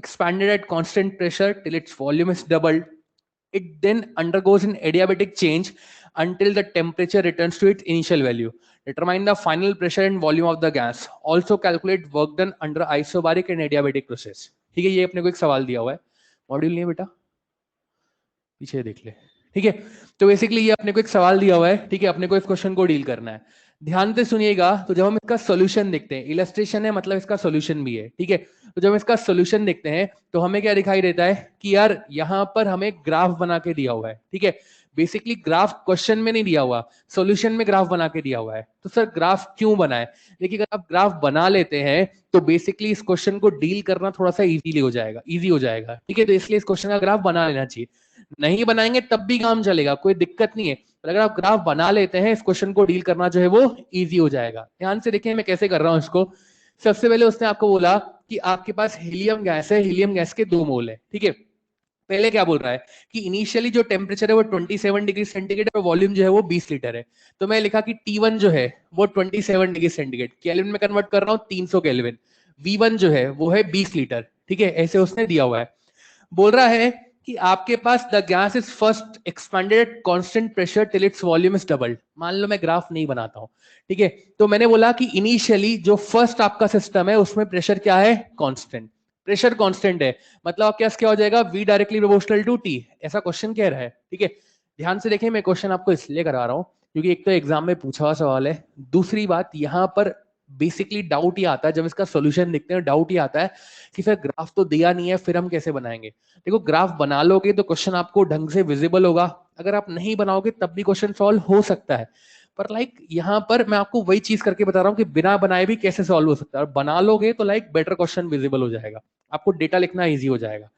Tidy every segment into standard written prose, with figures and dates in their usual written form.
expanded at constant pressure till its volume is doubled. It then undergoes an adiabatic change until the temperature returns to its initial value. Determine the final pressure and volume of the gas. Also calculate work done under isobaric and adiabatic process. ठीक है, ये अपने को एक सवाल दिया हुआ है, मॉड्यूल नहीं है बेटा, पीछे देख ले। ठीक है, तो बेसिकली ये अपने को एक सवाल दिया हुआ है, ठीक है, अपने को इस क्वेश्चन को डील करना है। ध्यान से सुनिएगा। तो जब हम इसका सॉल्यूशन देखते हैं, इलस्ट्रेशन है मतलब इसका सॉल्यूशन भी है, ठीक है। तो जब हम इसका सॉल्यूशन देखते हैं तो हमें क्या दिखाई देता है कि यार यहाँ पर हमें ग्राफ बना के दिया हुआ है, ठीक है। बेसिकली ग्राफ क्वेश्चन में नहीं दिया हुआ, सॉल्यूशन में ग्राफ बना के दिया हुआ है। तो सर ग्राफ क्यों बना है? देखिए, अगर आप ग्राफ बना लेते हैं तो बेसिकली इस क्वेश्चन को डील करना थोड़ा सा इजी हो जाएगा, ठीक है। तो इसलिए इस क्वेश्चन का ग्राफ बना लेना चाहिए। नहीं बनाएंगे तब भी काम चलेगा, कोई दिक्कत नहीं है, पर अगर आप ग्राफ बना लेते हैं इस क्वेश्चन को डील करना जो है वो इजी हो जाएगा। ध्यान से देखिए मैं कैसे कर रहा हूं इसको। सबसे पहले उसने आपको बोला कि आपके पास हीलियम गैस है, हीलियम गैस के 2 मोल है, ठीक है। पहले क्या बोल रहा है कि इनिशियली जो टेम्परेचर है वो 27 डिग्री सेंटीग्रेड और वॉल्यूम जो है वो 20 लीटर है। तो मैं लिखा कि T1 जो है वो 27 डिग्री सेंटीग्रेड, केल्विन में कन्वर्ट कर रहा हूं 300 केल्विन, V1 जो है वो है 20 लीटर, ठीक है। ऐसे उसने दिया हुआ है। बोल रहा है कि आपके पास the gas is first expanded at constant pressure till its volume is doubled. मान लो मैं ग्राफ नहीं बनाता हूं, ठीक है। तो मैंने बोला कि इनिशियली जो फर्स्ट आपका सिस्टम है उसमें प्रेशर क्या है? कांस्टेंट। प्रेशर कांस्टेंट है मतलब आपके पास क्या हो जाएगा? V directly proportional to T। ऐसा क्वेश्चन कह रहा है, ठीक है। ध्यान से देखें, मैं क्वेश्चन आपको इसलिए करा रहा हूं क्योंकि एक तो एग्जाम में पूछा हुआ सवाल है, दूसरी बात यहां पर बेसिकली डाउट ही आता है जब इसका सॉल्यूशन देखते हैं, डाउट ही आता है कि फिर ग्राफ तो दिया नहीं है, फिर हम कैसे बनाएंगे। देखो ग्राफ बना लोगे तो क्वेश्चन आपको ढंग से विजिबल होगा, अगर आप नहीं बनाओगे तब भी क्वेश्चन सॉल्व हो सकता है। पर यहाँ पर मैं आपको वही चीज करके बता रहा हूँ कि बिना बनाए भी कैसे सॉल्व हो सकता है, और बना लोगे तो बेटर क्वेश्चन विजिबल हो जाएगा, आपको डेटा लिखना ईजी हो जाएगा।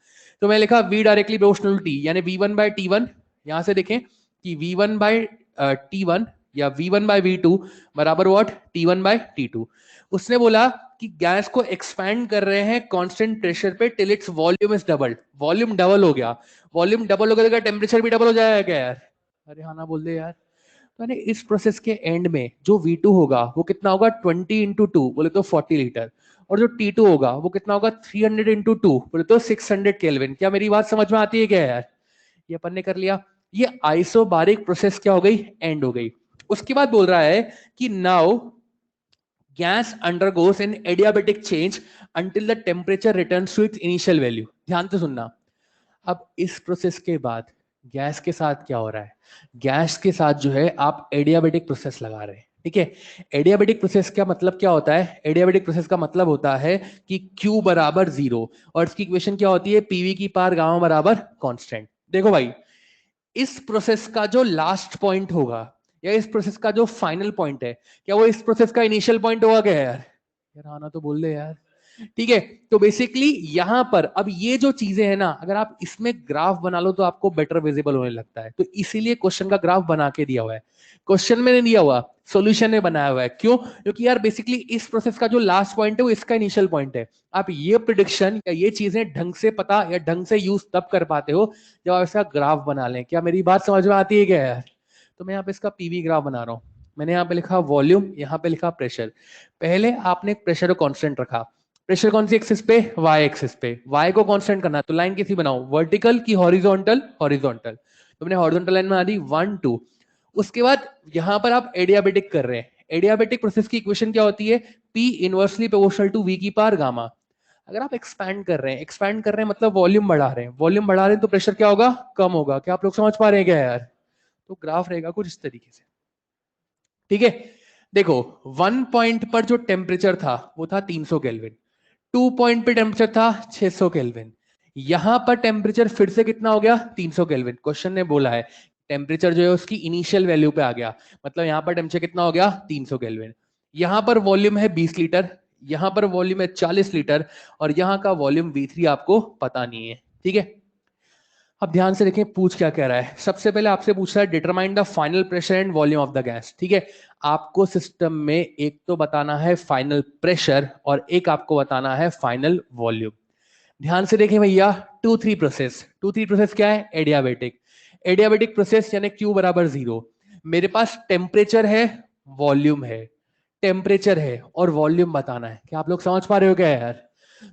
तो मैं लिखा V डायरेक्टली प्रोपोर्शनल T, यानी V1/T1। यहां से देखें कि V1/T1 या V1/V2 बराबर व्हाट? T1/T2। उसने बोला कि गैस को एक्सपैंड कर रहे हैं कांस्टेंट प्रेशर पे till its volume is doubled. Volume double हो गया, वॉल्यूम डबल हो गया तो टेम्परेचर भी डबल हो जाएगा क्या यार? अरे हाँ ना बोल दे यार। तो इस प्रोसेस के एंड में जो V2 होगा वो कितना होगा? 20 इंटू 2 बोले तो 40 लीटर, और जो T2 होगा वो कितना होगा? 300 इंटू 2 बोले तो 600 केल्विन। क्या मेरी बात समझ में आती है क्या यार? ये अपन ने कर लिया। ये आइसोबारिक प्रोसेस क्या हो गई? एंड हो गई। उसके बाद बोल रहा है कि now gas undergoes an adiabatic change until the temperature returns to its initial value। ध्यान से सुनना। अब इस प्रोसेस के बाद गैस के साथ क्या हो रहा है? गैस के साथ जो है आप एडियाबेटिक प्रोसेस लगा रहे हैं, ठीक है। एडियाबेटिक प्रोसेस का मतलब क्या होता है? एडियाबेटिक प्रोसेस का मतलब होता है कि Q बराबर 0 और इसकी इक्वेशन क्या होती है? PV की पावर गामा बराबर कांस्टेंट। देखो भाई, इस प्रोसेस का जो लास्ट पॉइंट होगा या इस प्रोसेस का जो फाइनल पॉइंट है, क्या वो इस प्रोसेस का इनिशियल पॉइंट होगा क्या यार? यार आना तो बोल दे यार। ठीक है, तो बेसिकली यहां पर अब ये जो चीजें हैं ना, अगर आप इसमें ग्राफ बना लो तो आपको बेटर विजिबल होने लगता है। तो इसीलिए क्वेश्चन का ग्राफ बना के दिया हुआ है, क्वेश्चन में नहीं दिया हुआ, सॉल्यूशन में बनाया हुआ है। क्यों? क्योंकि यार बेसिकली इस प्रोसेस का जो लास्ट पॉइंट है वो इसका इनिशियल पॉइंट है। आप ये प्रिडिक्शन या ये चीजें ढंग से पता या ढंग से यूज तब कर पाते हो जब आप इसका ग्राफ बना लें। क्या मेरी बात समझ में आती है क्या यार? तो मैं यहाँ पे इसका पीवी ग्राफ बना रहा हूँ। मैंने यहाँ पे लिखा वॉल्यूम, यहाँ पे लिखा प्रेशर। पहले आपने प्रेशर को कांस्टेंट रखा। प्रेशर कौन सी एक्सिस पे? वाई एक्सिस पे। वाई को कांस्टेंट करना तो लाइन कैसी बनाओ? वर्टिकल की हॉरिजॉन्टल? हॉरिजॉन्टल। तो मैंने हॉरिजॉन्टल लाइन बना दी 1 2। उसके बाद यहां पर आप एडियाबेटिक कर रहे हैं। एडियाबेटिक प्रोसेस की इक्वेशन क्या होती है? P inversely proportional to V की पावर गामा। अगर आप एक्सपैंड कर रहे हैं, एक्सपैंड कर रहे हैं मतलब वॉल्यूम बढ़ा रहे हैं, वॉल्यूम बढ़ा रहे हैं तो प्रेशर क्या होगा? कम होगा। क्या आप लोग समझ पा रहे हैं क्या यार? तो ग्राफ रहेगा कुछ इस तरीके से, ठीक है। देखो 1 पॉइंट पर जो टेम्परेचर था वो था 300 केल्विन, 2 पॉइंट पे टेम्परेचर था 600 केल्विन, यहां पर टेम्परेचर फिर से कितना हो गया? 300 केल्विन। क्वेश्चन ने बोला है टेम्परेचर जो है उसकी इनिशियल वैल्यू पे आ गया, मतलब यहां पर टेम्परेचर कितना हो गया? 300 केल्विन। यहां पर वॉल्यूम है 20 लीटर, यहां पर वॉल्यूम है 40 लीटर, और यहां का वॉल्यूम V3 आपको पता नहीं है, ठीक है। अब ध्यान से देखें पूछ क्या कह रहा है। सबसे पहले आपसे पूछ रहा है determine the final pressure and volume of the gas, ठीक है। आपको सिस्टम में एक तो बताना है फाइनल प्रेशर और एक आपको बताना है फाइनल वॉल्यूम। ध्यान से देखें भैया, 2-3 प्रोसेस। 2-3 प्रोसेस क्या है? एडियाबेटिक। एडियाबेटिक प्रोसेस यानी Q बराबर 0। मेरे पास टेम्परेचर है, वॉल्यूम है, टेम्परेचर है और वॉल्यूम बताना है। क्या आप लोग समझ पा रहे हो क्या यार?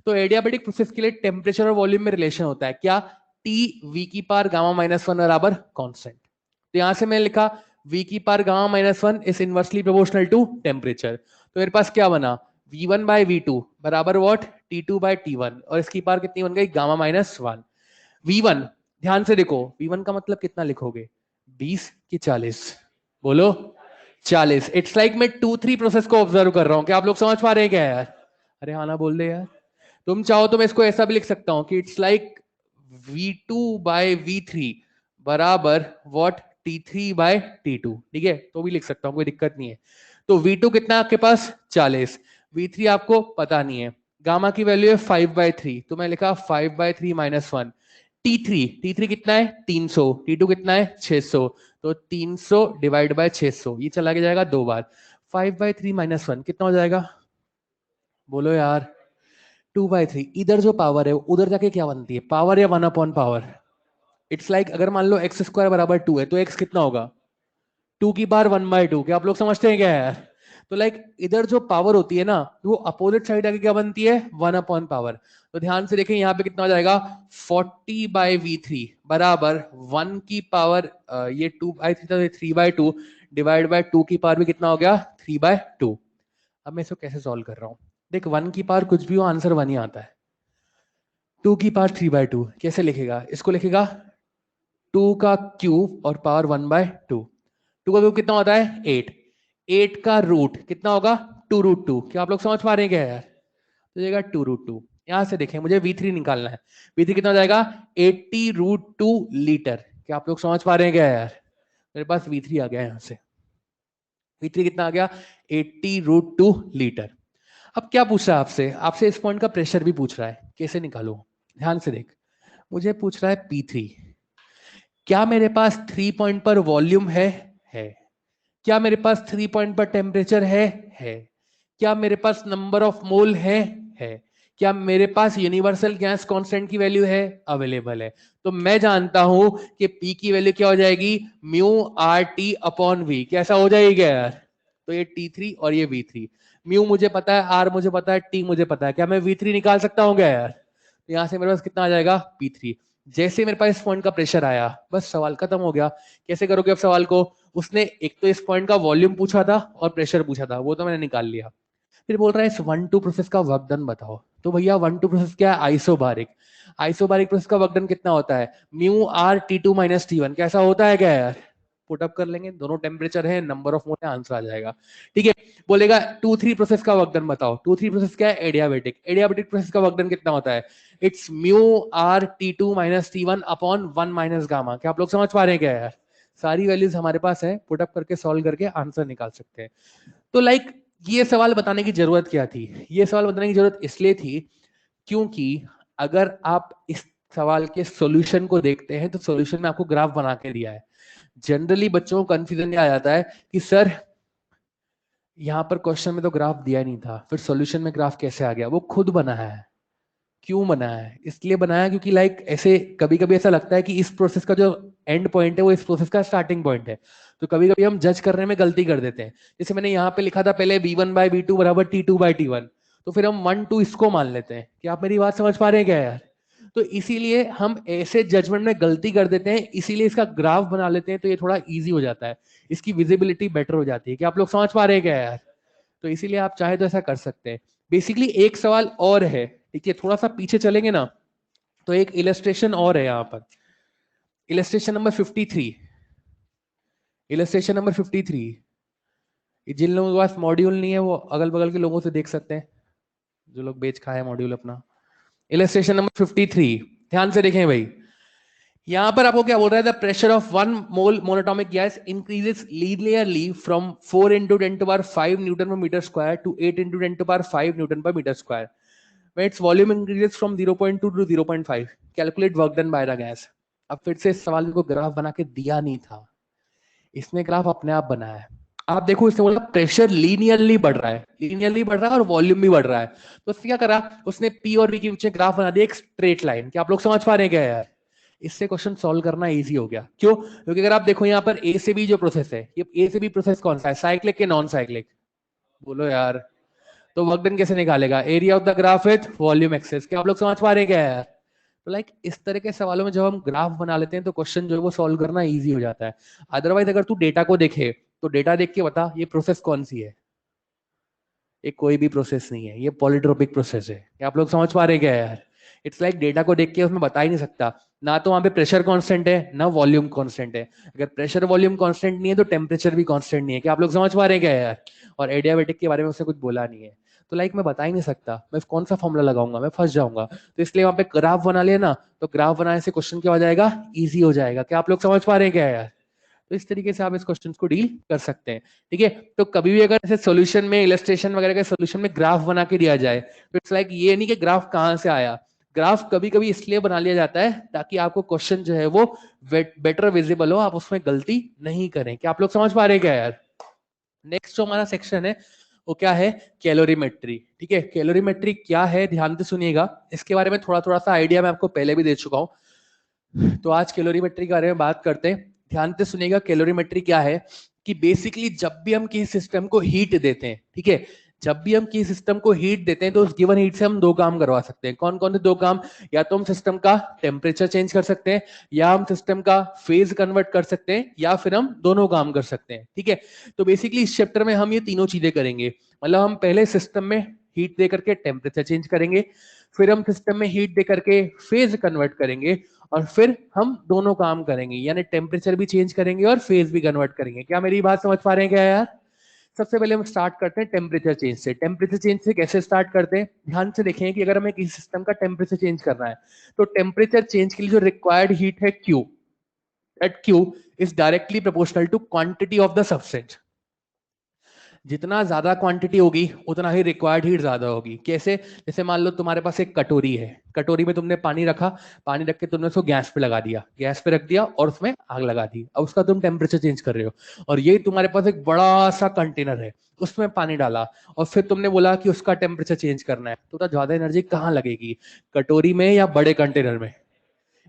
तो एडियाबेटिक प्रोसेस के लिए टेम्परेचर और वॉल्यूम में रिलेशन होता है क्या, टी वी की पावर गामा माइनस वन बराबर कांस्टेंट। तो यहां से मैंने लिखा v की power gamma minus one is inversely proportional to temperature. तो मेरे पास क्या बना, v1 बाय v2 बराबर व्हाट, t2 बाय t1, और इसकी पावर कितनी बन गई, गामा माइनस वन। v1 ध्यान से देखो, v1 का मतलब कितना लिखोगे, 20 की 40, बोलो 40। इट्स लाइक मैं 2-3 प्रोसेस को ऑब्जर्व कर रहा हूं, क्या आप लोग समझ पा रहे हैं क्या यार, अरे हाँ ना बोल दे यार। तुम चाहो तो मैं इसको ऐसा भी लिख सकता हूं कि it's like v2 bye v3 बराबर व्हाट, t3 बाय t2, ठीक है, तो भी लिख सकता हूं, कोई दिक्कत नहीं है। तो v2 कितना आपके पास 40, v3 आपको पता नहीं है, गामा की वैल्यू है 5/3, तो मैं लिखा 5/3 माइनस वन। t3 कितना है 300, t2 कितना है 600, तो 300 डिवाइड बाय 600, ये चला के जाएगा 2 बार, 5/3 माइनस वन कितना हो जाएगा, बोलो यार 2/3। इधर जो पावर है उधर जाके क्या बनती है, पावर या 1 अपॉन पावर। इट्स लाइक अगर मान लो एक्स स्क्वायर बराबर 2 है तो एक्स कितना होगा, 2 की पावर 1/2, क्या आप लोग समझते हैं क्या यार। तो लाइक इधर जो पावर होती है ना वो अपोजिट साइड आके क्या बनती है, 1 अपॉन पावर। तो ध्यान से देखें यहाँ पे कितना हो जाएगा, 40/v3 बराबर 1 की पावर ये 2/3 था, 3/2 डिवाइड बाय 2 की पावर भी कितना हो गया, 3/2। अब मैं इसको कैसे सॉल्व कर रहा हूँ, देख 1 की पावर कुछ भी हो आंसर 1 ही आता है। 2 की पावर 3/2 कैसे लिखेगा, इसको लिखेगा 2 का क्यूब और पावर 1/2। 2 का क्यूब कितना होता है 8, 8 का रूट कितना होगा 2√2, क्या आप लोग समझ पा रहे हैं क्या यार, तो जाएगा 2√2। यहां से देखें मुझे v3 निकालना है, v3 कितना हो जाएगा 80√2 लीटर, क्या आप लोग समझ पा रहे हैं क्या यार, मेरे पास v3 आ गया यहाँ से, v3 कितना आ गया 80√2 लीटर। अब क्या पूछ रहा है आपसे, आपसे इस पॉइंट का प्रेशर भी पूछ रहा है, कैसे निकालो, ध्यान से देख, मुझे पूछ रहा है P3, क्या मेरे पास 3 पॉइंट पर वॉल्यूम है, क्या मेरे पास 3 पॉइंट पर टेम्परेचर है, क्या मेरे पास नंबर ऑफ मोल है, क्या मेरे पास यूनिवर्सल गैस कांस्टेंट की वैल्यू है, अवेलेबल है। तो मैं जानता हूं कि P की वैल्यू क्या हो जाएगी, mu R T upon V, कैसा हो जाएगी क्या यार, तो ये T3 और ये V3, म्यू मुझे पता है, आर मुझे पता है, टी मुझे पता है, क्या मैं V3 निकाल सकता हूँ क्या यार, तो यहां से मेरे पास कितना आ जाएगा P3। जैसे मेरे पास इस पॉइंट का प्रेशर आया बस सवाल खत्म हो गया। कैसे करोगे अब सवाल को, उसने एक तो इस पॉइंट का वॉल्यूम पूछा था और प्रेशर पूछा था, वो तो मैंने निकाल लिया। फिर बोल रहा है इस 1-2 प्रोसेस का वर्क डन बताओ, तो भैया 1-2 प्रोसेस क्या है, आइसोबारिक। आइसोबारिक प्रोसेस का वर्क डन कितना होता है, mu R T2 minus T1, कैसा होता है क्या यार, पुट अप कर लेंगे, दोनों टेम्परेचर है, नंबर ऑफ मोल है, आंसर आ जाएगा। ठीक है, बोलेगा 2-3 प्रोसेस का वर्क डन बताओ, 2-3 प्रोसेस क्या है, एडियाबेटिक। एडियाबेटिक प्रोसेस का वर्क डन कितना होता है, it's mu R T2 minus T1 upon 1 minus gamma, क्या आप लोग समझ पा रहे हैं क्या यार, सारी वैल्यूज हमारे पास है, पुट अप करके सॉल्व करके आंसर निकाल सकते हैं। तो लाइक ये सवाल बताने की जरूरत क्या थी, ये सवाल बताने की जरूरत इसलिए थी क्योंकि अगर आप इस सवाल के सॉल्यूशन को देखते हैं तो सॉल्यूशन में आपको ग्राफ बना के दिया है। जनरली बच्चों को कंफ्यूजन आ जाता है कि सर यहाँ पर क्वेश्चन में तो ग्राफ दिया नहीं था, फिर सॉल्यूशन में ग्राफ कैसे आ गया, वो खुद बना है। क्यों बनाया है, इसलिए बनाया क्योंकि लाइक ऐसे कभी कभी ऐसा लगता है कि इस प्रोसेस का जो एंड पॉइंट है वो इस प्रोसेस का स्टार्टिंग पॉइंट है, तो कभी कभी हम जज करने में गलती कर देते हैं। जैसे मैंने यहाँ पे लिखा था पहले v1/v2 बराबर t2/t1, तो फिर हम 1-2 इसको मान लेते हैं, क्या आप मेरी बात समझ पा रहे हैं क्या यार, तो इसीलिए हम ऐसे जजमेंट में गलती कर देते हैं, इसीलिए इसका ग्राफ बना लेते हैं, तो ये थोड़ा ईजी हो जाता है, इसकी विजिबिलिटी बेटर हो जाती है, क्या आप लोग समझ पा रहे हैं क्या यार, तो इसीलिए आप चाहे तो ऐसा कर सकते हैं। बेसिकली एक सवाल और है, ठीक है, थोड़ा सा पीछे चलेंगे ना, तो एक इलस्ट्रेशन और है यहाँ पर, इलस्ट्रेशन नंबर 53, इलस्ट्रेशन नंबर 53, जिन लोगों के पास मॉड्यूल नहीं है वो अगल बगल के लोगों से देख सकते हैं, जो लोग बेच खाए मॉड्यूल अपना। इलस्ट्रेशन नंबर 53, ध्यान से देखें भाई, यहां पर आपको क्या बोल रहा है, the pressure of 1 mole monoatomic gas increases linearly from 4 into 10⁵ newton per metre square to 8 into 10⁵ newton per metre square when its volume increases from 0.2 to 0.5 calculate work done by the gas। अब फिर से इस सवाल को graph बना के दिया नहीं था, इसने ग्राफ अपने आप बनाया है। आप देखो इसने बोला प्रेशर लीनियरली बढ़ रहा है, लीनियरली बढ़ रहा है और वॉल्यूम भी बढ़ रहा है, तो उसने क्या करा, उसने पी और वी के बीच में ग्राफ बना दिया एक स्ट्रेट लाइन, क्या आप लोग समझ पा रहे हैं क्या यार, इससे क्वेश्चन सॉल्व करना इजी हो गया। क्यों, क्योंकि अगर आप देखो यहाँ पर ए से बी जो प्रोसेस है, ये ए से बी प्रोसेस कौन सा है, साइक्लिक के नॉन साइक्लिक, बोलो यार, तो वर्क डन कैसे निकालेगा? Area of the graph with volume axes. क्या आप लोग समझ पा रहे हैं क्या यार? तो लाइक इस तरह के सवालों में जब हम ग्राफ बना लेते हैं तो क्वेश्चन जो है वो सॉल्व करना इजी हो जाता है। अदरवाइज अगर तू डेटा को देखे तो डेटा देख के बता ये प्रोसेस कौन सी है, ये कोई भी प्रोसेस नहीं है, ये पॉलीट्रोपिक प्रोसेस है। क्या आप लोग समझ पा रहे हैं क्या यार? इट्स लाइक डेटा को देख के उसमें बता ही नहीं सकता, ना तो वहां पे प्रेशर कांस्टेंट है ना वॉल्यूम कांस्टेंट है। अगर प्रेशर वॉल्यूम कांस्टेंट नहीं है तो टेम्परेचर भी कांस्टेंट नहीं है। क्या आप लोग समझ पा रहे हैं क्या यार? और एडियाबेटिक के बारे में उसने कुछ बोला नहीं है, तो लाइक मैं बता ही नहीं सकता, मैं कौन सा फॉर्मूला लगाऊंगा, मैं फंस जाऊंगा। तो इसलिए वहां पे ग्राफ बना लिया ना, तो ग्राफ बनाने से क्वेश्चन क्या हो जाएगा, ईजी हो जाएगा। क्या आप लोग समझ पा रहे हैं क्या यार? तो इस तरीके से आप इस क्वेश्चन को डील कर सकते हैं। ठीक है, तो कभी भी अगर ऐसे सॉल्यूशन में इलस्ट्रेशन वगैरह के सॉल्यूशन में ग्राफ बना के दिया जाए तो इट्स लाइक ये नहीं कि ग्राफ कहां से आया। ग्राफ कभी कभी इसलिए बना लिया जाता है ताकि आपको क्वेश्चन जो है वो बेटर विजिबल हो, आप उसमें गलती नहीं करें। क्या आप लोग समझ पा रहे हैं क्या यार? नेक्स्ट जो हमारा सेक्शन है वो क्या है, कैलोरीमेट्री। ठीक है, कैलोरीमेट्री क्या है ध्यान से सुनिएगा, इसके बारे में थोड़ा थोड़ा सा आइडिया मैं आपको पहले भी दे चुका हूं। तो आज कैलोरीमेट्री के बारे में बात करते हैं। ध्यान से सुनिएगा, कैलोरीमेट्री क्या है कि बेसिकली जब भी हम किसी सिस्टम को हीट देते हैं, ठीक है, जब भी हम किसी सिस्टम को हीट देते हैं तो उस गिवन हीट से हम दो काम करवा सकते हैं। कौन कौन से दो काम? या तो हम सिस्टम का टेम्परेचर चेंज कर सकते हैं, या हम सिस्टम का फेज कन्वर्ट कर सकते हैं, या फिर हम दोनों काम कर सकते हैं। ठीक है, तो बेसिकली इस चैप्टर में हम ये तीनों चीजें करेंगे। मतलब हम पहले सिस्टम में हीट दे करके टेम्परेचर चेंज करेंगे, फिर हम सिस्टम में हीट दे करके फेज कन्वर्ट करेंगे, और फिर हम दोनों काम करेंगे, यानी टेम्परेचर भी चेंज करेंगे और फेज भी कन्वर्ट करेंगे। क्या मेरी बात समझ पा रहे हैं क्या यार? सबसे पहले हम स्टार्ट करते हैं टेम्परेचर चेंज से। टेम्परेचर चेंज से कैसे स्टार्ट करते हैं, ध्यान से देखें कि अगर हमें किसी सिस्टम का टेम्परेचर चेंज करना है तो टेम्परेचर चेंज के लिए जो रिक्वायर्ड हीट है Q, that Q is directly proportional to quantity of the substance. जितना ज्यादा क्वांटिटी होगी उतना ही रिक्वायर्ड हीट ज्यादा होगी। कैसे? जैसे मान लो तुम्हारे पास एक कटोरी है, कटोरी में तुमने पानी रखा, पानी रख के तुमने उसको गैस पे लगा दिया, गैस पे रख दिया और उसमें आग लगा दी। अब उसका तुम टेम्परेचर चेंज कर रहे हो, और ये तुम्हारे पास एक बड़ा सा कंटेनर है, उसमें पानी डाला और फिर तुमने बोला कि उसका टेम्परेचर चेंज करना है, तो ज्यादा एनर्जी कहाँ लगेगी, कटोरी में या बड़े कंटेनर में?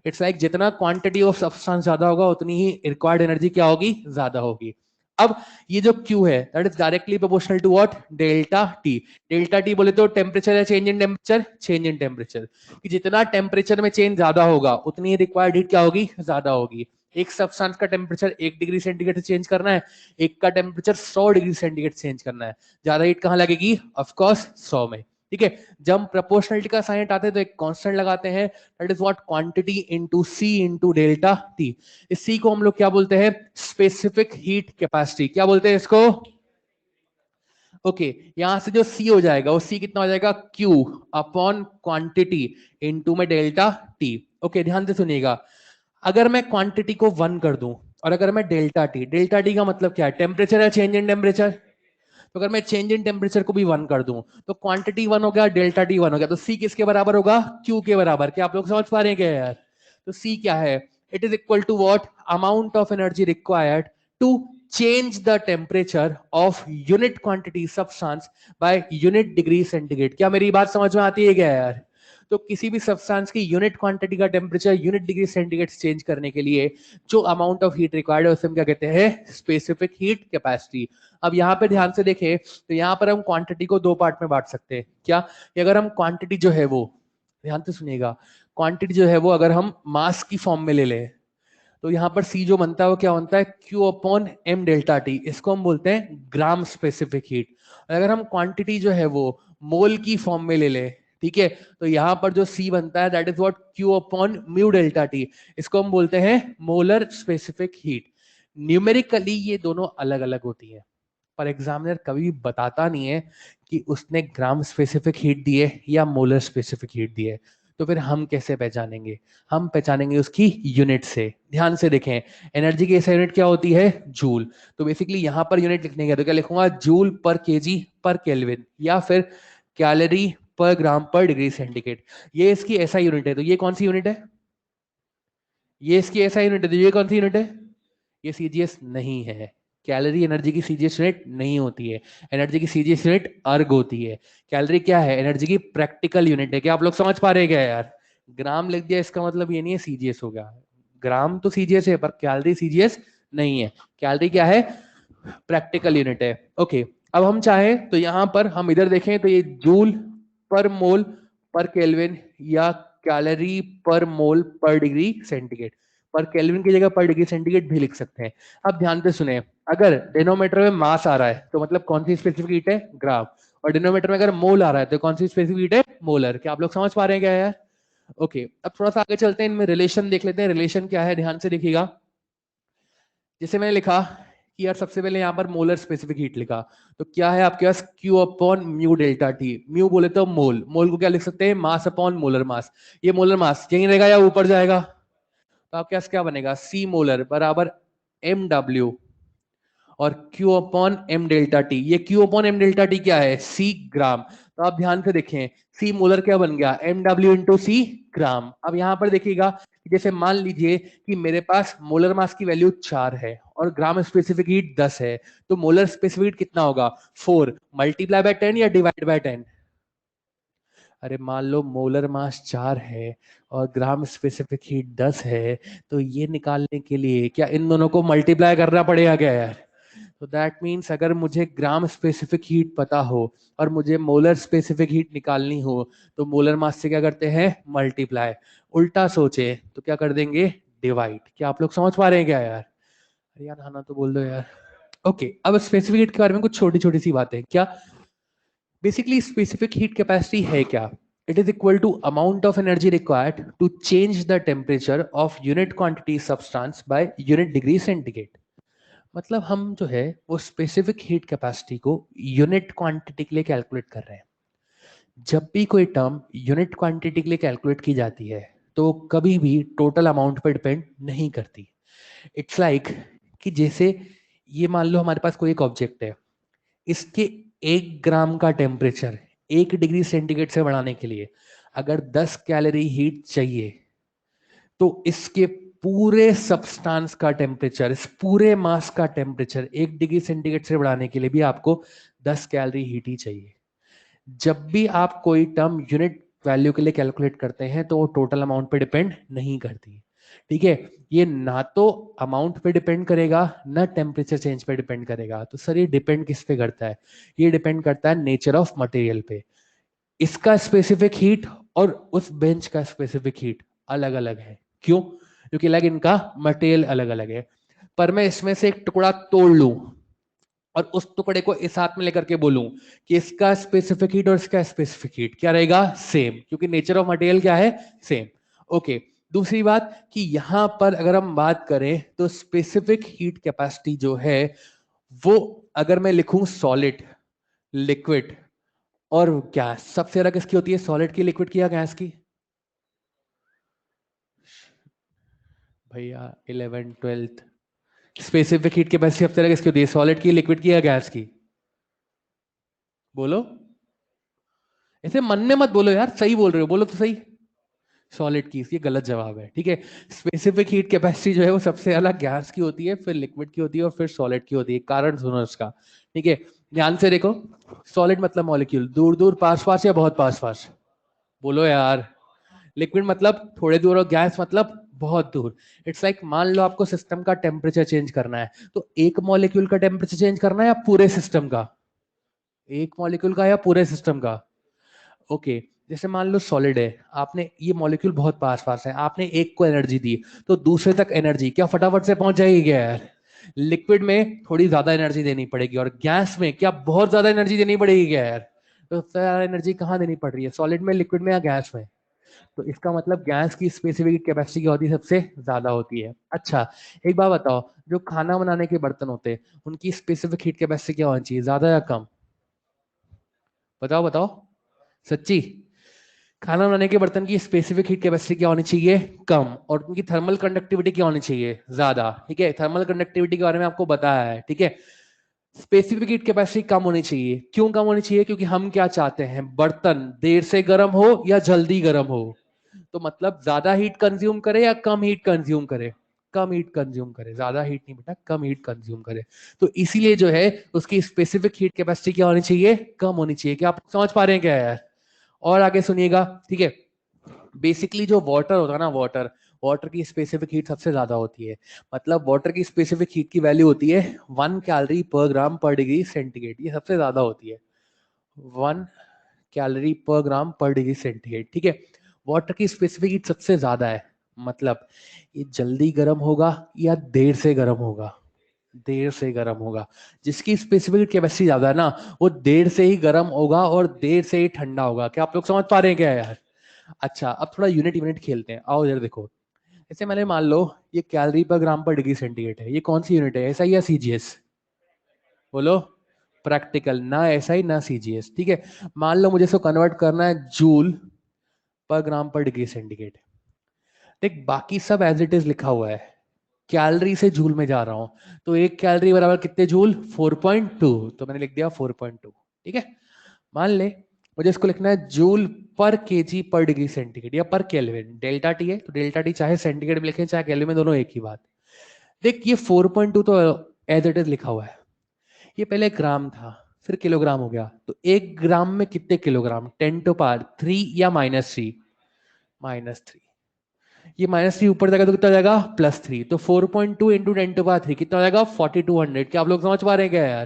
इट्स लाइक जितना क्वांटिटी ऑफ सब्सटेंस ज्यादा होगा उतनी ही रिक्वायर्ड एनर्जी क्या होगी, ज्यादा होगी। अब ये जो Q है that is directly proportional to what, delta T. Delta T बोले तो टेम्परेचर है, change in temperature, change in temperature, कि जितना टेम्परेचर में चेंज ज्यादा होगा उतनी ही रिक्वायर्ड हीट क्या होगी, ज्यादा होगी। एक सब्सटेंस का टेम्परेचर 1 डिग्री सेंटीग्रेड से चेंज करना है, एक का टेम्परेचर 100 डिग्री सेंटीग्रेड चेंज करना है, ज्यादा हीट कहाँ लगेगी, ऑफ कोर्स 100 में। ठीक है, जब प्रोपोर्शनलिटी का साइन आते हैं तो एक कांस्टेंट लगाते हैं, that is what, quantity into C into delta T. इस सी को हम लोग क्या बोलते हैं, स्पेसिफिक हीट कैपेसिटी। क्या बोलते हैं इसको? ओके, यहां से जो सी हो जाएगा वो सी कितना हो जाएगा, क्यू अपॉन क्वांटिटी इनटू में डेल्टा टी। ओके, ध्यान से सुनिएगा, अगर मैं क्वांटिटी को 1 कर दूं और अगर मैं डेल्टा टी का मतलब क्या है, टेम्परेचर है, चेंज इन टेम्परेचर। तो अगर मैं चेंज इन टेम्परेचर को भी 1 कर दूं तो क्वांटिटी 1 हो गया, डेल्टा टी 1 हो गया, तो सी किसके बराबर होगा, क्यू के बराबर। क्या आप लोग समझ पा रहे हैं क्या यार? तो सी क्या है, it is equal to what, amount of energy required to change the temperature of unit quantity substance by unit degree centigrade. क्या मेरी बात समझ में आती है क्या यार? तो किसी भी सब्सटेंस की यूनिट क्वांटिटी का temperature unit degree centigrade change करने के लिए जो अमाउंट ऑफ हीट रिक्वायर्ड है उसे हम क्या कहते हैं, स्पेसिफिक हीट कैपेसिटी। अब यहाँ पे ध्यान से देखें तो यहाँ पर हम क्वांटिटी को दो पार्ट में बांट सकते हैं। क्या? कि अगर हम क्वांटिटी जो है वो, ध्यान से सुनिएगा, क्वांटिटी जो है वो अगर हम मास की फॉर्म में ले लें तो यहाँ पर सी जो बनता है वो क्या बनता है, Q upon M delta T. इसको हम बोलते हैं ग्राम स्पेसिफिक हीट। अगर हम क्वांटिटी जो है वो मोल की फॉर्म में ले लें, ठीक है, तो यहाँ पर जो सी बनता है that is what, Q upon mu delta T. इसको हम बोलते हैं मोलर स्पेसिफिक हीट। न्यूमेरिकली ये दोनों अलग अलग होती है, पर एग्जामिनर कभी भी बताता नहीं है कि उसने ग्राम स्पेसिफिक हीट दी है या मोलर स्पेसिफिक हीट दी है। तो फिर हम कैसे पहचानेंगे? हम पहचानेंगे उसकी यूनिट से। ध्यान से देखें, एनर्जी की ऐसा यूनिट क्या होती है, जूल। तो बेसिकली यहां पर यूनिट लिखने का तो क्या लिखूंगा, जूल पर केजी पर केल्विन, या फिर कैलोरी पर ग्राम पर डिग्री सेंटीग्रेड। ये इसकी ऐसा यूनिट है, तो ये कौन सी यूनिट है, ये इसकी ऐसा यूनिट है, तो ये कौन सी यूनिट है, ये सीजीएस नहीं है। कैलोरी एनर्जी की सीजीएस यूनिट नहीं होती है, एनर्जी की सीजीएस यूनिट अर्ग होती है। कैलोरी क्या है, एनर्जी की प्रैक्टिकल यूनिट है। क्या आप लोग समझ पा रहे हैं क्या यार? ग्राम लिख दिया इसका मतलब ये नहीं है सीजीएस हो गया, ग्राम तो सीजीएस है पर कैलोरी सीजीएस नहीं है। कैलोरी क्या है, प्रैक्टिकल यूनिट है। ओके, अब हम चाहें तो यहाँ पर हम इधर देखें तो ये जूल पर मोल पर केल्विन या कैलोरी पर मोल पर डिग्री सेंटीग्रेड, पर केल्विन की जगह पर डिग्री सेंटीग्रेड भी लिख सकते हैं। अब ध्यान से सुने, अगर डिनोमीटर में मास आ रहा है तो मतलब कौन सी स्पेसिफिक हीट है, ग्राम, और डिनोमीटर में अगर मोल आ रहा है तो कौन सी स्पेसिफिक हीट है, मोलर। क्या आप लोग समझ पा रहे हैं क्या यार? ओके, अब थोड़ा सा आगे चलते हैं, इनमें रिलेशन देख लेते हैं। रिलेशन क्या है, ध्यान से देखिएगा। जैसे मैंने लिखा कि यार सबसे पहले यहाँ पर मोलर स्पेसिफिक हीट लिखा, तो क्या है आपके पास Q upon mu delta T. Mu बोले तो मोल, मोल को क्या लिख सकते हैं, मास अपॉन मोलर मास। ये मोलर मास यहीं रहेगा या ऊपर जाएगा, तो आपके पास क्या बनेगा, सी मोलर बराबर एम डब्ल्यू और Q upon M delta T. ये Q upon M delta T क्या है, सी ग्राम। तो आप ध्यान से देखें, सी मोलर क्या बन गया, एम डब्ल्यू इंटू सी ग्राम। अब यहां पर देखिएगा, जैसे मान लीजिए कि मेरे पास मोलर मास की वैल्यू 4 है और ग्राम स्पेसिफिक हीट 10 है, तो मोलर स्पेसिफिक हीट कितना होगा, 4 मल्टीप्लाई बाय 10 या डिवाइड बाय 10। अरे मान लो मोलर मास 4 है और ग्राम स्पेसिफिक हीट 10 है, तो ये निकालने के लिए क्या इन दोनों को मल्टीप्लाई करना पड़ेगा क्या यार? तो दैट मीन्स अगर मुझे ग्राम स्पेसिफिक हीट पता हो और मुझे मोलर स्पेसिफिक हीट निकालनी हो, तो मोलर मास से क्या करते हैं, मल्टीप्लाई। उल्टा सोचे तो क्या कर देंगे, डिवाइड। क्या आप लोग समझ पा रहे हैं क्या यार? अरे यार हाँ ना तो बोल दो यार। ओके, अब स्पेसिफिक हीट के बारे में कुछ छोटी छोटी सी बातें। क्या बेसिकली स्पेसिफिक हीट कैपेसिटी है क्या? It is equal to amount of energy required to change the temperature of unit quantity substance by unit degree centigrade. मतलब हम जो है वो स्पेसिफिक हीट कैपेसिटी को यूनिट क्वांटिटी के लिए कैलकुलेट कर रहे हैं। जब भी कोई टर्म यूनिट क्वांटिटी के लिए कैलकुलेट की जाती है तो कभी भी टोटल अमाउंट पर डिपेंड नहीं करती। इट्स लाइक कि जैसे ये मान लो हमारे पास कोई एक ऑब्जेक्ट है, इसके 1 ग्राम का टेम्परेचर 1 डिग्री सेंटीग्रेड से बढ़ाने के लिए अगर 10 कैलोरी हीट चाहिए, तो इसके पूरे सब्सटेंस का टेम्परेचर, इस पूरे मास का टेम्परेचर 1 डिग्री सेंटीग्रेड से बढ़ाने के लिए भी आपको 10 कैलोरी हीट ही चाहिए। जब भी आप कोई टर्म यूनिट वैल्यू के लिए कैलकुलेट करते हैं तो वो टोटल अमाउंट पे डिपेंड नहीं करती। ठीक है, ये ना तो अमाउंट पे डिपेंड करेगा ना टेम्परेचर चेंज पे डिपेंड करेगा। तो सर ये डिपेंड किस पे करता है, ये डिपेंड करता है नेचर ऑफ मटेरियल पे। इसका स्पेसिफिक हीट और उस बेंच का स्पेसिफिक हीट अलग अलग है। क्यों? क्योंकि लाइक इनका मटेरियल अलग अलग है। पर मैं इसमें से एक टुकड़ा तोड़ लूं और उस टुकड़े को इस हाथ में लेकर के बोलूं कि इसका स्पेसिफिक हीट और इसका स्पेसिफिक हीट क्या रहेगा, सेम, क्योंकि नेचर ऑफ मटेरियल क्या है, सेम। ओके, दूसरी बात कि यहां पर अगर हम बात करें तो स्पेसिफिक हीट कैपेसिटी जो है वो अगर मैं लिखूं सॉलिड, लिक्विड और गैस, सबसे ज्यादा किसकी होती है, सॉलिड की, लिक्विड की या गैस की? भैया 11 12 स्पेसिफिक हीट कैपेसिटी सबसे ज्यादा किसकी होती है, सॉलिड की, लिक्विड की या गैस की? बोलो, ऐसे मन में मत बोलो यार, सही बोल रहे हो, बोलो तो सही। सॉलिड की, ये गलत जवाब है। ठीक है, स्पेसिफिक हीट कैपेसिटी जो है वो सबसे अलग गैस की होती है, फिर लिक्विड की होती है और फिर सॉलिड की होती है। कारण सुनो उसका। ठीक है, ध्यान से देखो। सॉलिड मतलब मॉलिक्यूल, दूर दूर पास पास या बहुत पास पास? बोलो यार। लिक्विड मतलब थोड़े दूर और गैस मतलब बहुत दूर। इट्स लाइक मान लो आपको सिस्टम का टेम्परेचर चेंज करना है, तो एक मॉलिक्यूल का टेम्परेचर चेंज करना है या पूरे सिस्टम का? एक मॉलिक्यूल का या पूरे सिस्टम का? ओके, जैसे मान लो सॉलिड है, आपने ये मॉलिक्यूल बहुत पास पास है, आपने एक को एनर्जी दी तो दूसरे तक एनर्जी क्या फटाफट से पहुंच जाएगी क्या यार? लिक्विड में थोड़ी ज्यादा एनर्जी देनी पड़ेगी और गैस में क्या बहुत ज्यादा एनर्जी देनी पड़ेगी क्या यार? तो सबसे ज्यादा एनर्जी कहाँ देनी पड़ रही है, सॉलिड में, लिक्विड में या गैस में? तो इसका मतलब गैस की स्पेसिफिक कैपेसिटी क्या होती है, सबसे ज्यादा होती है। अच्छा, एक बात बताओ, जो खाना बनाने के बर्तन होते हैं उनकी स्पेसिफिक हीट कैपेसिटी क्या होनी चाहिए, ज्यादा या कम? बताओ बताओ, सच्ची। खाना बनाने के बर्तन की स्पेसिफिक हीट कैपेसिटी क्या होनी चाहिए, कम, और उनकी थर्मल कंडक्टिविटी क्या होनी चाहिए, ज्यादा। ठीक है, थर्मल कंडक्टिविटी के बारे में आपको बताया है। ठीक है, स्पेसिफिक हीट कैपेसिटी कम होनी चाहिए। क्यों कम होनी चाहिए? क्योंकि हम क्या चाहते हैं, बर्तन देर से गर्म हो या जल्दी गर्म हो। तो मतलब ज्यादा हीट कंज्यूम करे या कम हीट कंज्यूम करे? कम हीट कंज्यूम करे, ज्यादा हीट नहीं बेटा, कम हीट कंज्यूम करे। तो इसीलिए जो है उसकी स्पेसिफिक हीट कैपेसिटी क्या होनी चाहिए, कम होनी चाहिए। क्या आप समझ पा रहे हैं क्या यार? और आगे सुनिएगा। ठीक है, बेसिकली जो वाटर होता है ना, वाटर, वाटर की स्पेसिफिक हीट सबसे ज्यादा होती है, मतलब वाटर की स्पेसिफिक हीट की वैल्यू होती है 1 कैलोरी पर ग्राम पर डिग्री सेंटीग्रेड, ये सबसे ज्यादा होती है 1 कैलोरी पर ग्राम पर डिग्री सेंटीग्रेड। ठीक है, वाटर की स्पेसिफिक हीट सबसे ज्यादा है, मतलब ये जल्दी गर्म होगा या देर से गर्म होगा, देर से गर्म होगा। जिसकी स्पेसिफिक कैपेसिटी ज्यादा है ना, वो देर से ही गर्म होगा और देर से ही ठंडा होगा। क्या आप लोग समझ पा रहे हैं क्या यार? अच्छा, अब थोड़ा यूनिट यूनिट खेलते हैं, आओ इधर देखो। ऐसे मैंने मान लो ये कैलोरी पर ग्राम पर डिग्री सेंटीग्रेड है, ये कौन सी यूनिट है, एसआई या सीजीएस? बोलो। प्रैक्टिकल, ना एसआई ना सीजीएस। ठीक है, मान लो मुझे इसको कन्वर्ट करना है जूल पर ग्राम पर डिग्री सेंटीग्रेड। देख बाकी सब एज इट इज लिखा हुआ है, कैलोरी से जूल में जा रहा हूं, तो एक कैलोरी बराबर कितने जूल? 4.2, तो मैंने लिख दिया 4.2। ठीक है, मान ले मुझे इसको लिखना है जूल पर केजी पर डिग्री सेंटीग्रेड या पर केल्विन। डेल्टा टी है तो डेल्टा टी चाहे सेंटीग्रेड में लिखें चाहे केल्विन में, दोनों एक ही बात। देख ये 4.2 तो एज इट इज लिखा हुआ है, ये पहले ग्राम था फिर किलोग्राम हो गया, तो एक ग्राम में कितने किलोग्राम? 10⁻³ या -3? -3। ये -3 ऊपर जाएगा तो कितना जाएगा? +3। तो 4.2 इंटू 10⁻³ कितना जाएगा? 4200। क्या आप लोग समझ पा रहे हैं क्या यार?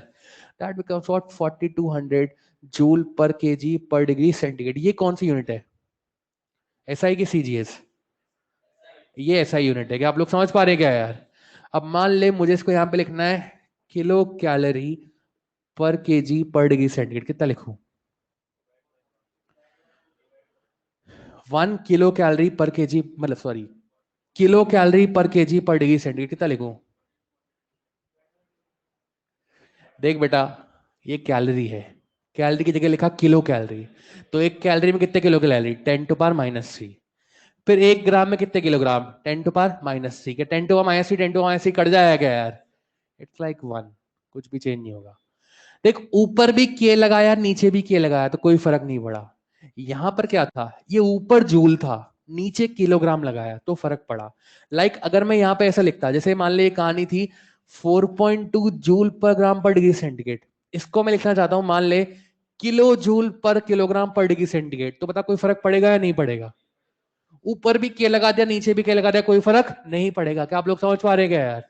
That becomes what? 4200 जूल पर केजी पर डिग्री सेंटीग्रेड। ये कौन सी यूनिट है, एसआई की सीजीएस? ये एसआई यूनिट है। क्या आप लोग समझ पा रहे हैं क्या यार? अब मान ले मुझे इसको यहाँ पे लिखना है किलो कैलोरी पर केजी पर डिग्री सेंटीग्रेड, कितना लिखूं? 1 किलो कैलोरी पर केजी, मतलब सॉरी, किलो कैलोरी पर केजी पर डिग्री सेंटीग्रेड कितना लिखूं? देख बेटा, ये कैलोरी है, कैलोरी की जगह लिखा किलो कैलोरी, तो एक कैलोरी में कितने किलो कैलोरी? 10⁻³ फिर एक ग्राम में कितने किलोग्राम? 10⁻³ के 10⁻³ 10⁻³ कट जाएगा क्या यार? इट्स लाइक 1, कुछ भी चेंज नहीं होगा। देख ऊपर भी के लगाया नीचे भी के लगाया तो कोई फर्क नहीं पड़ा। यहां पर क्या था, ये ऊपर जूल था, नीचे किलोग्राम लगाया तो फर्क पड़ा। लाइक अगर मैं यहां पे ऐसा लिखता, जैसे मान ले कहानी थी 4.2 जूल पर ग्राम पर डिग्री सेंटीग्रेड, इसको मैं लिखना चाहता हूं मान ले किलो जूल पर किलोग्राम पर डिग्री सेंटीग्रेड, तो बता कोई फर्क पड़ेगा या नहीं पड़ेगा? ऊपर भी के लगा दिया नीचे भी के लगा दिया, कोई फर्क नहीं पड़ेगा। क्या आप लोग समझ पा रहे हैं क्या यार?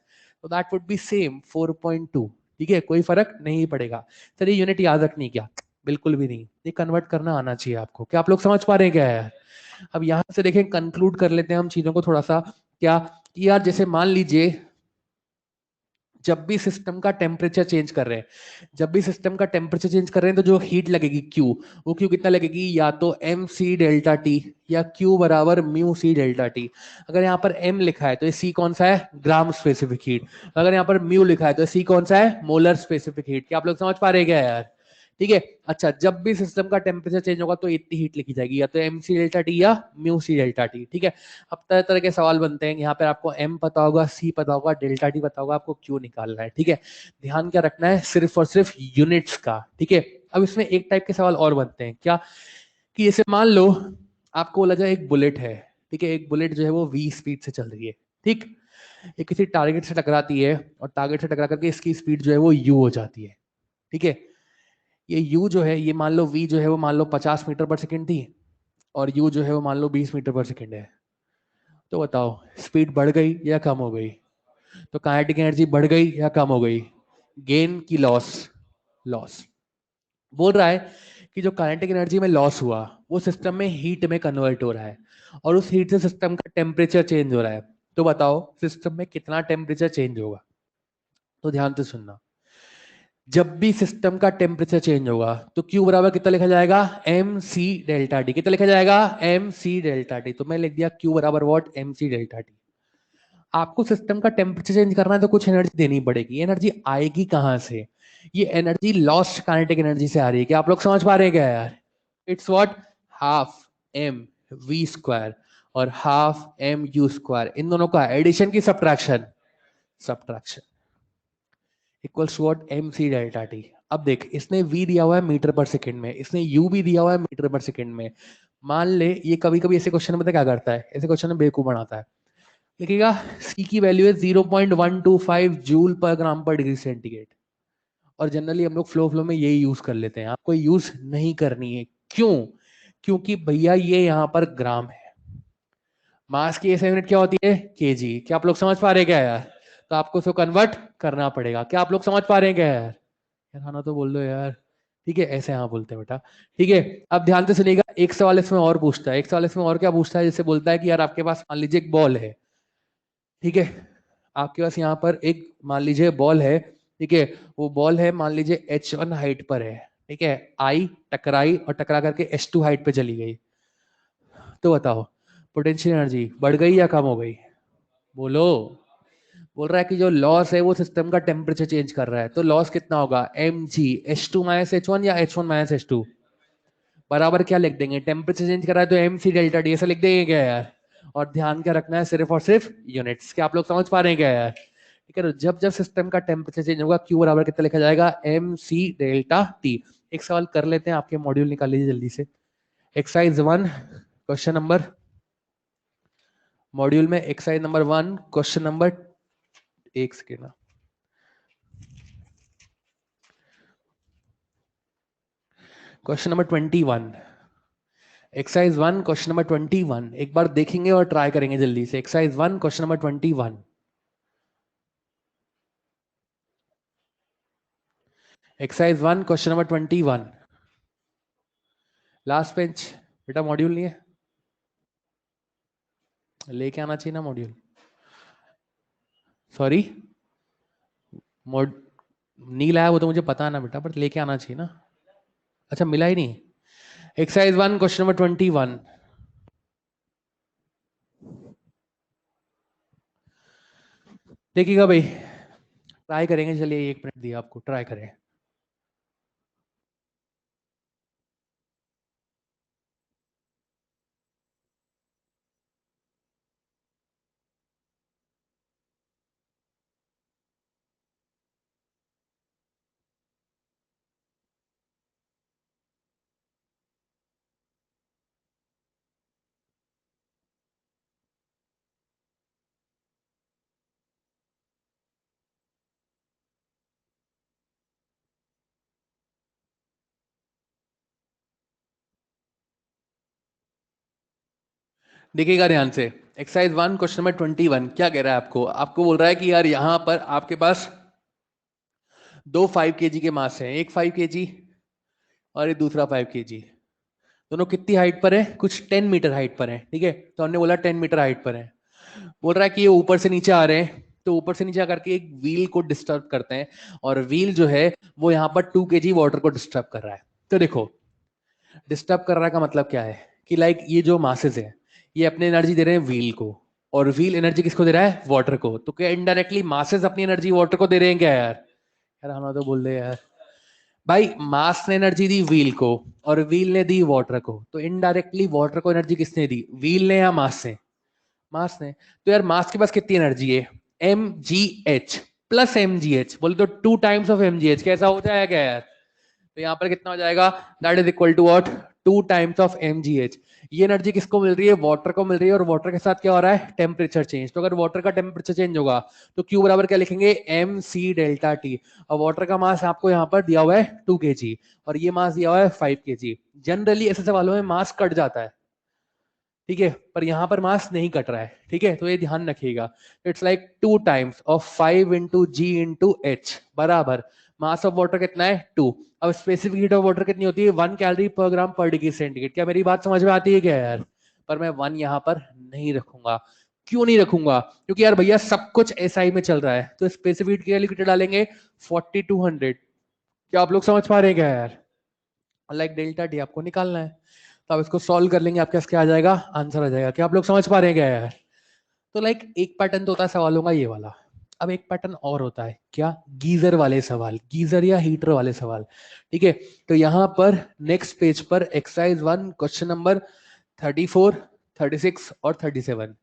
तो दैट वुड बी सेम 4.2। ठीक है, कोई फर्क नहीं पड़ेगा। चलिए यूनिट याद रखनी क्या? बिल्कुल भी नहीं, ये कन्वर्ट करना आना चाहिए आपको। क्या आप लोग समझ पा रहे हैं क्या यार? अब यहां से देखें, कंक्लूड कर लेते हैं हम चीजों को थोड़ा सा। क्या कि यार जैसे मान लीजिए जब भी सिस्टम का टेम्परेचर चेंज कर रहे हैं, जब भी सिस्टम का टेम्परेचर चेंज कर रहे हैं तो जो हीट लगेगी Q, वो Q कितना लगेगी? या तो mc डेल्टा टी या Q बराबर म्यू सी डेल्टा टी। अगर यहाँ पर m लिखा है तो ये C कौन सा है? Gram specific heat. अगर यहाँ पर म्यू लिखा है तो C कौन सा है? Molar specific heat. क्या आप लोग समझ पा रहे हैं क्या यार? ठीक है, अच्छा जब भी सिस्टम का टेम्परेचर चेंज होगा तो इतनी हीट लिखी जाएगी, या तो एम सी डेल्टा टी या म्यू सी डेल्टा टी। ठीक है, अब तरह तरह के सवाल बनते हैं, यहाँ पर आपको एम पता होगा, सी पता होगा, डेल्टा टी पता होगा, आपको क्यू निकालना है। ठीक है, ध्यान क्या रखना है? सिर्फ और सिर्फ यूनिट्स का। ठीक है, अब इसमें एक टाइप के सवाल और बनते हैं, क्या कि जैसे मान लो आपको बोला जाए एक बुलेट है, ठीक है, एक बुलेट जो है वो 20 स्पीड से चल रही है। ठीक, ये किसी टारगेट से टकराती है और टारगेट से टकरा करके इसकी स्पीड जो है वो यू हो जाती है। ठीक है, ये u जो है, ये मान लो v जो है वो मान लो 50 मीटर पर सेकंड थी और u जो है वो मान लो 20 मीटर पर सेकंड है। तो बताओ स्पीड बढ़ गई या कम हो गई? तो काइनेटिक एनर्जी बढ़ गई या कम हो गई? गेन की लॉस? लॉस। बोल रहा है कि जो काइनेटिक एनर्जी में लॉस हुआ वो सिस्टम में हीट में कन्वर्ट हो रहा है और उस हीट से सिस्टम का टेम्परेचर चेंज हो रहा है। तो बताओ सिस्टम में कितना टेम्परेचर चेंज होगा? तो ध्यान से सुनना, जब भी सिस्टम का टेम्परेचर चेंज होगा तो Q बराबर कितना लिखा जाएगा? M C delta T. कितना लिखा जाएगा? M C delta T. तो मैं लिख दिया Q बराबर what? M C delta T. आपको सिस्टम का टेम्परेचर चेंज करना है तो कुछ एनर्जी देनी पड़ेगी। एनर्जी आएगी कहां से? ये एनर्जी लॉस्ट काइनेटिक एनर्जी से आ रही है। क्या आप लोग समझ पा रहे हैं क्या यार? It's what? Half M V square और हाफ एम यू स्क्वायर, इन दोनों का एडिशन की subtraction? Subtraction equals what? M C delta T. अब देख, इसने v दिया हुआ है मीटर पर सेकंड में, इसने u भी दिया हुआ है मीटर पर सेकंड में। मान ले ये कभी कभी ऐसे क्वेश्चन में पता क्या करता है, ऐसे क्वेश्चन में बेवकूफ बनाता है, लिखेगा c की वैल्यू है 0.125 जूल पर ग्राम पर डिग्री सेंटीग्रेड, और जनरली हम लोग फ्लो में यही यूज कर लेते हैं। आपको यूज नहीं करनी है। क्यों? क्योंकि भैया ये यहाँ पर ग्राम है, मास की एसआई यूनिट क्या होती है? केजी। क्या आप लोग समझ पा रहे हैं क्या यार? तो आपको उसको कन्वर्ट करना पड़ेगा। क्या आप लोग समझ पा रहे हैं क्या यार? यार हाँ ना तो बोल दो यार। ठीक है, ऐसे हाँ बोलते हैं बेटा। ठीक है, अब ध्यान से सुनिएगा। एक सवाल इसमें और पूछता है, एक सवाल इसमें और क्या पूछता है, जैसे बोलता है कि यार आपके पास मान लीजिए एक बॉल है। ठीक है, आपके पास यहाँ पर एक मान लीजिए बॉल है। ठीक है, वो बॉल है मान लीजिए h1 हाइट पर है। ठीक है, आई टकराई और टकरा करके h2 हाइट पे चली गई। तो बताओ पोटेंशियल एनर्जी बढ़ गई या कम हो गई? बोलो। बोल रहा है कि जो लॉस है वो सिस्टम का टेम्परेचर चेंज कर रहा है, तो लॉस कितना होगा? M G H two minus H one या H one minus H two. बराबर क्या लिख देंगे? टेम्परेचर चेंज कर रहा है तो एम सी डेल्टा डी ऐसा लिख देंगे क्या यार? और ध्यान क्या रखना है? सिर्फ और सिर्फ यूनिट्स। क्या आप लोग समझ पा रहे हैं क्या यार? ठीक है, तो जब जब सिस्टम का टेम्परेचर चेंज होगा क्यू बराबर कितना लिखा जाएगा? M C delta T. एक सवाल कर लेते हैं, आपके मॉड्यूल निकाल लीजिए जल्दी से। एक्सरसाइज 1 क्वेश्चन नंबर, मॉड्यूल में एक्सरसाइज नंबर 1 क्वेश्चन नंबर, एक सेकेंड ना, question number 21। Exercise 1 question number 21 एक बार देखेंगे और ट्राई करेंगे जल्दी से। Exercise 1 question number 21। Exercise 1 question number 21। Last page. बेटा मॉड्यूल नहीं है, लेके आना चाहिए ना मॉड्यूल। सॉरी, मॉड नहीं लाया वो तो मुझे पता है ना बेटा, बट लेके आना चाहिए ना। अच्छा मिला ही नहीं। Exercise 1 question number 21। देखिएगा भाई, ट्राई करेंगे। चलिए 1 मिनट दिया आपको, ट्राई करें। देखिएगा ध्यान से। एक्सरसाइज 1 क्वेश्चन नंबर 21 क्या कह रहा है आपको? आपको बोल रहा है कि यार यहां पर आपके पास दो 5 केजी के मास हैं, एक 5 केजी और ये दूसरा 5 केजी। दोनों कितनी हाइट पर है? कुछ 10 मीटर हाइट पर है। ठीक है, तो हमने बोला 10 मीटर हाइट पर है। बोल रहा है कि ये ऊपर से नीचे आ रहे हैं, तो ऊपर से नीचे आकर के एक व्हील को डिस्टर्ब करते हैं, और व्हील जो है वो यहाँ पर 2 केजी वाटर को डिस्टर्ब कर रहा है। तो देखो, डिस्टर्ब कर रहा का मतलब क्या है कि लाइक ये जो मासेस है ये अपनी एनर्जी दे रहे हैं व्हील को, और व्हील एनर्जी किसको दे रहा है? वाटर को। तो क्या इनडायरेक्टली मासेस अपनी एनर्जी वाटर को दे रहे हैं क्या यार? यार हम तो बोल रहे यार। भाई मास ने एनर्जी दी व्हील को और व्हील ने दी वाटर को, तो इनडायरेक्टली वाटर को एनर्जी किसने दी? व्हील ने या मास ने? मास ने। तो यार मास के पास कितनी एनर्जी है? M G H plus M G H, बोले तो 2 times of M G H. कैसा हो जाएगा क्या यार? तो यहाँ पर कितना हो जाएगा? That is equal to what? 2 times of M G H. ये एनर्जी किसको मिल रही है? वाटर को मिल रही है, और वाटर के साथ क्या हो रहा है? Temperature change. तो अगर वाटर का टेम्परेचर चेंज होगा तो क्यू बराबर क्या लिखेंगे? M C delta T. और वाटर का मास आपको यहाँ पर दिया हुआ है 2 केजी, और ये मास दिया हुआ है 5 केजी। जनरली ऐसे सवालों में मास कट जाता है, ठीक है, पर यहां पर मास नहीं कट रहा है। ठीक है, तो ये ध्यान रखिएगा। It's like 2 times of 5 into G into H बराबर मास ऑफ वाटर कितना है? 2। अब स्पेसिफिक हीट ऑफ वाटर कितनी होती है? 1 कैलोरी पर ग्राम पर डिग्री सेंटीग्रेड। क्या मेरी बात समझ में आती है क्या यार? पर मैं 1 यहाँ पर नहीं रखूंगा। क्यों नहीं रखूंगा? क्योंकि यार भैया सब कुछ एसआई में चल रहा है, तो स्पेसिफिक हीट के लिए डालेंगे 4200। क्या आप लोग समझ पा रहे हैं क्या यार? लाइक डेल्टा टी आपको निकालना है, तो आप इसको सॉल्व कर लेंगे, आपके पास क्या आ जाएगा? आंसर आ जाएगा। क्या आप लोग समझ पा रहे हैं क्या यार? तो लाइक एक पैटर्न तो होता है सवालों का ये वाला। अब एक पैटर्न और होता है क्या? गीजर वाले सवाल, गीजर या हीटर वाले सवाल। ठीक है, तो यहां पर नेक्स्ट पेज पर एक्सरसाइज 1 क्वेश्चन नंबर 34, 36 और 37,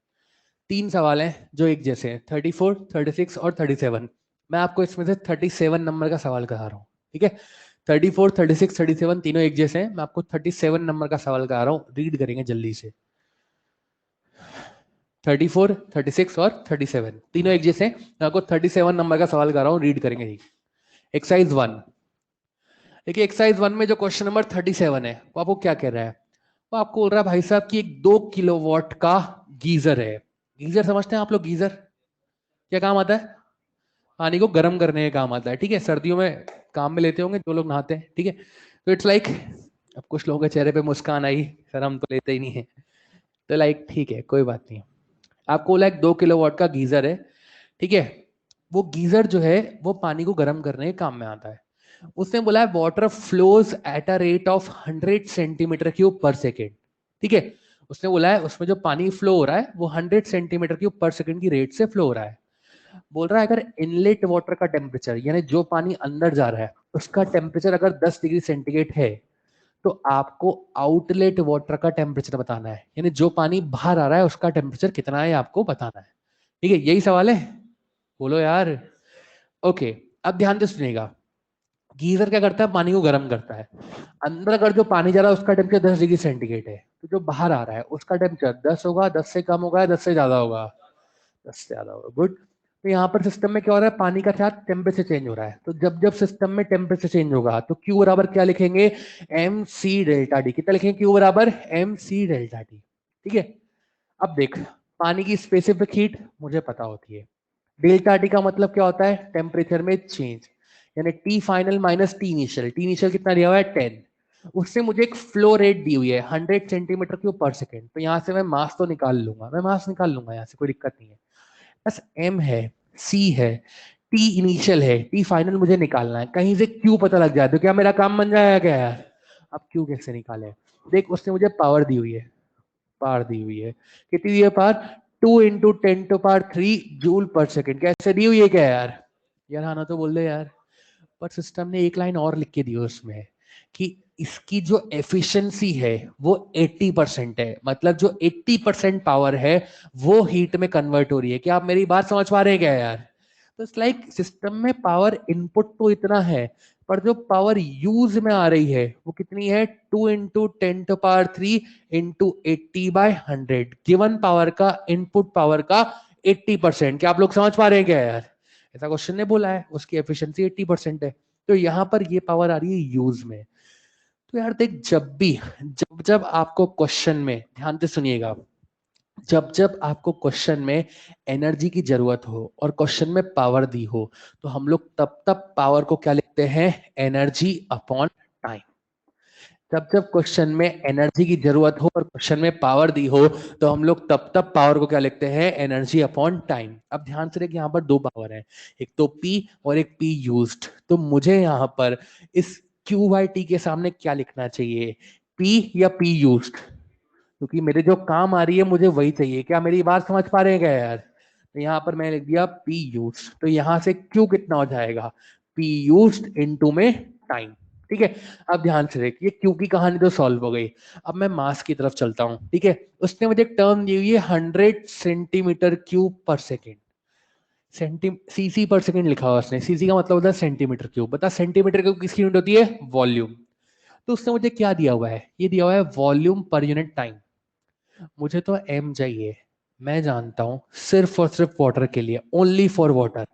3 सवाल हैं जो एक जैसे हैं, 34, 36 और 37। मैं आपको इसमें से 37 नंबर का सवाल करा रहा हूँ। ठीक है, 34, 36, 37 तीनों एक जैसे हैं। मैं आपको 37 नंबर का सवाल करा रहा हूँ, रीड करेंगे जल्दी से। 34, 36 और 37 तीनों एक जैसे हैं। मैं आपको 37 नंबर का सवाल करा रहा हूँ, रीड करेंगे। एक्सरसाइज 1। देखिए एक्सरसाइज 1 में जो क्वेश्चन नंबर 37 है वो आपको क्या कह रहा है? वो आपको बोल रहा है भाई साहब कि एक 2 किलोवाट का गीजर है। गीजर समझते हैं आप लोग? गीजर क्या काम आता है? पानी को गर्म करने का काम आता है, ठीक है। सर्दियों में काम में लेते होंगे जो लोग नहाते हैं, ठीक है। तो इट्स लाइक, अब कुछ लोगों के चेहरे पे मुस्कान आई, सर हम तो लेते ही नहीं है, तो लाइक ठीक है कोई बात नहीं। आपको लाइक 2 किलोवाट का गीजर है, ठीक है। वो गीजर जो है वो पानी को गर्म करने के काम में आता है। उसने बोला है water flows at a rate of 100 centimetre cube पर सेकेंड, ठीक है। उसने बोला है उसमें जो पानी फ्लो हो रहा है वो 100 सेंटीमीटर क्यूब पर सेकेंड की रेट से फ्लो हो रहा है। बोल रहा है अगर इनलेट वाटर का टेम्परेचर, यानी जो पानी अंदर जा रहा है उसका टेम्परेचर अगर 10 डिग्री सेंटीग्रेड है, तो आपको आउटलेट वाटर का टेम्परेचर बताना है, यानी जो पानी बाहर आ रहा है उसका टेम्परेचर कितना है आपको बताना है, ठीक है। यही सवाल है, बोलो यार। ओके, अब ध्यान से सुनिएगा। गीजर क्या करता है? पानी को गर्म करता है। अंदर अगर जो पानी जा रहा है उसका टेम्परेचर 10 डिग्री सेंटीग्रेड है, तो जो बाहर आ रहा है उसका टेम्परेचर 10 होगा, 10 से कम होगा, 10 से ज्यादा होगा, 10 से ज्यादा होगा। गुड। तो यहाँ पर सिस्टम में क्या हो रहा है? पानी का क्या टेम्परेचर चेंज हो रहा है। तो जब जब सिस्टम में टेम्परेचर चेंज होगा तो क्यू बराबर क्या लिखेंगे? M C delta D. कितना लिखेंगे? क्यू बराबर एम सी डेल्टा डी, ठीक है। अब देख, पानी की स्पेसिफिक हीट मुझे पता होती है। डेल्टा टी का मतलब क्या होता है? टेम्परेचर में चेंज, यानी T final minus T initial. T initial कितना दिया हुआ है? 10। उससे मुझे एक फ्लो रेट दी हुई है 100 सेंटीमीटर क्यूब पर सेकेंड। तो यहां से मैं मास तो निकाल लूंगा, मैं मास निकाल लूंगा, यहां से कोई दिक्कत नहीं है। बस एम है, सी है, टी इनिशियल है, टी फाइनल मुझे निकालना है। कहीं से क्यू पता लग जाए तो क्या मेरा काम बन जाएगा क्या यार? अब क्यू कैसे निकाले? देख, उसने मुझे पावर दी हुई है, पावर दी हुई है। कितनी दी है पावर? 2 × 10⁻³ joule per second. कैसे दी हुई है क्या यार? यार हाँ ना तो बोल दे यार। पर सिस्टम ने एक लाइन और लिख के दी है उसमें कि इसकी जो एफिशिएंसी है वो 80% है, मतलब जो 80% पावर है वो हीट में कन्वर्ट हो रही है। क्या आप मेरी बात समझ पा रहे हैं क्या यार? तो इट्स लाइक सिस्टम में पावर इनपुट तो इतना है, पर जो पावर यूज में आ रही है वो कितनी है? 2 × 10⁻³ × 80/100। गिवन पावर का, इनपुट पावर का 80%। क्या आप लोग समझ पा रहे हैं क्या यार? ऐसा क्वेश्चन ने बोला है उसकी एफिशिएंसी 80% है, तो यहां पर ये पावर आ रही है यूज में। तो यार देख, जब जब आपको क्वेश्चन में, ध्यान से सुनिएगा, जब जब आपको क्वेश्चन में एनर्जी की जरूरत हो और क्वेश्चन में पावर दी हो, तो हम लोग तब तब पावर को क्या लिखते हैं? Energy upon time. जब जब क्वेश्चन में एनर्जी की जरूरत हो और क्वेश्चन में पावर दी हो, तो हम लोग तब तब पावर को क्या लिखते हैं? Energy upon time. अब ध्यान से देखिए, यहाँ पर दो पावर है, एक तो P और एक P यूज्ड। तो मुझे यहाँ पर इस Q/T के सामने क्या लिखना चाहिए? P या P यूज्ड? क्योंकि मेरे जो काम आ रही है मुझे वही चाहिए। क्या मेरी बात समझ पा रहे हैं क्या यार? तो यहाँ पर मैंने लिख दिया P यूज्ड, तो यहाँ से Q कितना हो जाएगा? P यूज्ड इनटू में टाइम, ठीक है। अब ध्यान से देखिए, क्यू की कहानी तो सॉल्व हो गई। अब मैं मास की तरफ चलता हूं, ठीक है। उसने मुझे एक टर्म दी हुई है 100 सेंटीमीटर क्यूब पर सेकेंड। सीसी पर सेकेंड लिखा हुआ उसने। सीसी का मतलब होता है सेंटीमीटर क्यूब। बता, सेंटीमीटर क्यूब किसकी यूनिट होती है? वॉल्यूम। तो उसने मुझे क्या दिया हुआ है? ये दिया हुआ है वॉल्यूम पर यूनिट टाइम। मुझे तो एम चाहिए। मैं जानता हूं सिर्फ और सिर्फ वाटर के लिए, ओनली फॉर वाटर,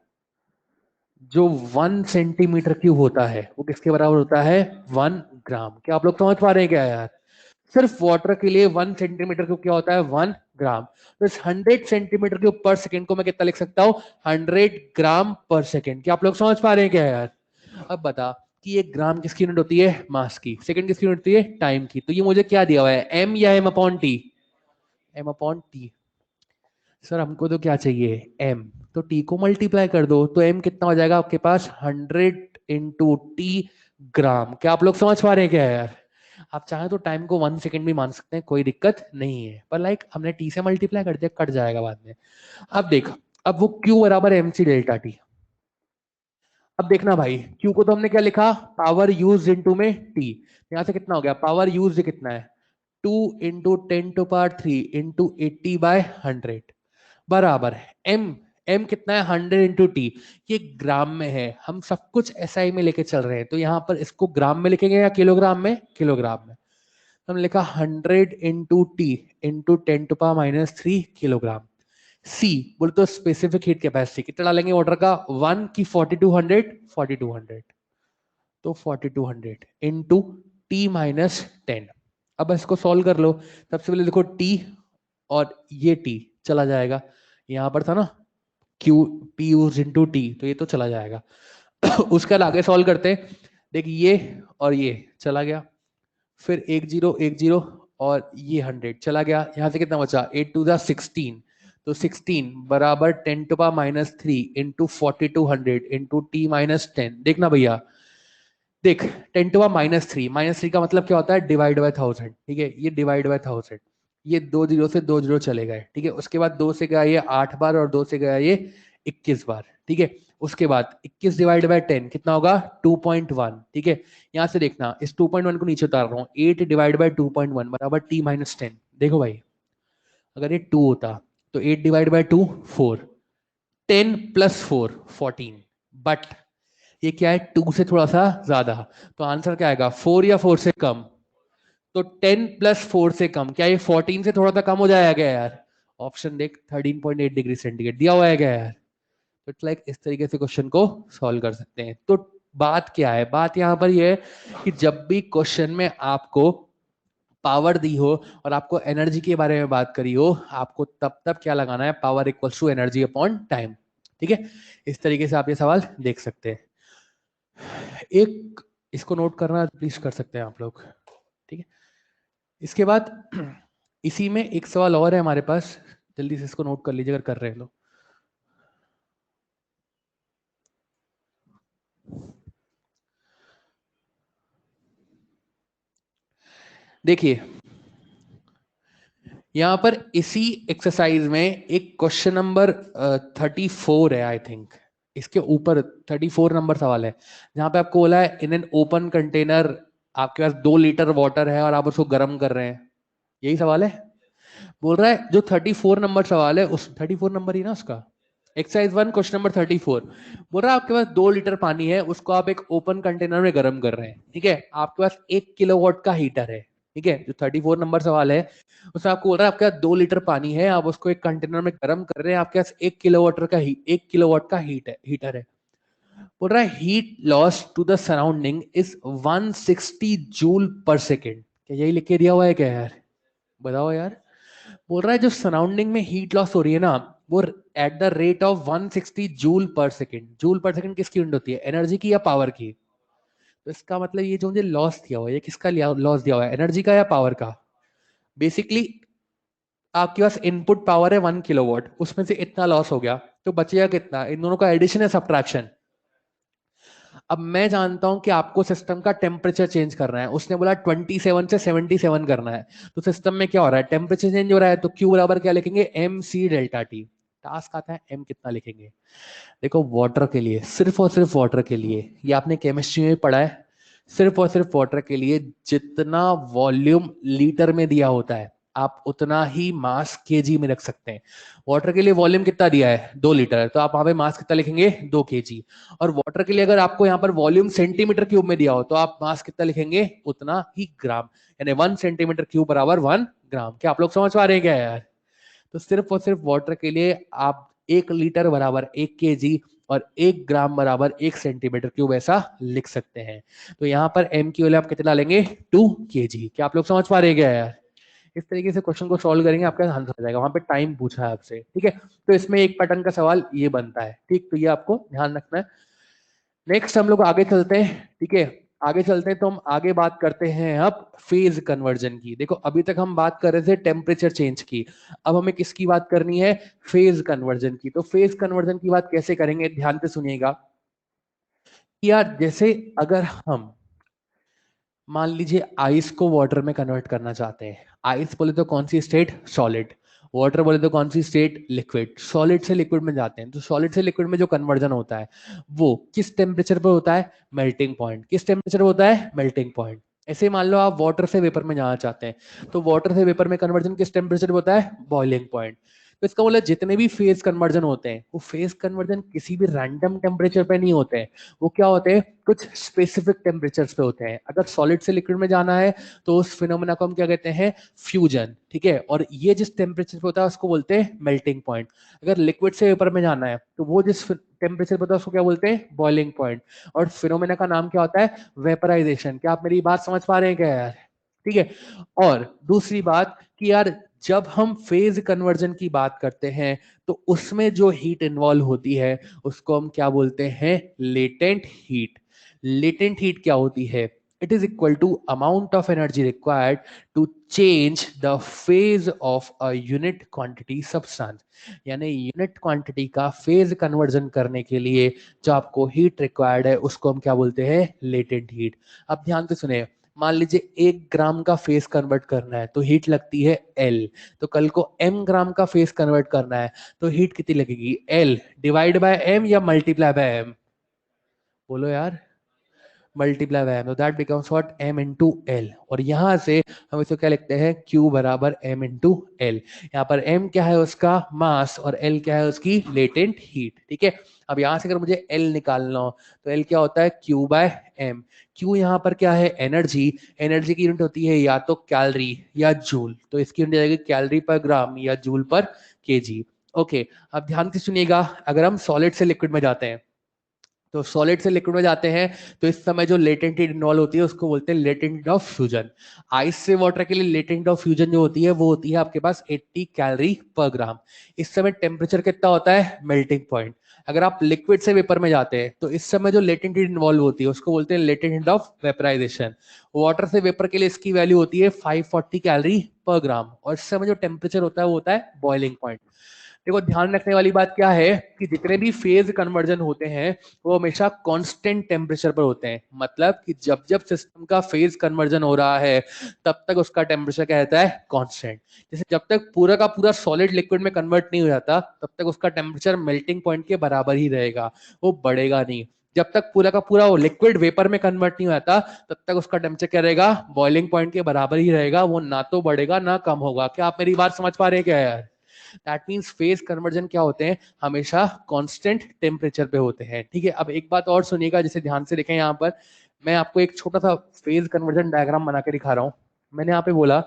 जो 1 सेंटीमीटर क्यूब होता है वो किसके बराबर होता है? 1 ग्राम। क्या आप लोग समझ पा रहे हैं क्या यार? सिर्फ वाटर के लिए 1 सेंटीमीटर क्यूब क्या होता है? 1 ग्राम। तो इस 100 सेंटीमीटर क्यूब पर सेकेंड को मैं कितना लिख सकता हूँ? 100 ग्राम पर सेकेंड। क्या आप लोग समझ पा रहे हैं क्या यार? अब बता कि एक ग्राम किसकी यूनिट होती है? मास की। सेकेंड किसकी यूनिट होती है? टाइम की। तो ये मुझे क्या दिया हुआ है? एम या M upon T? M upon T. Sir हमको तो क्या चाहिए? एम। तो टी को मल्टीप्लाई कर दो, तो एम कितना हो जाएगा आपके पास? 100 × T ग्राम। क्या आप लोग समझ पा रहे हैं क्या यार? आप चाहें तो टाइम को 1 सेकेंड भी मान सकते हैं, कोई दिक्कत नहीं है, पर लाइक हमने टी से मल्टीप्लाई कर दिया, कट जाएगा बाद में। अब देख, अब वो क्यू बराबर एम सी डेल्टा टी। अब देखना भाई, क्यू को तो हमने क्या लिखा? पावर यूज इनटू में टी। यहां से कितना हो गया? पावर यूज कितना है? 2 × 10⁻³ इंटू 80/100 बराबर है एम। एम कितना है? 100 × T। ये ग्राम में है, हम सब कुछ एसआई में लेके चल रहे हैं, तो यहाँ पर इसको ग्राम में लिखेंगे या किलोग्राम में? किलोग्राम में। तो हमने लिखा 100 × T इंटू 10⁻³ किलोग्राम। सी बोले तो स्पेसिफिक हीट कैपेसिटी कितना डालेंगे वाटर का? 1 की 4200, 4200, तो 4200 इंटू T - 10। अब इसको सॉल्व कर लो। सबसे पहले देखो T और ये टी चला जाएगा, यहाँ पर था ना Q P use into T, तो ये तो चला जाएगा। उसके बाद आगे सॉल्व करते हैं, देख ये और ये चला गया, फिर 1 0 1 0 और ये 100 चला गया, यहाँ से कितना बचा 8 2 16, तो 16 बराबर 10 to power minus 3 into 4200 into T minus 10। देखना भैया, देख 10 टू पावर माइनस थ्री का मतलब क्या होता है, डिवाइड बाय 1000, ठीक है, ये डिवाइड बाय 1000, ये 2 0 से 2 0 चले गए, ठीक है, उसके बाद 2 से गया ये 8 बार और 2 से गया ये 21 बार, ठीक है, उसके बाद 21 डिवाइड बाय 10 कितना होगा 2.1, ठीक है, यहाँ से देखना इस 2.1 को नीचे उतार रहा हूँ, 8 डिवाइड बाय 2.1 बराबर टी माइनस 10। देखो भाई अगर ये 2 होता तो 8 डिवाइड बाय 2 4, 10 प्लस 4 14, बट ये क्या है 2 से थोड़ा सा ज्यादा, तो आंसर क्या आएगा 4 या 4 से कम, तो 10 प्लस 4 से कम, क्या ये 14 से थोड़ा सा कम हो जाएगा यार, ऑप्शन देख 13.8 डिग्री सेंटीग्रेड दिया हुआ है क्या यार, तो इट्स लाइक इस तरीके से क्वेश्चन को सॉल्व कर सकते हैं। तो बात क्या है, बात यहाँ पर यह है कि जब भी क्वेश्चन में आपको पावर दी हो और आपको एनर्जी के बारे में बात करी हो, आपको तब तब क्या लगाना है, power equals to energy upon time, ठीक है, इस तरीके से आप ये सवाल देख सकते हैं। एक इसको नोट करना प्लीज कर सकते हैं आप लोग, ठीक है। इसके बाद इसी में एक सवाल और है हमारे पास, जल्दी से इसको नोट कर लीजिए अगर कर रहे हैं तो। देखिए यहां पर इसी एक्सरसाइज में एक क्वेश्चन नंबर 34 है आई थिंक, इसके ऊपर 34 नंबर सवाल है, जहां पे आपको बोला है इन एन ओपन कंटेनर आपके पास 2 लीटर वाटर है और आप उसको गर्म कर रहे हैं, यही सवाल है। बोल रहा है जो 34 नंबर सवाल है, उस 34 नंबर ही ना उसका, एक्सरसाइज 1 क्वेश्चन नंबर 34, बोल रहा है आपके पास 2 लीटर पानी है, उसको आप एक ओपन कंटेनर में गर्म कर रहे हैं, ठीक है, आपके पास 1 किलोवाट का हीटर है, ठीक है, जो 34 नंबर सवाल है उसमें आपको बोल रहा है आपके पास 2 लीटर पानी है, आप उसको एक कंटेनर में गर्म कर रहे हैं, आपके पास 1 किलोवाट का हीटर है, बोल रहा है heat loss to the surrounding is 160 joule per second, क्या यही लिख के दिया हुआ है क्या यार, बताओ यार। बोल रहा है जो सराउंडिंग में हीट लॉस हो रही है ना, वो at the rate of 160 joule per second, joule per second किसकी यूनिट होती है, एनर्जी की या पावर की, तो इसका मतलब ये जो मुझे लॉस दिया हुआ है, ये किसका लॉस दिया हुआ है, एनर्जी का या पावर का। बेसिकली आपके पास इनपुट पावर है 1 किलोवाट, उसमें से इतना लॉस हो गया, तो बचेगा कितना, इन दोनों का एडिशन है सब्ट्रैक्शन। अब मैं जानता हूं कि आपको सिस्टम का टेम्परेचर चेंज करना है, उसने बोला 27 से 77 करना है, तो सिस्टम में क्या हो रहा है, टेम्परेचर चेंज हो रहा है, तो क्यू बराबर क्या लिखेंगे M C delta T, task आता है एम कितना लिखेंगे। देखो वाटर के लिए, सिर्फ और सिर्फ वाटर के लिए, ये आपने केमिस्ट्री में पढ़ा है, सिर्फ और सिर्फ वाटर के लिए जितना वॉल्यूम लीटर में दिया होता है आप उतना ही मास केजी में रख सकते हैं। वाटर के लिए वॉल्यूम कितना दिया है 2 लीटर, तो आप वहां पे मास कितना लिखेंगे 2 केजी। और वाटर के लिए अगर आपको यहाँ पर वॉल्यूम सेंटीमीटर क्यूब में दिया हो तो आप मास कितना लिखेंगे उतना ही ग्राम, यानी 1 सेंटीमीटर क्यूब बराबर 1 ग्राम। क्या आप लोग समझ पा रहे हैं क्या यार। तो सिर्फ और सिर्फ वाटर के लिए आप 1 लीटर बराबर 1 केजी और 1 ग्राम बराबर 1 सेंटीमीटर क्यूब ऐसा लिख सकते हैं। तो यहाँ पर एम की वैल्यू आप कितना लेंगे 2 केजी। क्या आप लोग समझ पा रहे हैं क्या यार। इस तरीके से क्वेश्चन को सॉल्व करेंगे आपका आंसर आ जाएगा। वहां पे टाइम पूछा है आपसे, ठीक है, तो इसमें एक पैटर्न का सवाल ये बनता है, ठीक, तो ये आपको ध्यान रखना है। नेक्स्ट हम लोग आगे चलते हैं, ठीक है, आगे चलते हैं तो हम आगे बात करते हैं अब फेज कन्वर्जन की। देखो अभी तक हम बात कर रहे थे टेम्परेचर चेंज की, अब हमें किसकी बात करनी है, फेज कन्वर्जन की। तो फेज कन्वर्जन की बात कैसे करेंगे, ध्यान से सुनिएगा। यार जैसे अगर हम मान लीजिए आइस को वाटर में कन्वर्ट करना चाहते हैं, आइस बोले तो कौन सी स्टेट सॉलिड, वाटर बोले तो कौन सी स्टेट लिक्विड, सॉलिड से लिक्विड में जाते हैं, तो सॉलिड से लिक्विड में जो कन्वर्जन होता है वो किस टेम्परेचर पर होता है, मेल्टिंग पॉइंट। किस टेम्परेचर पर होता है, मेल्टिंग पॉइंट। ऐसे मान लो आप वाटर से वेपर में जाना चाहते हैं, तो वाटर से वेपर में कन्वर्जन किस टेम्परेचर पर होता है, बॉइलिंग पॉइंट। तो इसका मतलब जितने भी फेज कन्वर्जन होते हैं वो फेज कन्वर्जन किसी भी रैंडम टेम्परेचर पे नहीं होते हैं, वो क्या होते हैं कुछ स्पेसिफिक टेम्परेचर्स पे होते हैं। अगर सॉलिड से लिक्विड में जाना है तो उस फिनोमेना को हम क्या कहते हैं, फ्यूजन, ठीक है, और ये जिस टेम्परेचर पे होता है उसको बोलते हैं मेल्टिंग पॉइंट। अगर लिक्विड से वेपर में जाना है तो वो जिस टेम्परेचर पे होता है उसको क्या बोलते हैं, बॉइलिंग पॉइंट। और फिनोमेना का नाम क्या होता है, वेपराइजेशन। क्या आप मेरी बात समझ पा रहे हैं क्या यार, ठीक है। और दूसरी बात कि यार जब हम फेज कन्वर्जन की बात करते हैं तो उसमें जो हीट इन्वॉल्व होती है उसको हम क्या बोलते हैं, लेटेंट हीट। लेटेंट हीट क्या होती है, it is equal to amount of energy required to change the phase of a unit quantity substance. यानी यूनिट क्वांटिटी का फेज कन्वर्जन करने के लिए जो आपको हीट रिक्वायर्ड है उसको हम क्या बोलते हैं, लेटेंट हीट। अब ध्यान से सुने, मान लीजिए 1 ग्राम का फेस कन्वर्ट करना है तो हीट लगती है L। तो कल को M ग्राम का फेस कन्वर्ट करना है तो हीट कितनी लगेगी, L डिवाइड बाय M या मल्टीप्लाई बाय M, बोलो यार, मल्टीप्लाई बाय m, तो that becomes what, m into L. और यहां से हम इसको क्या लिखते हैं, q बराबर m इंटू एल। यहाँ पर m क्या है, उसका मास, और l क्या है, उसकी लेटेंट हीट। ठीक है, अब यहां से अगर मुझे l निकालना हो तो l क्या होता है, q बाय m। q यहाँ पर क्या है, एनर्जी। एनर्जी की यूनिट होती है या तो कैलोरी या जूल, तो इसकी यूनिट जाएगी कैलोरी पर ग्राम या जूल पर केजी। ओके, अब ध्यान से सुनिएगा, अगर हम सॉलिड से लिक्विड में जाते हैं तो सॉलिड से लिक्विड में जाते हैं तो इस समय जो लेटेंट हीट इन्वॉल्व होती है उसको बोलते हैं latent heat of fusion. Ice से वाटर के लिए लेटेंट ऑफ फ्यूजन जो होती है वो होती है आपके पास 80 कैलोरी पर ग्राम। इस समय टेम्परेचर कितना होता है, मेल्टिंग पॉइंट। अगर आप लिक्विड से वेपर में जाते हैं तो इस समय जो लेटेंट हीट इन्वॉल्व होती है उसको बोलते हैं latent heat of vaporization. Water से वेपर के लिए इसकी वैल्यू होती है 540 कैलोरी पर ग्राम, और इस समय जो टेम्परेचर होता है वो होता है बॉइलिंग पॉइंट। देखो, ध्यान रखने वाली बात क्या है कि जितने भी फेज कन्वर्जन होते हैं वो हमेशा कांस्टेंट टेम्परेचर पर होते हैं। मतलब कि जब जब सिस्टम का फेज कन्वर्जन हो रहा है तब तक उसका टेम्परेचर क्या रहता है, कांस्टेंट। जैसे जब तक पूरा का पूरा सॉलिड लिक्विड में कन्वर्ट नहीं हो जाता तब तक उसका टेम्परेचर मेल्टिंग पॉइंट के बराबर ही रहेगा, वो बढ़ेगा नहीं। जब तक पूरा का पूरा वो लिक्विड वेपर में कन्वर्ट नहीं हो जाता तब तक उसका टेम्परेचर क्या रहेगा, बॉइलिंग पॉइंट के बराबर ही रहेगा, वो ना तो बढ़ेगा ना कम होगा। क्या आप मेरी बात समझ पा रहे हैं क्या यार? दैट मीन्स फेज कन्वर्जन क्या होते हैं, हमेशा कांस्टेंट टेम्परेचर पे होते हैं। ठीक है, अब एक बात और सुनिएगा, जिसे ध्यान से देखें, यहाँ पर मैं आपको एक छोटा सा फेज कन्वर्जन डायग्राम बना के दिखा रहा हूँ। मैंने यहाँ पे बोला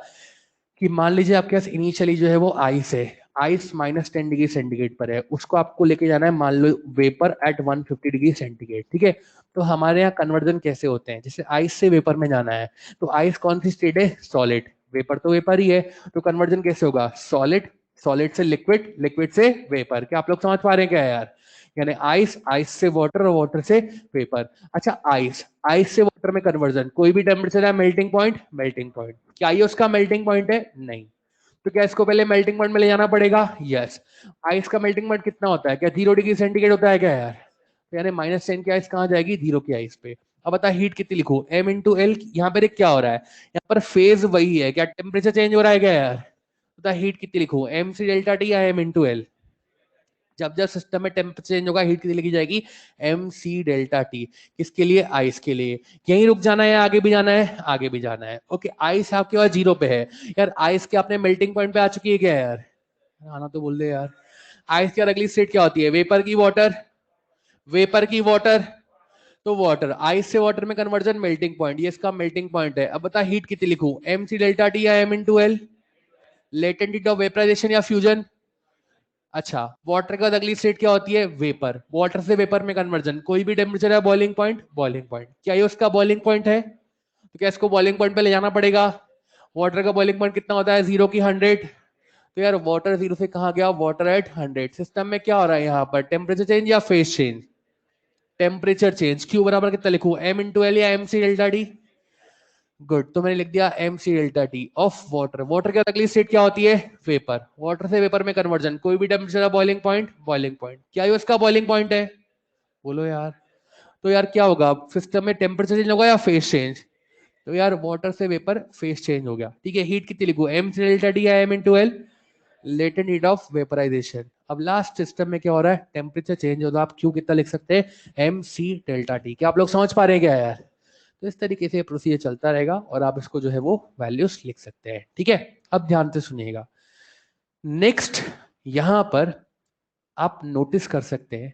कि मान लीजिए आपके पास इनिशियली जो है वो आइस है, आइस -10 डिग्री सेंटीग्रेड पर है, उसको आपको लेके जाना है मान लो वेपर एट 150 डिग्री सेंटीग्रेड। ठीक है, तो हमारे यहाँ कन्वर्जन कैसे होते हैं, जैसे आइस से वेपर में जाना है तो आइस कौन सी स्टेट है, सॉलिड। वेपर तो वेपर ही है, तो कन्वर्जन कैसे होगा, सॉलिड, सॉलिड से लिक्विड, लिक्विड से वेपर। क्या आप लोग समझ पा रहे हैं क्या यार? यानी आइस, आइस से वाटर, और वाटर से वेपर। अच्छा, आइस, आइस से वाटर में कन्वर्जन, कोई भी टेम्परेचर है, मेल्टिंग पॉइंट, मेल्टिंग पॉइंट। क्या ये उसका मेल्टिंग पॉइंट है, नहीं। तो क्या इसको पहले मेल्टिंग पॉइंट में ले जाना पड़ेगा, यस। आइस का मेल्टिंग पॉइंट कितना होता है, क्या 0 डिग्री सेंटीग्रेड होता है क्या यार? तो यानी -10 की आइस कहाँ जाएगी, 0 की आइस पे। अब बता हीट कितनी लिखू, m इंटू एल। यहाँ पर क्या हो रहा है, यहाँ पर फेज वही है, क्या टेम्परेचर चेंज हो रहा है क्या यार? बता हीट कितनी लिखू, एम सी डेल्टा टी या m इंटू एल? जब जब सिस्टम में टेम्परेचर चेंज होगा हीट कितनी लिखी जाएगी, एम सी डेल्टा टी। किसके लिए, आइस के लिए। यहीं रुक जाना है या आगे भी जाना है, आगे भी जाना है। ओके, आइस आपके पास 0 पे है यार, आइस के अपने मेल्टिंग पॉइंट पे आ चुकी है क्या यार? आना तो बोल दे यार। आइस की अगली स्टेट क्या होती है, वेपर की वाटर, वेपर की वाटर, तो वाटर, आइस से वाटर में कन्वर्जन मेल्टिंग पॉइंट, ये इसका मेल्टिंग पॉइंट है। अब बता हीट कितनी लिखूं, एम सी डेल्टा टी या M into L? Latent heat of vaporization या फ्यूजन? अच्छा, वाटर के बाद अगली स्टेट क्या होती है, वेपर। वाटर से वेपर में कन्वर्जन, कोई भी टेम्परेचर है, बॉइलिंग पॉइंट, बॉइलिंग पॉइंट। क्या ये उसका बॉइलिंग पॉइंट है? तो क्या इसको बॉइलिंग पॉइंट पे ले जाना पड़ेगा। वाटर का बॉइलिंग पॉइंट कितना होता है, 0 की 100। तो यार वाटर 0 से कहा गया, वाटर एट 100। सिस्टम में क्या हो रहा है यहाँ पर, टेम्परेचर चेंज या phase change, temperature change. Q बराबर कितना लिखूं, एम इंटू एल या M C delta D? Good, तो मैंने लिख दिया M C delta T of water. Water के अगली स्टेट क्या होती है, वेपर। वाटर से वेपर में कन्वर्जन, कोई भी temperature, boiling point, boiling point. क्या ये उसका बॉइलिंग पॉइंट है, बोलो यार। तो यार क्या होगा, सिस्टम में टेम्परेचर चेंज होगा या फेज चेंज? तो यार वाटर से वेपर फेज चेंज हो गया। ठीक है, हीट कितनी लिखू, एम सी डेल्टा टी या M into L? Latent heat of vaporization. अब लास्ट सिस्टम में क्या हो रहा है, टेम्परेचर चेंज हो, तो आप क्यू कितना लिख सकते हैं, एम सी डेल्टा टी। क्या आप लोग समझ पा रहे हैं क्या यार? तो इस तरीके से प्रोसीजर चलता रहेगा और आप इसको जो है वो वैल्यूज लिख सकते हैं। ठीक है, अब ध्यान से सुनिएगा। नेक्स्ट, यहां पर आप नोटिस कर सकते हैं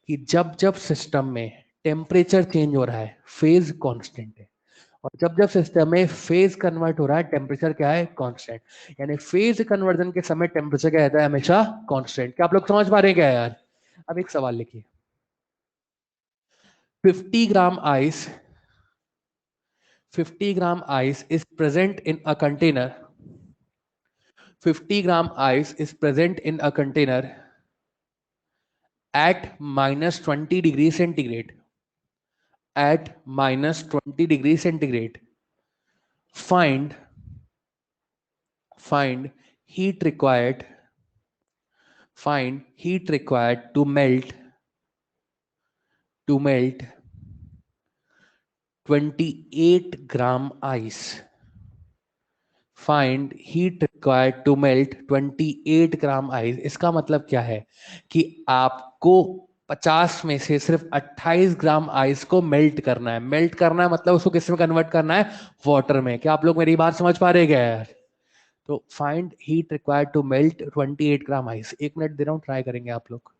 कि जब जब सिस्टम में टेम्परेचर चेंज हो रहा है फेज कांस्टेंट है, और जब जब सिस्टम में फेज कन्वर्ट हो रहा है टेम्परेचर क्या है, कांस्टेंट। यानी फेज कन्वर्जन के समय टेम्परेचर क्या रहता है, हमेशा कांस्टेंट। क्या आप लोग समझ पा रहे हैं क्या यार? अब एक सवाल लिखिए, 50 gram ice, 50 gram ice is present in a container 50 gram ice is present in a container at minus 20 degrees centigrade. At minus 20 degrees centigrade. Find heat required. Find heat required to melt 28 gram ice. Find heat required to melt 28 gram ice. इसका मतलब क्या है कि आपको 50 में से सिर्फ 28 gram ice को मेल्ट करना है. मेल्ट करना है मतलब उसको किस में कन्वर्ट करना है? वाटर में. क्या आप लोग मेरी बात समझ पा रहे क्या यार? तो find heat required to melt 28 gram ice. 1 minute दे रहा हूं, ट्राई करेंगे आप लोग.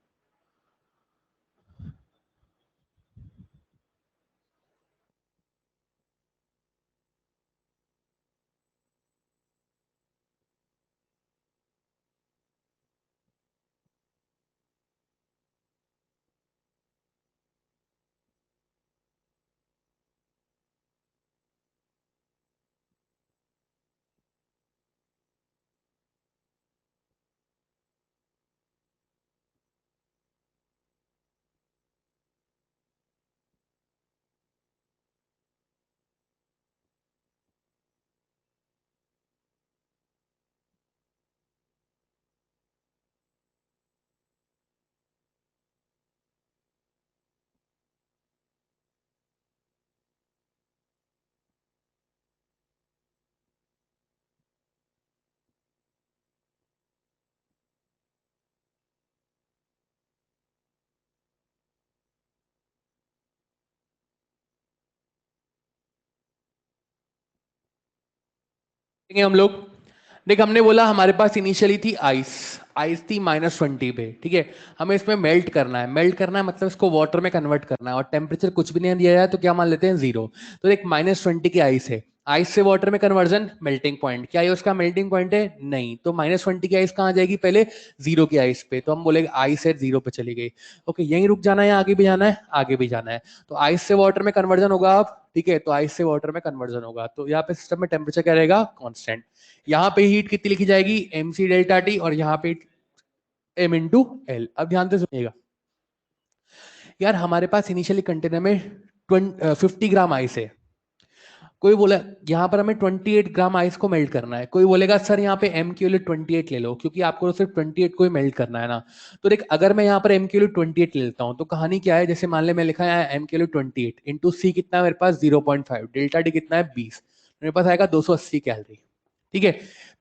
हम लोग देख, हमने बोला हमारे पास इनिशियली थी आइस. आइस थी -20 पे. ठीक है, हमें इसमें मेल्ट करना है. मेल्ट करना है मतलब इसको वाटर में कन्वर्ट करना है, और टेम्परेचर कुछ भी नहीं दिया जाए तो क्या मान लेते हैं? 0. तो एक -20 की आइस है. आइस से वाटर में कन्वर्जन, मेल्टिंग पॉइंट. क्या ये उसका मेल्टिंग पॉइंट है? नहीं. तो -20 की आइस कहाँ जाएगी? पहले 0 की आइस पे. तो हम बोलेंगे आइस है 0 पे चली गई. ओके, यहीं रुक जाना है या आगे भी जाना है? आगे भी जाना है. तो आइस से वाटर में कन्वर्जन होगा अब. ठीक है, तो आइस से वाटर में कन्वर्जन होगा. तो यहाँ पे सिस्टम में टेम्परेचर क्या रहेगा? कांस्टेंट. यहाँ पे हीट कितनी लिखी जाएगी? mc डेल्टा टी, और यहाँ पे m इंटू एल. अब ध्यान से सुनिएगा यार, हमारे पास इनिशियली कंटेनर में 50 ग्राम आइस है. कोई बोला यहाँ पर हमें 28 ग्राम आइस को मेल्ट करना है. कोई बोलेगा सर यहाँ पे m के लिए 28 ले लो, क्योंकि आपको तो सिर्फ 28 को ही मेल्ट करना है ना. तो देख, अगर मैं यहाँ पर m के लिए 28 ले लेता हूँ तो कहानी क्या है? जैसे मान ले मैं लिखा है m के लिए 28 इंटू सी कितना है मेरे पास? 0.5. डेल्टा टी कितना है? 20. मेरे पास आएगा 280 कैलोरी. ठीक है,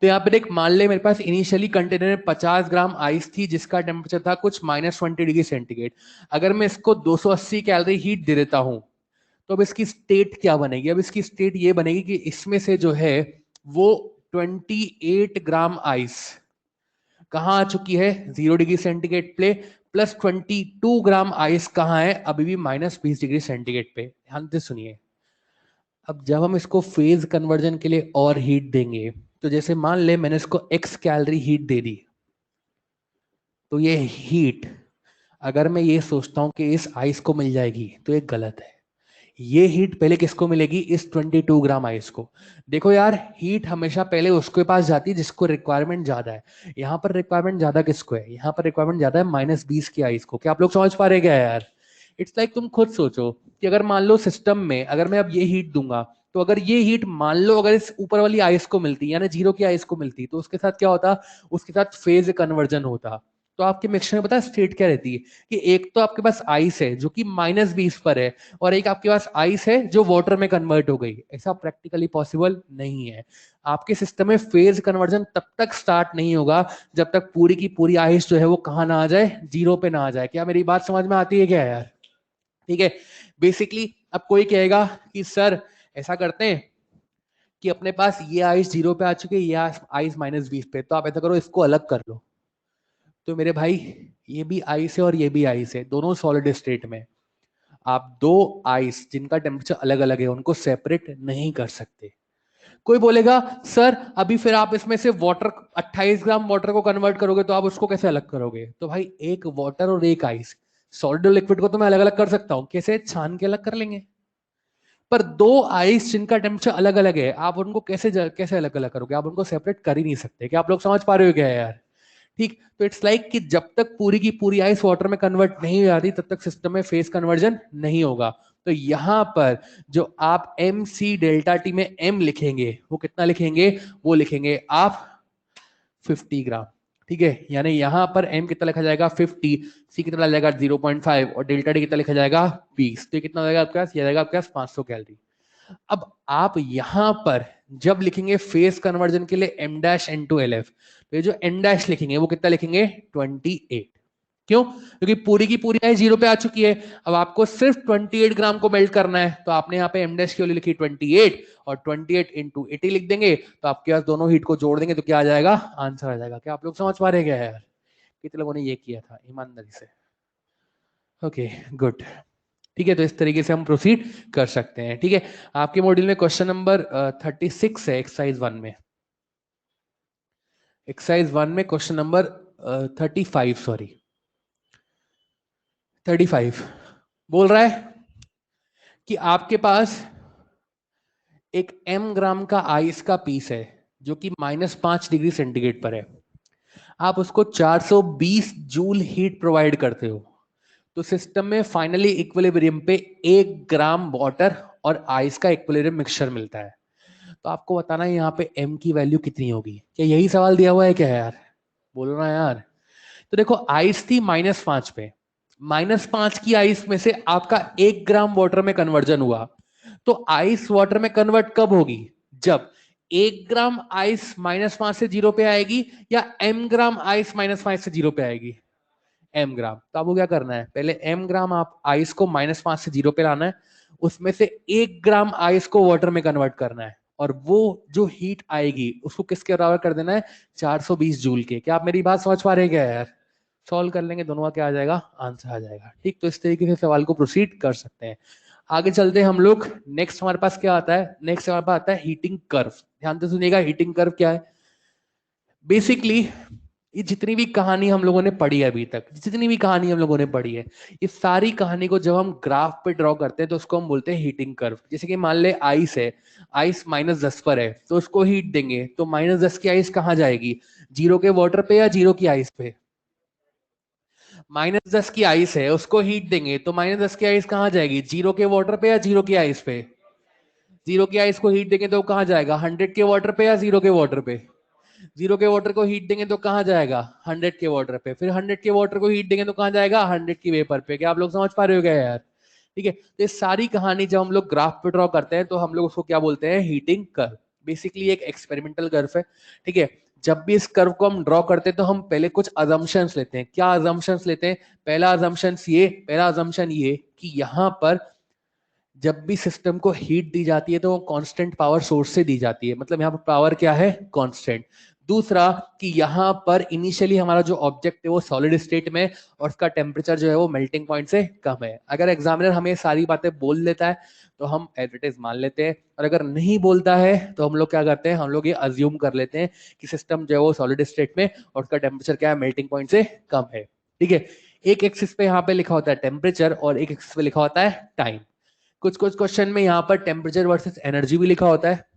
तो यहाँ पे देख, मान ले मेरे पास इनिशियली कंटेनर में 50 ग्राम आइस थी जिसका टेम्परेचर था कुछ -20 डिग्री सेंटीग्रेड. अगर मैं इसको 280 कैलोरी हीट दे देता हूं तो अब इसकी स्टेट क्या बनेगी? अब इसकी स्टेट ये बनेगी कि इसमें से जो है वो 28 ग्राम आइस कहाँ आ चुकी है? 0 डिग्री सेंटीग्रेड पे. प्लस 22 ग्राम आइस कहाँ है? अभी भी -20 डिग्री सेंटीग्रेड पे. ध्यान से सुनिए. अब जब हम इसको फेज कन्वर्जन के लिए और हीट देंगे, तो जैसे मान ले मैंने इसको x कैलोरी हीट दे दी, तो ये हीट अगर मैं ये सोचता हूं कि इस आइस को मिल जाएगी तो ये गलत है. ये हीट पहले किसको मिलेगी? इस 22 ग्राम आइस को. देखो यार, हीट हमेशा पहले उसके पास जाती है जिसको रिक्वायरमेंट ज्यादा है. यहाँ पर रिक्वायरमेंट ज्यादा किसको है? यहाँ पर रिक्वायरमेंट ज्यादा है -20 की आइस को. क्या आप लोग समझ पा रहे क्या यार? इट्स लाइक तुम खुद सोचो कि अगर मान लो सिस्टम में अगर मैं अब ये हीट दूंगा, तो अगर ये हीट मान लो अगर इस ऊपर वाली आइस को मिलती, यानी 0 की आइस को मिलती, तो उसके साथ क्या होता? उसके साथ फेज कन्वर्जन होता. तो आपके मिक्सचर में पता है स्टेट क्या रहती है? कि एक तो आपके पास आइस है जो कि -20 पर है, और एक आपके पास आइस है जो वाटर में कन्वर्ट हो गई. ऐसा प्रैक्टिकली पॉसिबल नहीं है. आपके सिस्टम में फेज कन्वर्जन तब तक स्टार्ट नहीं होगा जब तक पूरी की पूरी आइस जो है वो कहाँ ना आ जाए? 0 पे ना आ जाए. क्या मेरी बात समझ में आती है क्या यार? ठीक है, बेसिकली अब कोई कहेगा कि सर ऐसा करते हैं कि अपने पास ये आइस 0 पे आ चुकी है, ये आइस -20 पे, तो आप ऐसा करो इसको अलग कर लो. तो मेरे भाई, ये भी आइस है और ये भी आइस है, दोनों सॉलिड स्टेट में. आप दो आइस जिनका टेम्परेचर अलग अलग है उनको सेपरेट नहीं कर सकते. कोई बोलेगा सर अभी फिर आप इसमें से वाटर 28 ग्राम वाटर को कन्वर्ट करोगे तो आप उसको कैसे अलग करोगे? तो भाई, एक वाटर और एक आइस, सॉलिड और लिक्विड को तो मैं अलग अलग कर सकता हूं. कैसे? छान के अलग कर लेंगे. पर दो आइस जिनका टेम्परेचर अलग अलग है, आप उनको कैसे अलग अलग करोगे? आप उनको सेपरेट कर ही नहीं सकते। क्या आप लोग समझ पा रहे हो क्या यार? ठीक, तो इट्स लाइक कि जब तक पूरी की पूरी आइस वाटर में कन्वर्ट नहीं हो जाती तब तक सिस्टम में फेस कन्वर्जन नहीं होगा। तो यहां पर जो आप एम सी डेल्टा टी में एम लिखेंगे वो कितना लिखेंगे? वो लिखेंगे आप 50 ग्राम। ठीक है, यानी यहां पर m कितना लिखा जाएगा? 50, c कितना जाएगा? 0.5 और डेल्टा टी कितना लिखा जाएगा? 20। तो ये कितना जाएगा आपके पास? ये जाएगा आपके पास 500 कैलोरी। अब आप यहां पर जब लिखेंगे फेस कन्वर्जन के लिए m dash n to lf, तो ये जो n डैश लिखेंगे वो कितना लिखेंगे? 28। क्यों? क्योंकि पूरी की पूरी आइस 0 पे आ चुकी है। अब आपको सिर्फ 28 ग्राम को मेल्ट करना है, तो आपने यहाँ पे m डैश की वैल्यू लिखी 28 और 28 इंटू 80 लिख देंगे, तो आपके पास दोनों हीट को जोड़ देंगे तो क्या आ जाएगा? आंसर आ जाएगा। क्या आप लोग समझ पा रहे हैं क्या यार? कितने लोगों ने ये किया था ईमानदारी से? Okay, good. ठीक है, तो इस तरीके से हम प्रोसीड कर सकते हैं। ठीक है, आपके मॉड्यूल में क्वेश्चन नंबर 36 है एक्सरसाइज 1 में। एक्सरसाइज 1 में क्वेश्चन नंबर 35, सॉरी 35 बोल रहा है कि आपके पास एक m ग्राम का आइस का पीस है जो कि -5 डिग्री सेंटीग्रेड पर है। आप उसको 420 जूल हीट प्रोवाइड करते हो, तो सिस्टम में फाइनली इक्विलिब्रियम पे 1 ग्राम वाटर और आइस का इक्विलिब्रियम मिक्सचर मिलता है। तो आपको बताना है यहाँ पे m की वैल्यू कितनी होगी। क्या यही सवाल दिया हुआ है क्या यार? बोलो ना यार। तो देखो, आइस थी -5 पे, -5 की आइस में से आपका 1 ग्राम वाटर में कन्वर्जन हुआ। तो आइस वाटर में कन्वर्ट कब होगी? जब 1 ग्राम आइस -5 से 0 पे आएगी, या m ग्राम आइस -5 से 0 पे आएगी? m ग्राम। तो आपको क्या करना है? पहले m ग्राम आप आइस को -5 से 0 पे लाना है, उसमें से 1 ग्राम आइस को वाटर में कन्वर्ट करना है, और वो जो हीट आएगी उसको किसके बराबर कर देना है? 420 जूल के। क्या आप मेरी बात समझ पा रहे हैं क्या यार? सॉल्व कर लेंगे दोनों का, क्या आ जाएगा? आंसर आ जाएगा। ठीक, तो इस तरीके से सवाल को प्रोसीड कर सकते हैं। आगे चलते हैं हम लोग। नेक्स्ट हमारे पास क्या आता है? नेक्स्ट हमारे पास आता है हीटिंग कर्व। ध्यान से सुनिएगा, हीटिंग कर्व क्या है? बेसिकली ये जितनी भी कहानी हम लोगों ने पढ़ी है अभी तक, जितनी भी कहानी हम लोगों ने पढ़ी है, इस सारी कहानी को जब हम ग्राफ पे ड्रॉ करते हैं तो उसको हम बोलते हैं हीटिंग कर्व। जैसे कि मान ले आइस है, आइस -10 पर है, तो उसको हीट देंगे तो -10 की आइस कहाँ जाएगी? 0 के वाटर पे या 0 की आइस पे? -10 की आइस है, उसको हीट देंगे तो -10 की आइस कहाँ जाएगी? 0 के वाटर पे या 0 की आइस पे? 0 की आइस को हीट देंगे तो कहाँ जाएगा? 100 के वाटर पे या 0 के वाटर पे? 0 के वाटर को हीट देंगे तो कहाँ जाएगा? 100 के वाटर पे। फिर 100 के वाटर को हीट देंगे तो कहाँ जाएगा? 100 की वेपर पे। क्या आप लोग समझ पा रहे हो क्या यार? ठीक है, तो ये सारी कहानी जब हम लोग ग्राफ पे ड्रॉ करते हैं तो हम लोग उसको क्या बोलते हैं? Heating curve. बेसिकली एक एक्सपेरिमेंटल कर्व है। ठीक है, जब भी इस कर्व को हम ड्रॉ करते हैं तो हम पहले कुछ अजम्पशंस लेते हैं। क्या अजम्पशंस लेते हैं? पहला अजम्पशन ये कि यहाँ पर जब भी सिस्टम को हीट दी जाती है तो वो कांस्टेंट पावर सोर्स से दी जाती है, मतलब यहाँ पर पावर क्या है? कांस्टेंट। दूसरा कि यहाँ पर इनिशियली हमारा जो ऑब्जेक्ट है वो सॉलिड स्टेट में और उसका टेम्परेचर जो है वो मेल्टिंग पॉइंट से कम है। अगर एग्जामिनर हमें सारी बातें बोल देता है तो हम एज इट इज मान लेते हैं, और अगर नहीं बोलता है तो हम लोग क्या करते हैं? हम लोग ये अज्यूम कर लेते हैं कि सिस्टम जो है वो सॉलिड स्टेट में और उसका टेम्परेचर क्या है? मेल्टिंग पॉइंट से कम है। ठीक है, एक एक्सिस पे यहाँ पे लिखा होता है टेम्परेचर और एक एक्सिस पे लिखा होता है टाइम। कुछ कुछ क्वेश्चन में यहाँ पर टेम्परेचर वर्सेस एनर्जी भी लिखा होता है,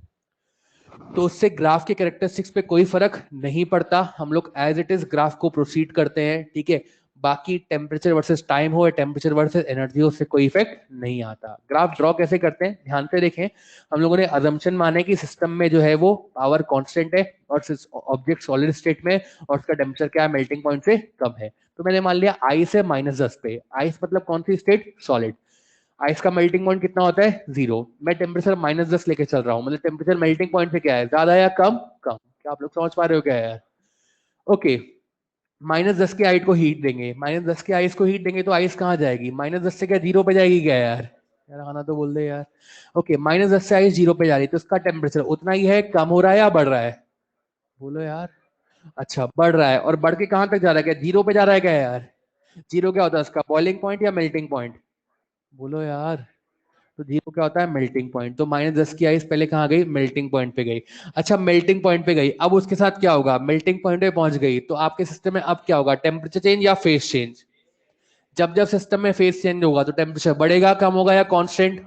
तो उससे ग्राफ के कैरेक्टरिस्टिक्स पे कोई फर्क नहीं पड़ता। हम लोग एज इट इज ग्राफ को प्रोसीड करते हैं। ठीक है, बाकी टेम्परेचर वर्सेस टाइम हो या टेम्परेचर वर्सेस एनर्जी हो, उससे कोई इफेक्ट नहीं आता। ग्राफ ड्रॉ कैसे करते हैं ध्यान से देखें। हम लोगों ने अजम्पशन माने कि सिस्टम में जो है वो पावर कांस्टेंट है और ऑब्जेक्ट सॉलिड स्टेट में और उसका टेम्परेचर क्या है? मेल्टिंग पॉइंट से कम है। तो मैंने मान लिया आइस है -10 पे। आइस मतलब कौन सी स्टेट? सॉलिड। आइस का मेल्टिंग पॉइंट कितना होता है? 0। मैं टेम्परेचर -10 लेके चल रहा हूँ, मतलब टेम्परेचर मेल्टिंग पॉइंट पे क्या है? ज्यादा या कम? कम। क्या आप लोग समझ पा रहे हो क्या यार? ओके, -10 की आइस को हीट देंगे, -10 की आइस को हीट देंगे तो आइस कहाँ जाएगी? -10 से क्या 0 पे जाएगी क्या यार? यार आना तो बोल दे यार। ओके, -10 से आइस 0 पे जा रही है तो उसका टेम्परेचर उतना ही है, कम हो रहा है या बढ़ रहा है? बोलो यार। अच्छा, बढ़ रहा है। और बढ़ के कहां तक जा रहा है? क्या 0 पे जा रहा है क्या यार? 0 क्या होता है उसका? बॉइलिंग पॉइंट या मेल्टिंग पॉइंट? बोलो यार। तो 0 क्या होता है? Melting point. तो -10 की आइस पहले कहाँ गई? मेल्टिंग पॉइंट पे गई। अच्छा, मेल्टिंग पॉइंट पे गई, अब उसके साथ क्या होगा? मेल्टिंग पॉइंट पे पहुंच गई तो आपके सिस्टम में अब क्या होगा? टेम्परेचर चेंज या फेस चेंज? जब जब सिस्टम में फेस चेंज होगा तो टेम्परेचर बढ़ेगा, कम होगा या कांस्टेंट?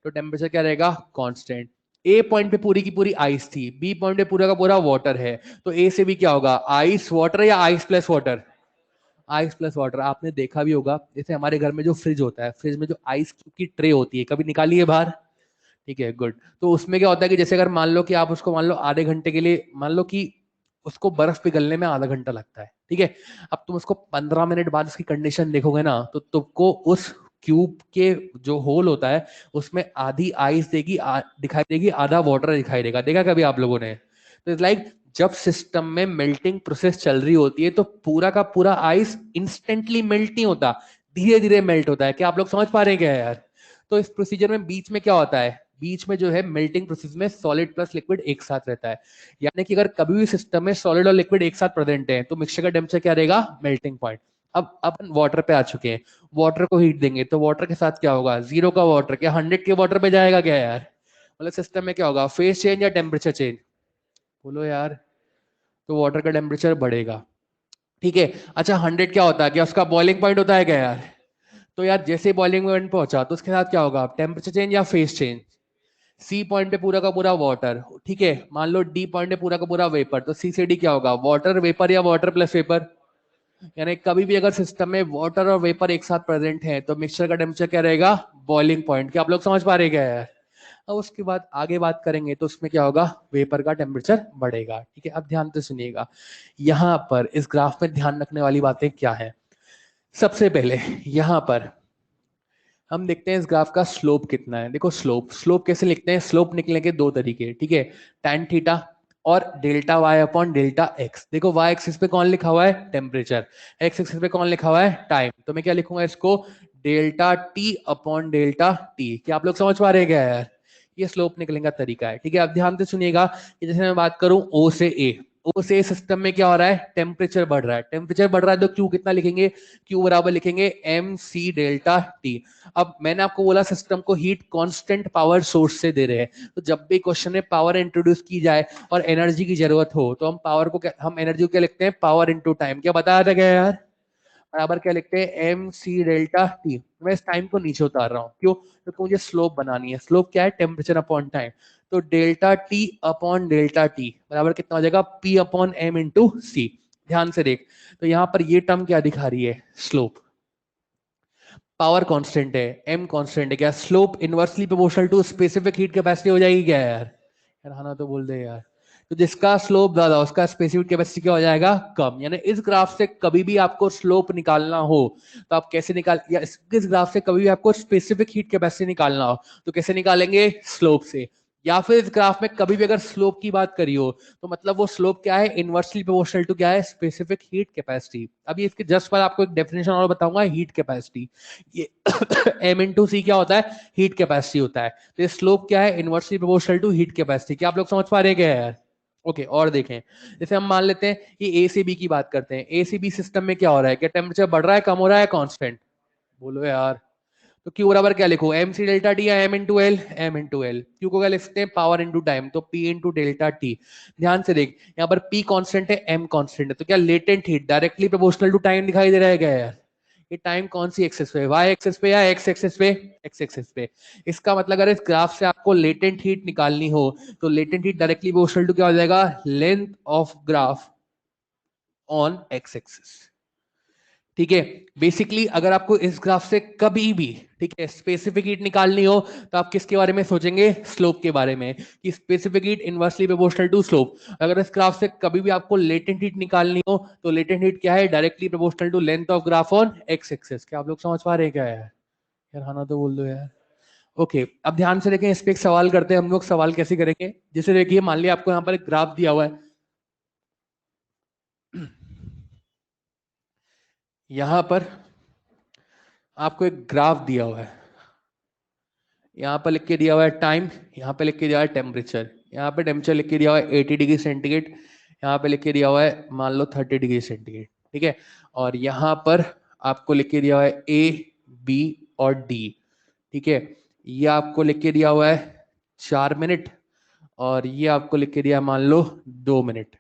तो टेम्परेचर क्या रहेगा, कांस्टेंट। ए पॉइंट पे पूरी की पूरी आइस थी, बी पॉइंट पे पूरा का पूरा वाटर है, तो ए से बी क्या होगा, आइस वाटर या ice plus water, ice plus water. आपने देखा भी होगा जैसे हमारे घर में जो फ्रिज होता है, फ्रिज में जो आइस की ट्रे होती है, कभी निकाली है बाहर, ठीक है, गुड। तो उसमें क्या होता है कि जैसे अगर मान लो कि आप उसको मान लो आधे घंटे के लिए, मान लो कि उसको बर्फ पिघलने में आधा घंटा लगता है, ठीक है। अब तुम उसको 15 मिनट बाद उसकी कंडीशन देखोगे ना, तो तुमको उस क्यूब के जो होल होता है उसमें आधी आइस देगी, दिखाई देगी, आधा वाटर दिखाई देगा। देखा कभी आप लोगों ने? तो इट्स लाइक जब सिस्टम में मेल्टिंग प्रोसेस चल रही होती है तो पूरा का पूरा आइस इंस्टेंटली मेल्ट नहीं होता, धीरे धीरे मेल्ट होता है। क्या आप लोग समझ पा रहे हैं क्या यार? तो इस प्रोसीजर में बीच में क्या होता है, बीच में जो है मेल्टिंग प्रोसेस में सॉलिड प्लस लिक्विड एक साथ रहता है। यानी कि अगर कभी भी सिस्टम में सॉलिड और लिक्विड एक साथ प्रेजेंट है तो मिक्सचर का टेम्परेचर क्या रहेगा, मेल्टिंग पॉइंट। अब अपन वाटर पे आ चुके हैं, वाटर को हीट देंगे तो वाटर के साथ क्या होगा, 0 का वाटर क्या 100 के वाटर पे जाएगा क्या यार? मतलब सिस्टम में क्या होगा, फेज चेंज या टेम्परेचर चेंज, बोलो यार। तो वाटर का टेम्परेचर बढ़ेगा, ठीक है। अच्छा 100 क्या होता है, क्या उसका बॉइलिंग पॉइंट होता है क्या यार? तो यार जैसे बॉइलिंग पॉइंट पहुंचा तो उसके साथ क्या होगा, टेम्परेचर चेंज या फेज चेंज। सी पॉइंट पे पूरा का पूरा वाटर, ठीक है, मान लो डी पॉइंट पे पूरा का पूरा वेपर, तो सी से डी क्या होगा, वाटर वेपर या वाटर प्लस वेपर। यानी कभी भी अगर सिस्टम में वाटर और वेपर एक साथ प्रेजेंट है तो मिक्सचर का टेम्परेचर क्या रहेगा, बॉइलिंग पॉइंट। क्या आप लोग समझ पा रहे हैं क्या यार? अब उसके बाद आगे बात करेंगे तो उसमें क्या होगा, वेपर का टेम्परेचर बढ़ेगा, ठीक है। अब ध्यान से सुनिएगा, यहाँ पर इस ग्राफ में ध्यान रखने वाली बातें क्या है। सबसे पहले यहाँ पर हम देखते हैं इस ग्राफ का स्लोप कितना है। देखो स्लोप, स्लोप कैसे लिखते हैं, स्लोप निकलने के दो तरीके, ठीक है, tan थीटा और delta Y upon delta X. देखो वाई एक्सिस पे कौन लिखा हुआ है, टेम्परेचर, एक्स एक्सिस पे कौन लिखा हुआ है, टाइम। तो मैं क्या लिखूंगा इसको, delta T upon delta T. क्या आप लोग समझ पा रहे हैं क्या यार? ये स्लोप निकलने का तरीका है, ठीक है। अब ध्यान से सुनिएगा कि जैसे मैं बात करूं ओ से ए, ओ से सिस्टम में क्या हो रहा है, टेम्परेचर बढ़ रहा है, टेम्परेचर बढ़ रहा है तो क्यू कितना लिखेंगे, क्यू बराबर लिखेंगे एम सी डेल्टा टी। अब मैंने आपको बोला सिस्टम को हीट कांस्टेंट पावर सोर्स से दे रहे हैं, तो जब भी क्वेश्चन में पावर इंट्रोड्यूस की जाए और एनर्जी की जरूरत हो तो हम पावर को हम एनर्जी को क्या लिखते हैं, पावर इनटू टाइम। क्या बताया था क्या यार? बराबर क्या लिखते हैं, एम सी डेल्टा टी। मैं इस टाइम को नीचे उतार रहा हूँ, क्यों, क्योंकि मुझे स्लोप बनानी है। स्लोप क्या है, टेम्परेचर अपॉन टाइम। तो delta T upon delta T बराबर कितना हो जाएगा, पी अपॉन एम इंटू सी। ध्यान से देख, तो यहाँ पर ये टर्म क्या दिखा रही है, स्लोप। पावर कांस्टेंट है, एम कांस्टेंट है, क्या slope inversely proportional to specific heat capacity हो जाएगी क्या यार? यार हाँ ना तो बोल दे यार। तो जिसका स्लोप ज्यादा उसका स्पेसिफिक कैपेसिटी क्या हो जाएगा, कम। यानी इस ग्राफ से कभी भी आपको स्लोप निकालना हो तो आप कैसे निकाल, या इस ग्राफ से कभी भी आपको स्पेसिफिक हीट कैपेसिटी निकालना हो तो कैसे निकालेंगे, स्लोप से। या फिर इस ग्राफ में कभी भी अगर स्लोप की बात करी हो तो मतलब वो स्लोप क्या है, इनवर्सली प्रोपोर्शनल टू क्या है, स्पेसिफिक हीट कैपेसिटी। अभी इसके जस्ट पर आपको एक डेफिनेशन और बताऊंगा, हीट कैपेसिटी। ये एम इंटू सी क्या होता है, हीट कैपेसिटी होता है। तो ये स्लोप क्या है, inversely proportional to heat capacity. क्या आप लोग समझ पा रहे हैं क्या यार? ओके और देखें, जैसे हम मान लेते हैं कि ए से बी की बात करते हैं। ए से बी सिस्टम में क्या हो रहा है, क्या टेम्परेचर बढ़ रहा है, कम हो रहा है, कांस्टेंट, बोलो यार। तो क्यू बराबर क्या लिखो, एम सी डेल्टा टी या M into L, M into L. Q को क्या लिखते हैं, पावर इंटू टाइम, तो पी इंटू डेल्टा टी। ध्यान से देख, यहाँ पर पी कांस्टेंट है, एम कांस्टेंट है, तो क्या latent heat directly proportional to time दिखाई दे रहा है क्या यार? ये टाइम कौन सी एक्सेस पे, वाई एक्सेस पे या एक्स एक्सेस पे, एक्स एक्सेस पे। इसका मतलब अगर इस ग्राफ से आपको लेटेंट हीट निकालनी हो तो latent heat directly proportional to क्या हो जाएगा, length of graph on X axis, ठीक है। बेसिकली अगर आपको इस ग्राफ से कभी भी, ठीक है, स्पेसिफिक हीट निकालनी हो तो आप किसके बारे में सोचेंगे, स्लोप के बारे में, कि specific heat inversely proportional to slope. अगर इस ग्राफ से कभी भी आपको लेटेंट हीट निकालनी हो तो लेटेंट हीट क्या है, directly proportional to length of graph on X axis. क्या आप लोग समझ पा रहे हैं क्या है यार? हाँ ना तो बोल दो यार। ओके अब ध्यान से देखें, इस पे एक सवाल करते हैं हम लोग। सवाल कैसे करेंगे, जैसे देखिए मान लिया आपको यहाँ पर एक ग्राफ दिया हुआ है, यहां पर आपको एक ग्राफ दिया हुआ है, यहाँ पर लिख के दिया हुआ है टाइम, यहाँ पे लिख के दिया हुआ है टेम्परेचर। यहाँ पे टेम्परेचर लिख के दिया हुआ है 80 डिग्री सेंटीग्रेड, यहाँ पे लिख के दिया हुआ है मान लो 30 डिग्री सेंटीग्रेड, ठीक है। और यहाँ पर आपको लिख के दिया हुआ है ए, बी और डी, ठीक है। ये आपको लिख के दिया हुआ है 4 मिनट और ये आपको लिख के दिया मान लो 2 मिनट,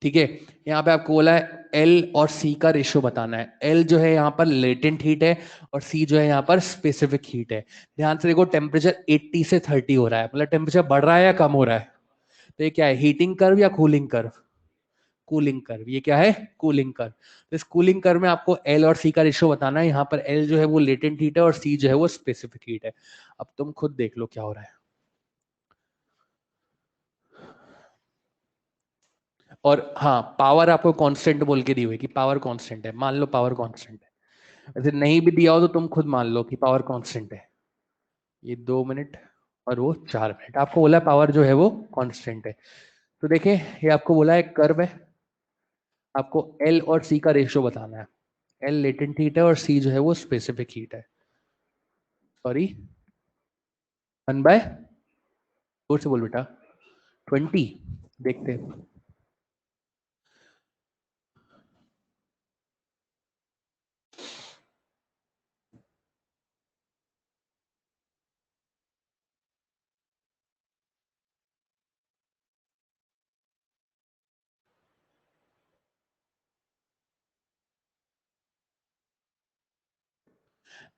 ठीक है, यहाँ पे आपको बोला है एल और सी का रेशियो बताना है। एल जो है यहाँ पर लेटेंट हीट है और सी जो है यहाँ पर स्पेसिफिक हीट है। ध्यान से देखो, टेम्परेचर 80 से 30 हो रहा है, मतलब टेम्परेचर बढ़ रहा है या कम हो रहा है? तो ये क्या है, हीटिंग कर्व या कूलिंग कर्व? Cooling curve. ये क्या है, कूलिंग कर्व। तो इस कूलिंग कर्व में आपको एल और सी का रेशियो बताना है। यहाँ पर एल जो है वो लेटेंट हीट है और सी जो है वो स्पेसिफिक हीट है। अब तुम खुद देख लो क्या हो रहा है। और हाँ, पावर आपको कांस्टेंट बोल के दी हुई कि पावर कांस्टेंट है, मान लो पावर कांस्टेंट है। ऐसे नहीं भी दिया हो तो तुम खुद मान लो कि पावर कांस्टेंट है। ये 2 मिनट और वो 4 मिनट, आपको बोला है पावर जो है वो कांस्टेंट है। तो देखें, ये आपको बोला है कर्व है, आपको एल और सी का रेशियो बताना है। एल लेटेंट हीट है और सी जो है वो स्पेसिफिक हीट है। सॉरी, 1/, जोर से बोल बेटा, 20। देखते हैं।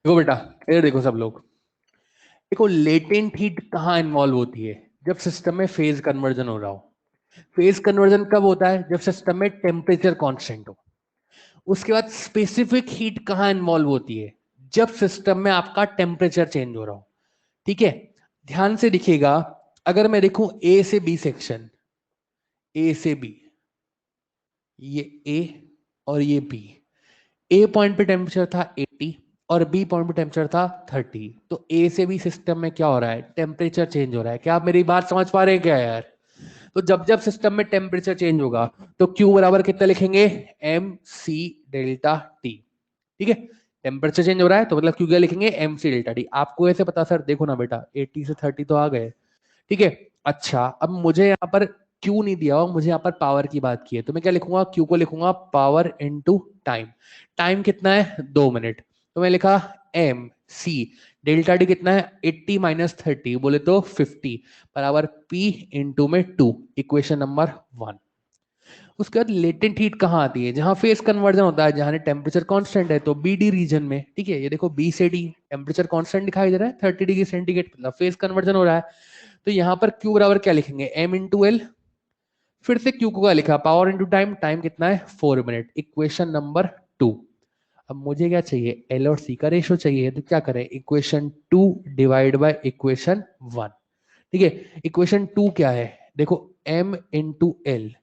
देखो बेटा, इधर देखो सब लोग, देखो लेटेंट हीट कहाँ इन्वॉल्व होती है? जब सिस्टम में फेज कन्वर्जन हो रहा हो। फेज कन्वर्जन कब होता है? जब सिस्टम में टेम्परेचर कांस्टेंट हो। उसके बाद स्पेसिफिक हीट कहाँ इन्वॉल्व होती है? जब सिस्टम में आपका टेम्परेचर चेंज हो रहा हो। ठीक है, ध्यान से दिखेगा, अगर मैं देखूं ए से बी सेक्शन, ए से बी, ये ए और ये बी। ए पॉइंट पे टेम्परेचर था 80 और बी पॉइंट पे टेम्परेचर था 30। तो ए से बी सिस्टम में क्या हो रहा है? टेम्परेचर चेंज हो रहा है। क्या आप मेरी बात समझ पा रहे हैं क्या यार? तो जब जब सिस्टम में टेम्परेचर चेंज होगा तो Q बराबर कितना लिखेंगे? M C delta T. ठीक है, टेम्परेचर चेंज हो रहा है तो मतलब Q क्या लिखेंगे? M C delta T. आपको ऐसे पता सर, देखो ना बेटा, 80 से 30 तो आ गए। ठीक है, अच्छा अब मुझे यहाँ पर क्यू नहीं दिया हुआ, मुझे यहाँ पर पावर की बात की है, तो मैं क्या लिखूंगा? क्यू को लिखूंगा पावर इनटू टाइम। टाइम कितना है? 2 मिनट। तो मैं लिखा एम सी डेल्टा टी कितना है? 80 माइनस 30 बोले तो 50 बराबर पी इंटू में 2, इक्वेशन नंबर 1। उसके बाद लेटेंट हीट कहाँ आती है? जहां फेस कन्वर्जन होता है, जहां टेम्परेचर कांस्टेंट है, तो बी डी रीजन में। ठीक है, ये देखो बी से डी टेम्परेचर कांस्टेंट दिखाई दे रहा है 30 डिग्री सेंटीग्रेड, मतलब फेस कन्वर्जन हो रहा है। तो यहाँ पर Q बराबर क्या लिखेंगे? M into L. फिर से Q को क्या लिखा? Power into time. टाइम कितना है? 4 मिनट, इक्वेशन नंबर 2। अब मुझे क्या चाहिए? एल और सी का रेशियो चाहिए, तो क्या करें? Equation 2 divide by equation 1। ठीक है, इक्वेशन 2 क्या है? देखो, M into L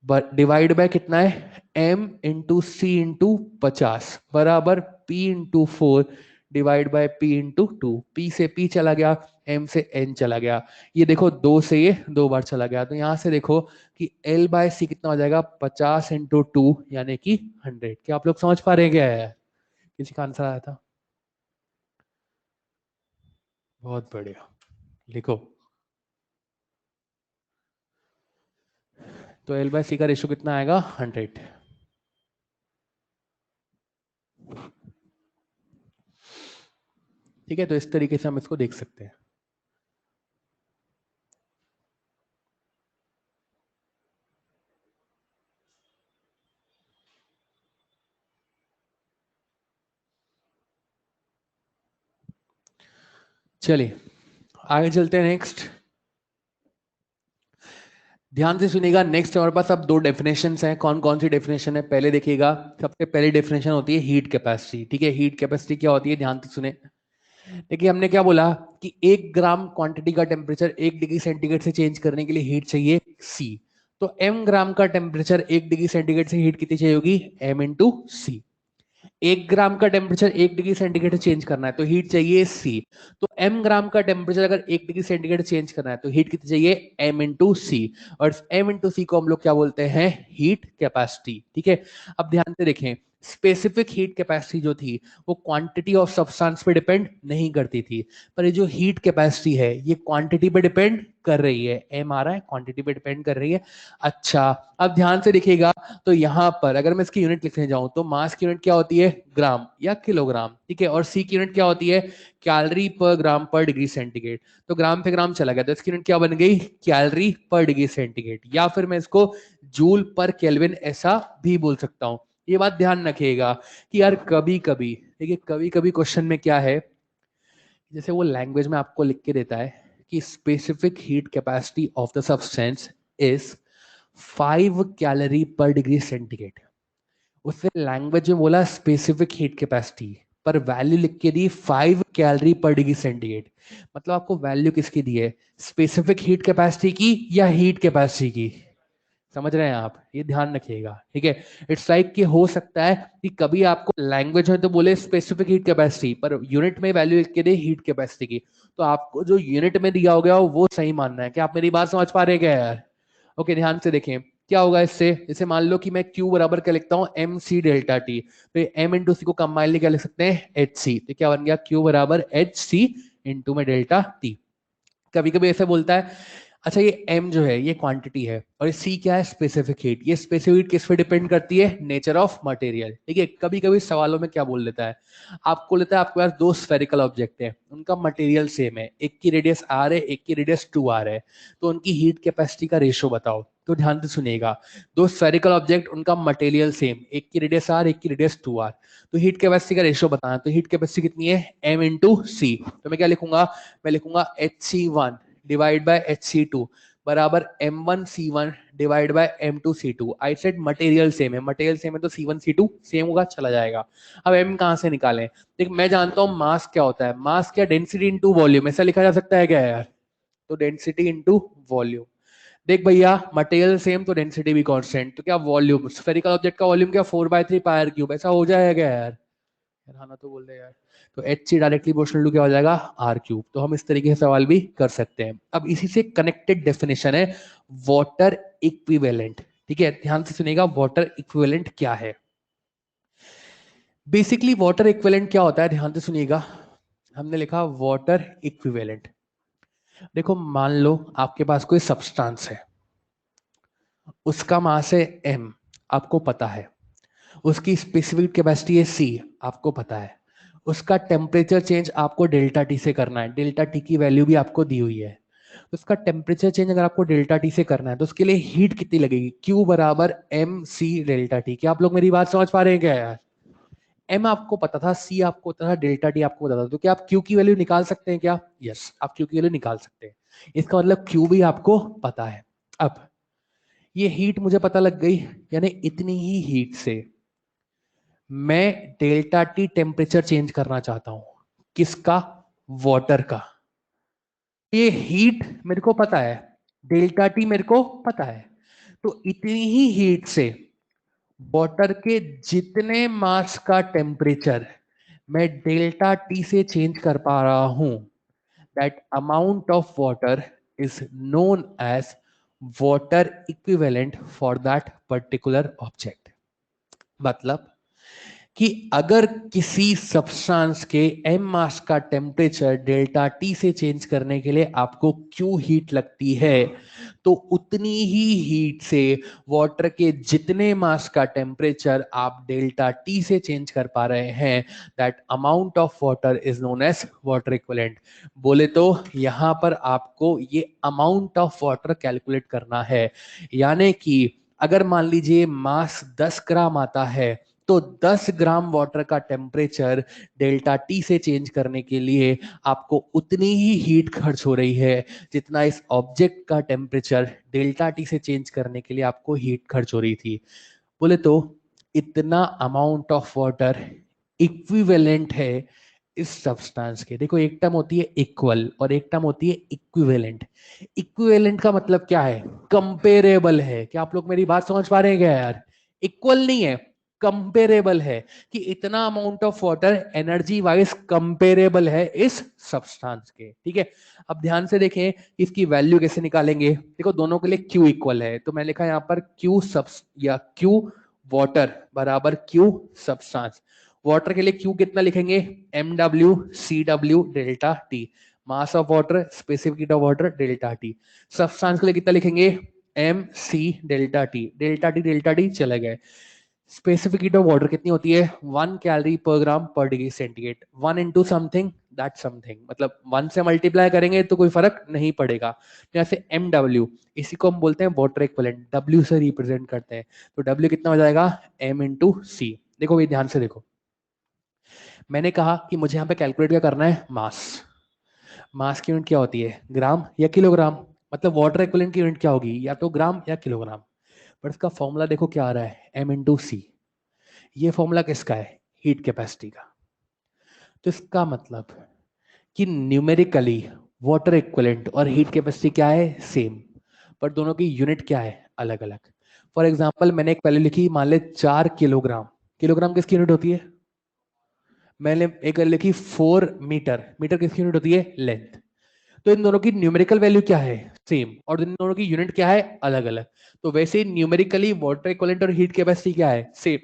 divide by कितना है? एम इंटू सी इंटू 50 बराबर P into 4 divide by P into 2। P से पी चला गया, एम से एन चला गया। ये देखो, 2 से ये 2 बार चला गया, तो यहां से देखो कि एल बाय सी कितना हो जाएगा? 50 इंटू 2 यानी कि 100। क्या आप लोग समझ पा रहे हैं क्या है? किसी का आंसर आया था? बहुत बढ़िया, लिखो। तो एल बाय सी का रेशियो कितना आएगा? 100। ठीक है, तो इस तरीके से हम इसको देख सकते हैं। चलिए आगे चलते हैं। नेक्स्ट ध्यान से सुनिएगा, नेक्स्ट हमारे पास अब 2 डेफिनेशंस हैं। कौन कौन सी डेफिनेशन है पहले देखिएगा। सबसे पहली डेफिनेशन होती है हीट कैपेसिटी। ठीक है, हीट कैपेसिटी क्या होती है? ध्यान से सुने। देखिए, हमने क्या बोला कि 1 ग्राम क्वांटिटी का टेम्परेचर 1 डिग्री सेंटीग्रेड से चेंज करने के लिए हीट चाहिए सी। तो एम ग्राम का टेम्परेचर 1 डिग्री सेंटीग्रेड से हीट कितनी चाहिए होगी? एम इंटू सी। 1 ग्राम का टेम्परेचर 1 डिग्री सेंटीग्रेड से चेंज करना है तो हीट चाहिए सी। तो एम ग्राम का टेम्परेचर अगर 1 डिग्री सेंटीग्रेड चेंज करना है तो हीट कितनी चाहिए? एम इंटू सी। और एम इंटू सी को हम लोग क्या बोलते हैं? Heat capacity. ठीक है, अब ध्यान से देखें, स्पेसिफिक हीट कैपेसिटी जो थी वो क्वांटिटी ऑफ सब्सटेंस पे डिपेंड नहीं करती थी, पर ये जो हीट कैपेसिटी है ये क्वांटिटी पे डिपेंड कर रही है। एम आ रहा है, क्वांटिटी पे डिपेंड कर रही है। अच्छा, अब ध्यान से देखिएगा, तो यहां पर अगर मैं इसकी यूनिट लिखने जाऊं तो मास की यूनिट क्या होती है? ग्राम या किलोग्राम। ठीक है, और सी की यूनिट क्या होती है? कैलोरी पर ग्राम पर डिग्री सेंटीग्रेड। तो ग्राम पे ग्राम चला गया तो इसकी यूनिट क्या बन गई? कैलोरी पर डिग्री सेंटीग्रेड। या फिर मैं इसको जूल पर केल्विन ऐसा भी बोल सकता हूं। ये बात ध्यान रखिएगा कि यार कभी कभी, देखिए कभी कभी क्वेश्चन में क्या है, जैसे वो लैंग्वेज में आपको लिख के देता है कि specific heat capacity of the substance is 5 calorie पर डिग्री सेंटीग्रेड। उससे लैंग्वेज में बोला स्पेसिफिक हीट कैपेसिटी, पर वैल्यू लिख के दी 5 कैलोरी पर डिग्री सेंटीग्रेड। मतलब आपको वैल्यू किसकी दी है, स्पेसिफिक हीट कैपेसिटी की या हीट कैपेसिटी की? समझ रहे हैं आप, ये ध्यान रखिएगा, ठीक है। इट्स लाइक कि हो सकता है कि कभी आपको लैंग्वेज में तो बोले specific heat capacity, per unit में वैल्यू लिख के दे हीट कैपेसिटी की, तो आपको जो यूनिट में दिया हो गया वो सही मानना है। क्या आप मेरी बात समझ पा रहे हैं क्या यार? ओके, ध्यान से देखें क्या होगा इससे। जैसे मान लो कि मैं Q बराबर क्या लिखता हूँ, एम सी डेल्टा टी, तो एम इंटू सी को कंबाइन क्या लिख सकते हैं, एच सी। तो क्या बन गया, Q बराबर एच सी इंटू में डेल्टा टी। कभी कभी ऐसे बोलता है, अच्छा ये m जो है ये क्वांटिटी है और ये c क्या है, स्पेसिफिक हीट। ये स्पेसिफिक हीट किस पे डिपेंड करती है, नेचर ऑफ मटेरियल, ठीक है। कभी कभी सवालों में क्या बोल देता है, आपको लेता है आपके पास दो स्फेरिकल ऑब्जेक्ट है, उनका मटेरियल सेम है, एक की रेडियस r है, एक की रेडियस 2r है, तो उनकी हीट कैपेसिटी का रेशियो बताओ। तो ध्यान से सुनिएगा, दो स्फेरिकल ऑब्जेक्ट, उनका मटेरियल सेम, एक की रेडियस r, एक की रेडियस 2r, तो हीट कैपेसिटी का रेशियो बताना। तो हीट कैपेसिटी कितनी है, m इंटू सी। तो मैं क्या लिखूंगा, मैं लिखूंगा HC1 डिवाइड बाय HC2 बराबर M1C1 divide by M2C2। I said material same है, मटेरियल सेम है तो C1C2 सेम होगा, चला जाएगा। अब M कहां से निकालें, देख मैं जानता हूं मास क्या होता है, मास क्या, डेंसिटी इनटू वॉल्यूम, ऐसा लिखा जा सकता है क्या यार? तो डेंसिटी इनटू वॉल्यूम। देख भैया मटेरियल सेम तो डेंसिटी भी कांस्टेंट, तो क्या वॉल्यूम, स्फेरिकल ऑब्जेक्ट का वॉल्यूम क्या 4/3 पाई r क्यूब, ऐसा हो जाएगा यार? हाँ ना, तो बोल रहे यार। तो H C directly proportional to क्या हो जाएगा, आर क्यूब। तो हम इस तरीके से सवाल भी कर सकते हैं। अब इसी से कनेक्टेड डेफिनेशन है वाटर इक्विवेलेंट, ठीक है। ध्यान से सुनिएगा, वाटर इक्विवेलेंट क्या है। बेसिकली वाटर इक्विवेलेंट क्या होता है, ध्यान से सुनिएगा। हमने लिखा वाटर इक्विवेलेंट। देखो मान लो आपके पास कोई सब्सटेंस है, उसका मास है m, आपको पता है, उसकी स्पेसिफिक कैपेसिटी है C, आपको पता है, उसका टेम्परेचर चेंज आपको डेल्टा टी से करना है, डेल्टा टी की वैल्यू भी आपको दी हुई है। तो उसका टेम्परेचर चेंज अगर आपको डेल्टा टी से करना है तो उसके लिए हीट कितनी लगेगी, Q बराबर एम सी डेल्टा टी। क्या आप लोग मेरी बात समझ पा रहे हैं क्या यार? M आपको पता था, C आपको पता था, डेल्टा टी आपको पता था, तो क्या आप Q की वैल्यू निकाल सकते हैं क्या? यस, आप Q की वैल्यू निकाल सकते हैं। इसका मतलब Q भी आपको पता है। अब ये हीट मुझे पता लग गई, यानी इतनी ही हीट से मैं डेल्टा टी टेम्परेचर चेंज करना चाहता हूं। किसका, वाटर का। ये हीट मेरे को पता है, डेल्टा टी मेरे को पता है, तो इतनी ही हीट से वाटर के जितने मास का टेम्परेचर मैं डेल्टा टी से चेंज कर पा रहा हूं, that amount of water is known as water equivalent for that particular object. मतलब कि अगर किसी सब्सटेंस के m मास का टेम्परेचर डेल्टा टी से चेंज करने के लिए आपको Q हीट लगती है, तो उतनी ही हीट से वाटर के जितने मास का टेम्परेचर आप डेल्टा टी से चेंज कर पा रहे हैं, that amount of water is known as water equivalent. बोले तो यहां पर आपको ये अमाउंट ऑफ वाटर कैलकुलेट करना है। यानी कि अगर मान लीजिए मास 10 ग्राम आता है, तो 10 ग्राम वाटर का टेम्परेचर डेल्टा टी से चेंज करने के लिए आपको उतनी ही हीट खर्च हो रही है जितना इस ऑब्जेक्ट का टेम्परेचर डेल्टा टी से चेंज करने के लिए आपको हीट खर्च हो रही थी। बोले तो इतना अमाउंट ऑफ वाटर इक्विवेलेंट है इस सब्सटेंस के। देखो एक टर्म होती है इक्वल और एक टर्म होती है इक्विवेलेंट। इक्विवेलेंट का मतलब क्या है, कंपेरेबल है। क्या आप लोग मेरी बात समझ पा रहे हैं क्या यार? इक्वल नहीं है, कंपेरेबल है, कि इतना amount of water energy wise comparable है इस सब्सटेंस के, ठीक है। अब ध्यान से देखें इसकी वैल्यू कैसे निकालेंगे। देखो दोनों के लिए Q इक्वल है, तो मैं लिखा यहां पर Q सब्स या Q वाटर बराबर Q सब्सटेंस। वाटर के लिए Q कितना लिखेंगे, MW/CW delta T, mass of water, specific heat of water delta T. Substance के लिए कितना लिखेंगे, MC delta T, delta T चले गए। स्पेसिफिक हीट ऑफ वाटर कितनी होती है, 1 कैलोरी पर ग्राम पर degree centigrade, 1 into something that something, मतलब 1 से मल्टीप्लाई करेंगे तो कोई फर्क नहीं पड़ेगा। जैसे MW, इसी को हम बोलते हैं वाटर इक्विवेलेंट, W से रिप्रेजेंट करते हैं। तो W कितना हो जाएगा, M इंटू सी। देखो भाई ध्यान से देखो, मैंने कहा कि मुझे यहाँ पे कैलकुलेट क्या करना है, मास। मास की यूनिट क्या होती है, ग्राम या किलोग्राम, मतलब वाटर इक्विवेलेंट की यूनिट क्या होगी, या तो ग्राम या किलोग्राम। पर इसका फॉर्मूला देखो क्या आ रहा है, M इंटू सी। ये फॉर्मूला किसका है, हीट कैपेसिटी का। तो इसका मतलब कि न्यूमेरिकली वाटर इक्विवेलेंट और हीट कैपेसिटी क्या है, सेम, पर दोनों की यूनिट क्या है, अलग अलग। फॉर एग्जांपल मैंने एक वैल्यू लिखी, मान ले 4 किलोग्राम। किलोग्राम किसकी यूनिट होती है, मैंने एक वैल्यू लिखी 4 मीटर, मीटर किसकी यूनिट होती है, लेंथ। तो इन दोनों की न्यूमेरिकल वैल्यू क्या है, सेम, और इन दोनों की यूनिट क्या है, अलग अलग। तो वैसे ही न्यूमेरिकली वाटर इक्विवेलेंट और हीट कैपेसिटी क्या है, सेम,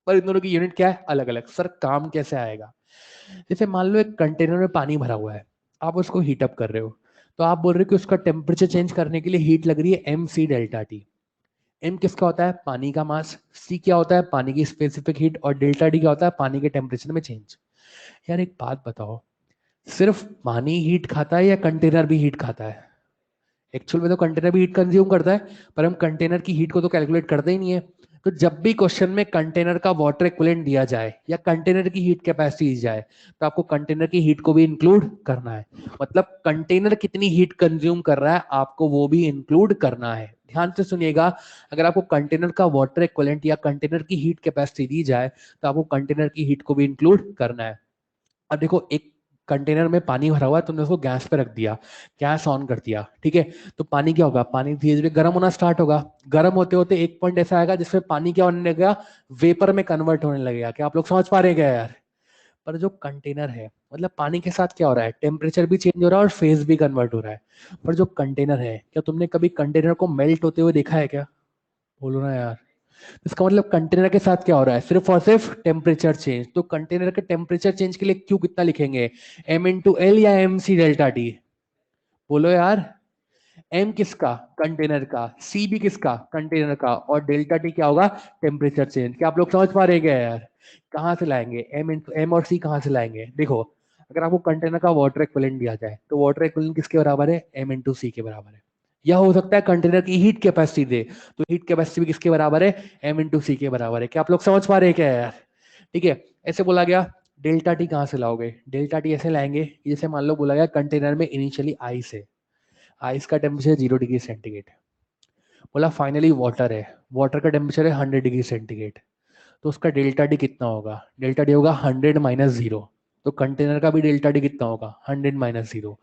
पर इन दोनों की यूनिट क्या है, अलग अलग। सर काम कैसे आएगा, जैसे मान लो एक कंटेनर में पानी भरा हुआ है, आप उसको हीट अप कर रहे हो, तो आप बोल रहे हो कि उसका टेम्परेचर चेंज करने के लिए हीट लग रही है MC डेल्टा टी। एम किसका होता है, पानी का मास, सी क्या होता है, पानी की स्पेसिफिक हीट, और डेल्टा डी क्या होता है, पानी के टेम्परेचर में चेंज। यार एक बात बताओ, सिर्फ पानी हीट खाता है या कंटेनर भी हीट खाता है, एक्चुअल में तो कंटेनर भी हीट कंज्यूम करता है, पर हम कंटेनर की हीट को तो कैलकुलेट करते ही नहीं है। तो जब भी क्वेश्चन में कंटेनर का वाटर इक्विवेलेंट दिया जाए या कंटेनर की हीट कैपेसिटी दी जाए, तो आपको कंटेनर की हीट को भी इंक्लूड करना है। मतलब कंटेनर कितनी हीट कंज्यूम कर रहा है, आपको वो भी इंक्लूड करना है। ध्यान से सुनिएगा, अगर आपको कंटेनर का वाटर इक्विवेलेंट या कंटेनर की हीट कैपेसिटी दी जाए, तो आपको कंटेनर की हीट को भी इंक्लूड करना है। अब देखो, एक कंटेनर में पानी भरा हुआ है, तुमने उसको गैस पे रख दिया, गैस ऑन कर दिया, ठीक है, तो पानी क्या होगा, पानी धीरे धीरे गर्म होना स्टार्ट होगा। गर्म होते होते एक पॉइंट ऐसा आएगा जिसमें पानी क्या होने लगेगा, वेपर में कन्वर्ट होने लगेगा। क्या आप लोग समझ पा रहे हैं क्या यार। पर जो कंटेनर है, मतलब पानी के साथ क्या हो रहा है, टेम्परेचर भी चेंज हो रहा है और फेज भी कन्वर्ट हो रहा है। पर जो कंटेनर है, क्या तुमने कभी कंटेनर को मेल्ट होते हुए देखा है क्या, बोलो ना यार। इसका मतलब कंटेनर के साथ क्या हो रहा है, सिर्फ और सिर्फ टेम्परेचर चेंज। तो कंटेनर के टेम्परेचर चेंज के लिए क्यू कितना लिखेंगे, M इंटू L या MC डेल्टा टी, बोलो यार। M किसका, कंटेनर का, C भी किसका, कंटेनर का, और डेल्टा टी क्या होगा, टेम्परेचर चेंज। क्या आप लोग समझ पा रहे हैं क्या यार। कहाँ से लाएंगे M और C, कहाँ से लाएंगे, देखो, अगर आपको कंटेनर का वाटर इक्विवेलेंट दिया जाए, तो वाटर इक्विवेलेंट किसके बराबर है, M इंटू C के बराबर है। या हो सकता है कंटेनर की हीट कैपेसिटी दे, तो हीट कैपेसिटी भी किसके बराबर है, M इंटू C के बराबर है। क्या आप लोग समझ पा रहे हैं क्या यार। ठीक है, ऐसे बोला गया। डेल्टा टी कहाँ से लाओगे, डेल्टा टी ऐसे लाएंगे कि जैसे मान लो बोला गया कंटेनर में इनिशियली आइस है, आइस का टेम्परेचर 0 डिग्री सेंटीग्रेड, बोला फाइनली वाटर है, वाटर का टेम्परेचर है 100 डिग्री सेंटीग्रेड, तो उसका डेल्टा डी कितना होगा, डेल्टा डी होगा 100 - 0। तो कंटेनर का भी डेल्टा डी कितना होगा, 100 - 0।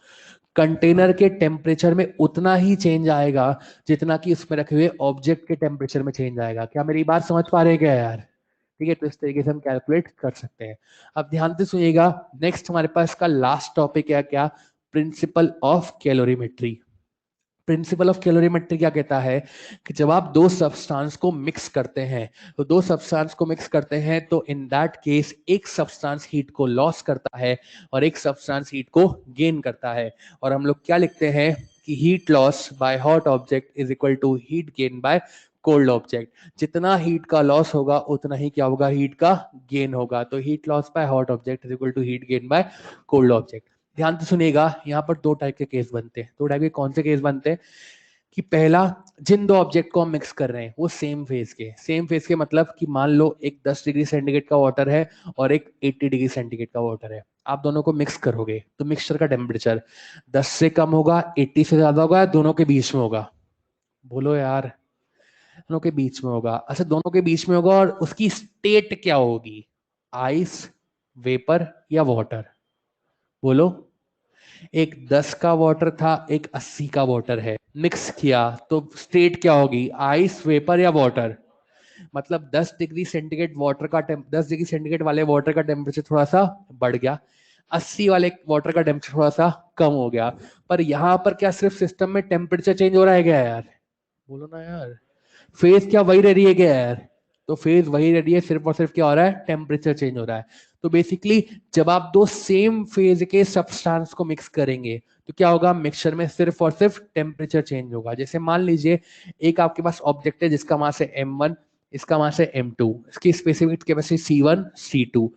कंटेनर के टेम्परेचर में उतना ही चेंज आएगा जितना कि उसमें रखे हुए ऑब्जेक्ट के टेम्परेचर में चेंज आएगा। क्या मेरी बात समझ पा रहे हैं क्या यार। ठीक है, तो इस तरीके से हम कैलकुलेट कर सकते हैं। अब ध्यान से सुनिएगा, नेक्स्ट हमारे पास का लास्ट टॉपिक है क्या, principle of calorimetry. Principle of calorimetry क्या कहता है कि जब आप दो सब्सटेंस को मिक्स करते हैं, तो दो सब्सटेंस को मिक्स करते हैं, तो इन दैट केस एक सब्सटेंस हीट को लॉस करता है और एक सब्सटेंस हीट को गेन करता है। और हम लोग क्या लिखते हैं कि heat loss by hot object is equal to heat gain by cold object. जितना हीट का लॉस होगा उतना ही क्या होगा, हीट का गेन होगा। तो heat loss by hot object is equal to heat gain by cold object. ध्यान से सुनिएगा, यहाँ पर दो टाइप के केस बनते हैं। दो टाइप के कौन से केस बनते हैं, कि पहला, जिन दो ऑब्जेक्ट को हम मिक्स कर रहे हैं वो सेम फेज के, सेम फेज के मतलब कि मान लो एक 10 डिग्री सेंटीग्रेड का वाटर है और एक 80 डिग्री सेंटीग्रेड का वाटर है, आप दोनों को मिक्स करोगे तो मिक्सचर का टेम्परेचर 10 से कम होगा, 80 से ज्यादा होगा, दोनों के बीच में होगा, बोलो यार, दोनों के बीच में होगा। अच्छा, दोनों के बीच में होगा और उसकी स्टेट क्या होगी, आइस, वेपर या वाटर, बोलो। एक 10 का वाटर था, एक 80 का वाटर है, मिक्स किया तो स्टेट क्या होगी, आइस, वेपर या वाटर। मतलब 10 डिग्री सेंटीग्रेड वाटर का 10 डिग्री सेंटीग्रेड वाले वाटर का टेम्परेचर थोड़ा सा बढ़ गया, 80 वाले वाटर का टेम्परेचर थोड़ा सा कम हो गया। पर यहाँ पर क्या सिर्फ सिस्टम में टेम्परेचर चेंज हो रहा है क्या यार, बोलो ना यार। फेज क्या वही रह रही है क्या यार। तो फेज वही रह रही है, सिर्फ और सिर्फ क्या हो रहा है, टेम्परेचर चेंज हो रहा है। तो बेसिकली जब आप दो सेम फेज के सब्सटेंस को मिक्स करेंगे तो क्या होगा, मिक्सचर में सिर्फ और सिर्फ टेम्परेचर चेंज होगा। जैसे मान लीजिए एक आपके पास ऑब्जेक्ट है जिसका मास है M1, इसका मास है M2, इसकी specific capacity C1 C2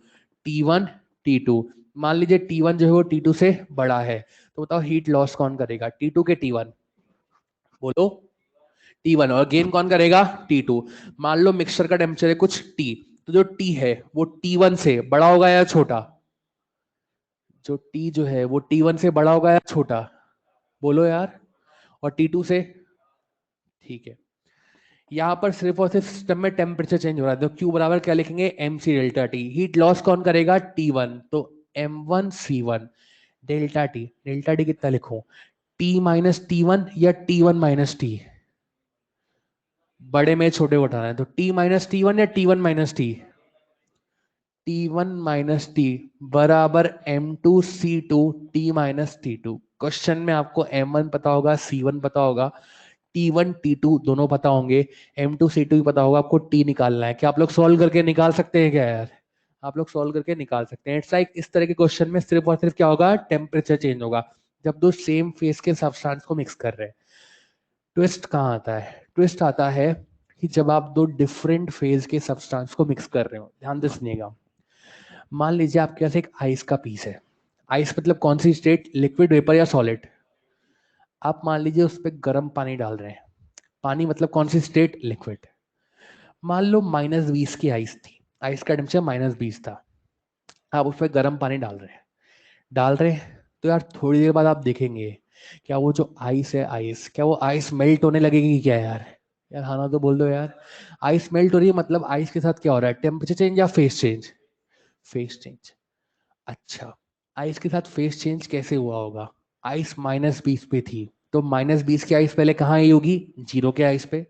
T1 T2, मान लीजिए T1 जो है वो T2 से बड़ा है, तो बताओ हीट लॉस कौन करेगा? T2 के T1, बोलो T1, और गेन कौन करेगा? T2। मान लो मिक्सचर का टेम्परेचर है कुछ T, तो जो T है वो T1 से बड़ा होगा या छोटा? जो T जो है वो T1 से बड़ा होगा या छोटा? बोलो यार। और T2 से? ठीक है, यहाँ पर सिर्फ और सिर्फ सिस्टम में टेम्परेचर चेंज हो रहा है, तो Q बराबर क्या लिखेंगे? MC delta T। Heat loss कौन करेगा? T1, तो M1 C1 delta T। Delta T कितना लिखूं? T माइनस T1 या T1 माइनस T? बड़े में छोटे को उठाना है, तो T माइनस T1 या T1 minus T? T1 minus T बराबर M2 C2 T minus T2। Question में आपको M1 पता होगा, C1 पता होगा, T1 T2 दोनों पता होंगे, M2 C2 भी पता होगा, आपको T निकालना है। क्या आप लोग सॉल्व करके निकाल सकते हैं क्या यार? आप लोग सॉल्व करके निकाल सकते हैं। इट्स लाइक इस तरह के क्वेश्चन में सिर्फ और सिर्फ क्या होगा? टेम्परेचर चेंज होगा जब दो सेम फेस के सब्सटेंस को मिक्स कर रहे हैं। ट्विस्ट कहाँ आता है? ट्विस्ट आता है कि जब आप दो डिफरेंट फेज के सब्सटेंस को मिक्स कर रहे हो। ध्यान से सुनिएगा। मान लीजिए आपके पास एक आइस का पीस है। आइस मतलब कौन सी स्टेट? लिक्विड, वेपर या सॉलिड? आप मान लीजिए उस पर गर्म पानी डाल रहे हैं। पानी मतलब कौन सी स्टेट? लिक्विड। मान लो -20 की आइस थी, आइस का टेम्परेचर -20 था। आप उस पर गर्म पानी डाल रहे हैं तो यार थोड़ी देर बाद आप देखेंगे क्या वो जो आइस है, आइस क्या वो आइस मेल्ट होने लगेगी क्या यार? यार हाँ ना तो बोल दो यार। आइस मेल्ट हो रही है मतलब आइस के साथ क्या हो रहा है? टेम्परेचर चेंज या फेस चेंज? Face change. अच्छा, आइस के साथ फेस चेंज कैसे हुआ होगा? आइस -20 पे थी, तो -20 की आइस पहले कहाँ आई होगी? 0 के आइस पे।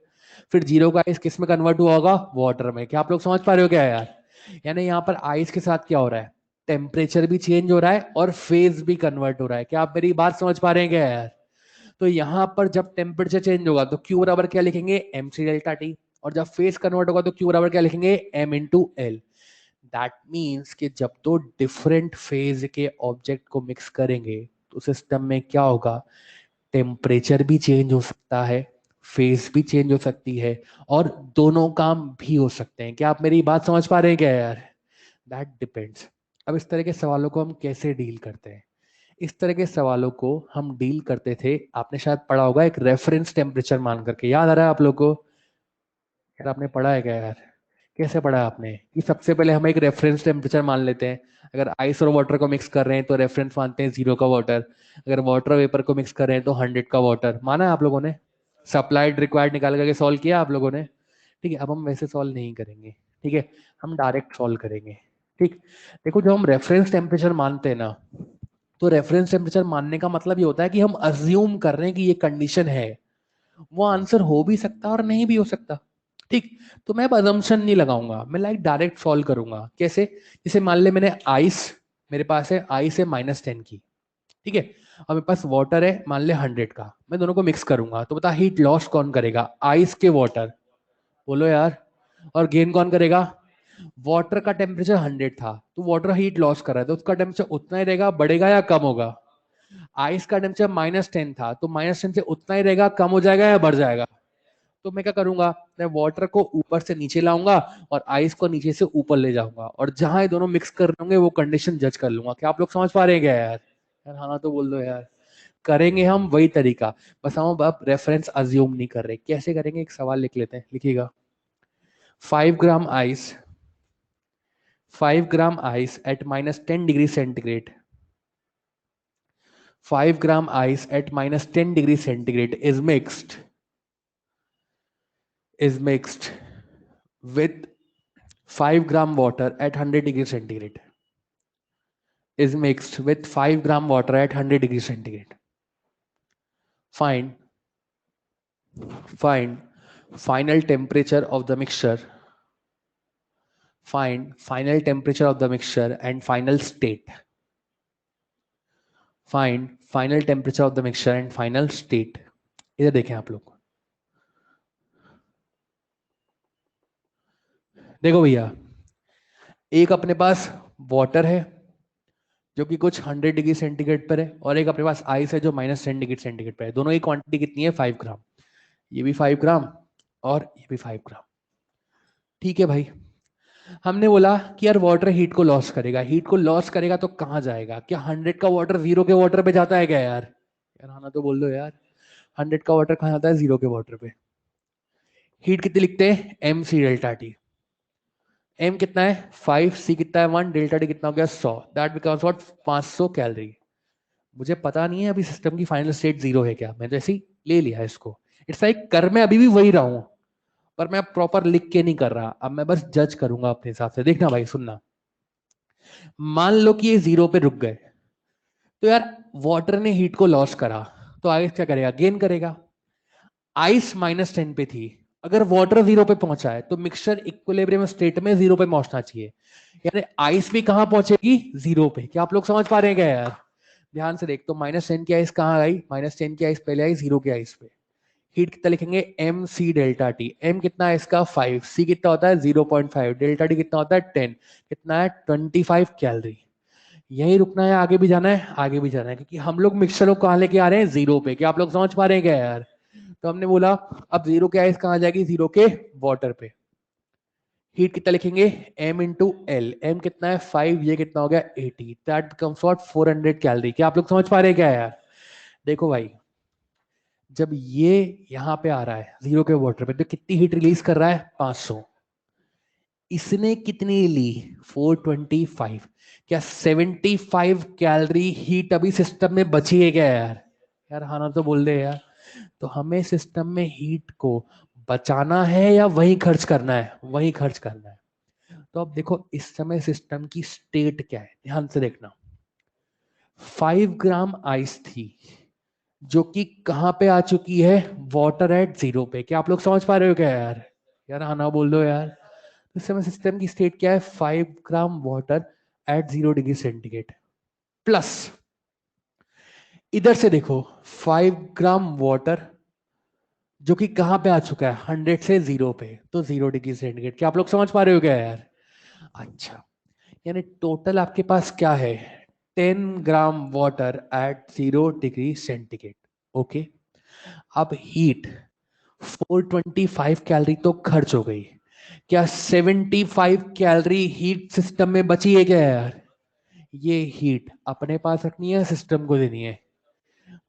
फिर 0 का आइस किस में कन्वर्ट हुआ होगा? वाटर में। क्या आप लोग समझ पा रहे हो क्या यार? यानी यहाँ पर आइस के साथ क्या हो रहा है? टेम्परेचर भी चेंज हो रहा है और फेज भी कन्वर्ट हो रहा है। क्या आप मेरी बात समझ पा रहे हैं क्या यार? तो यहाँ पर जब टेम्परेचर चेंज होगा तो Q बराबर क्या लिखेंगे? MC delta T। और जब फेज कन्वर्ट होगा तो Q बराबर क्या लिखेंगे? M into L। That means कि जब दो डिफरेंट फेज के ऑब्जेक्ट को मिक्स करेंगे तो सिस्टम में क्या होगा? टेम्परेचर भी चेंज हो सकता है, फेज भी चेंज हो सकती है, और दोनों काम भी हो सकते हैं। क्या आप मेरी बात समझ पा रहे हैं क्या यार? That depends. अब इस तरह के सवालों को हम कैसे डील करते हैं? इस तरह के सवालों को हम डील करते थे, आपने शायद पढ़ा होगा एक रेफरेंस टेम्परेचर मान करके। याद आ रहा है आप लोग को? यार आपने पढ़ा है क्या यार? कैसे पढ़ा है आपने कि सबसे पहले हम एक रेफरेंस टेम्परेचर मान लेते हैं? अगर आइस और वाटर को मिक्स कर रहे हैं तो रेफरेंस मानते हैं 0 का वाटर। अगर वाटर और वेपर को मिक्स कर रहे हैं तो 100 का वाटर। माना है आप लोगों ने? सप्लाइड रिक्वायर्ड निकाल करके सॉल्व किया आप लोगों ने? ठीक है, अब हम वैसे सॉल्व नहीं करेंगे। ठीक है, हम डायरेक्ट सॉल्व करेंगे। ठीक, देखो जब हम रेफरेंस टेम्परेचर मानते हैं ना, तो रेफरेंस टेम्परेचर मानने का मतलब ये होता है कि हम अज्यूम कर रहे हैं कि ये कंडीशन है। वो आंसर हो भी सकता है और नहीं भी हो सकता। ठीक, तो मैं अब अजम्पशन नहीं लगाऊंगा, मैं लाइक डायरेक्ट सॉल्व करूंगा। कैसे? जैसे मान ले मैंने आइस, मेरे पास है आइस है -10 की, ठीक है, और मेरे पास वाटर है मान ले 100 का। मैं दोनों को मिक्स करूंगा तो बता हीट लॉस कौन करेगा? आइस के वाटर, बोलो यार। और गेन कौन करेगा? वाटर का टेम्परेचर 100 था तो वाटर हीट लॉस कर रहा है तो उसका टेम्परेचर उतना ही रहेगा, बढ़ेगा या कम होगा? आइस का टेम्परेचर -10 था तो -10 से उतना ही रहेगा, कम हो जाएगा या बढ़ जाएगा? तो मैं क्या करूंगा? मैं वाटर को ऊपर से नीचे लाऊंगा और आइस को नीचे से ऊपर ले जाऊंगा, और जहां ये दोनों मिक्स कर रहे होंगे वो कंडीशन जज कर लूंगा। क्या आप लोग समझ पा रहे हैं क्या यार? यार हाँ ना तो बोल दो यार। करेंगे हम वही तरीका, बस हम अब रेफरेंस अज्यूम नहीं कर रहे। कैसे करेंगे? एक सवाल लिख लेते हैं, लिखिएगा। 5 gram ice, 5 gram ice eight -10 degree centigrade, 5 gram ice at -10 degree centigrade is mixed with 5 gram water at 100 degree centigrade, is mixed with 5 gram water at 100 degree centigrade. Find final temperature of the mixture. Find final temperature of the mixture and final state. Find final temperature of the mixture and final state. इधर देखें आप लोग, देखो भैया, एक अपने पास water है जो कि कुछ 100 डिग्री सेंटीग्रेड पर है, और एक अपने पास आइस है जो -10 डिग्री सेंटीग्रेड पर है। दोनों की क्वांटिटी कितनी है? 5 ग्राम। ये भी 5 ग्राम और ये भी 5 ग्राम। ठीक है भाई, हमने बोला कि यार वाटर हीट को लॉस करेगा, हीट को लॉस करेगा तो कहाँ जाएगा? क्या 100 का वाटर 0 के वाटर पे जाता है क्या यार? यार हाँ ना तो बोल दो यार, 100 का वाटर कहाँ जाता है? 0 के वाटर पे। हीट कितनी लिखते हैं? M C delta T. M कितना है? 5, सी कितना है? 1, डेल्टा टी कितना हो गया? 100। That becomes what? 500 कैलोरी। मुझे पता नहीं है अभी सिस्टम की फाइनल स्टेट 0 है क्या, मैं तो ऐसे ही ले लिया इसको। इट्स लाइक कर मैं अभी भी वही रहा हूं, पर मैं प्रॉपर लिख के नहीं कर रहा, अब मैं बस जज करूंगा अपने हिसाब से। देखना भाई, सुनना। मान लो कि ये 0 पे रुक गए, तो यार वाटर ने हीट को लॉस करा, तो आगे क्या करेगा? गेन करेगा। आइस -10 पे थी, अगर वाटर 0 पे पहुंचा है तो मिक्सचर इक्विलिब्रियम स्टेट में 0 पे पहुंचना चाहिए। यानी आइस भी कहां पहुंचेगी? 0 पे। क्या आप लोग समझ पा रहे हैं क्या यार? ध्यान से देख, तो -10 की आइस कहां आई? -10 की आइस पहले आई 0 की आइस पे। हीट कितना लिखेंगे? M C delta T. M कितना है इसका? 5। सी कितना होता है? 0.5। डेल्टा टी कितना होता है? 10। कितना है? 25 कैलोरी। यही रुकना है, आगे भी जाना है? आगे भी जाना है, क्योंकि हम लोग मिक्सचर को कहां लेके आ रहे हैं? 0 पे। क्या आप लोग समझ पा रहे हैं क्या यार? तो हमने बोला अब 0 के आइस कहां जाएगी? 0 के वाटर पे। हीट कितना लिखेंगे? m into L. एम कितना है? 5। ये कितना हो गया? 80। That becomes what? 400 कैलोरी। क्या आप लोग समझ पा रहे हैं क्या यार? देखो भाई, जब ये यहां पे आ रहा है 0 के वाटर पे, तो कितनी हीट रिलीज कर रहा है? 500। इसने कितनी ली? 425। क्या 75 कैलोरी हीट अभी सिस्टम में बची है क्या यार? यार हाँ ना तो बोल दे यार। तो हमें सिस्टम में हीट को बचाना है या वही खर्च करना है? वही खर्च करना है। तो अब देखो इस समय सिस्टम की स्टेट क्या है, ध्यान से देखना। 5 ग्राम आइस थी, जो कि कहां पे आ चुकी है? वाटर एट 0 पे। क्या आप लोग समझ पा रहे हो क्या यार? यार हाँ ना बोल दो यार। इस समय सिस्टम की स्टेट क्या है? 5 gram water at 0 degree centigrade, plus इधर से देखो 5 ग्राम वाटर जो कि कहां पे आ चुका है? 100 से 0 पे, तो 0 डिग्री सेंटीग्रेड। क्या आप लोग समझ पा रहे हो क्या यार? अच्छा, यानी टोटल आपके पास क्या है? 10 gram water at 0 degree centigrade. Okay, अब हीट 425 कैलोरी तो खर्च हो गई। क्या 75 कैलोरी हीट सिस्टम में बची है क्या यार? ये हीट अपने पास रखनी है, सिस्टम को देनी है।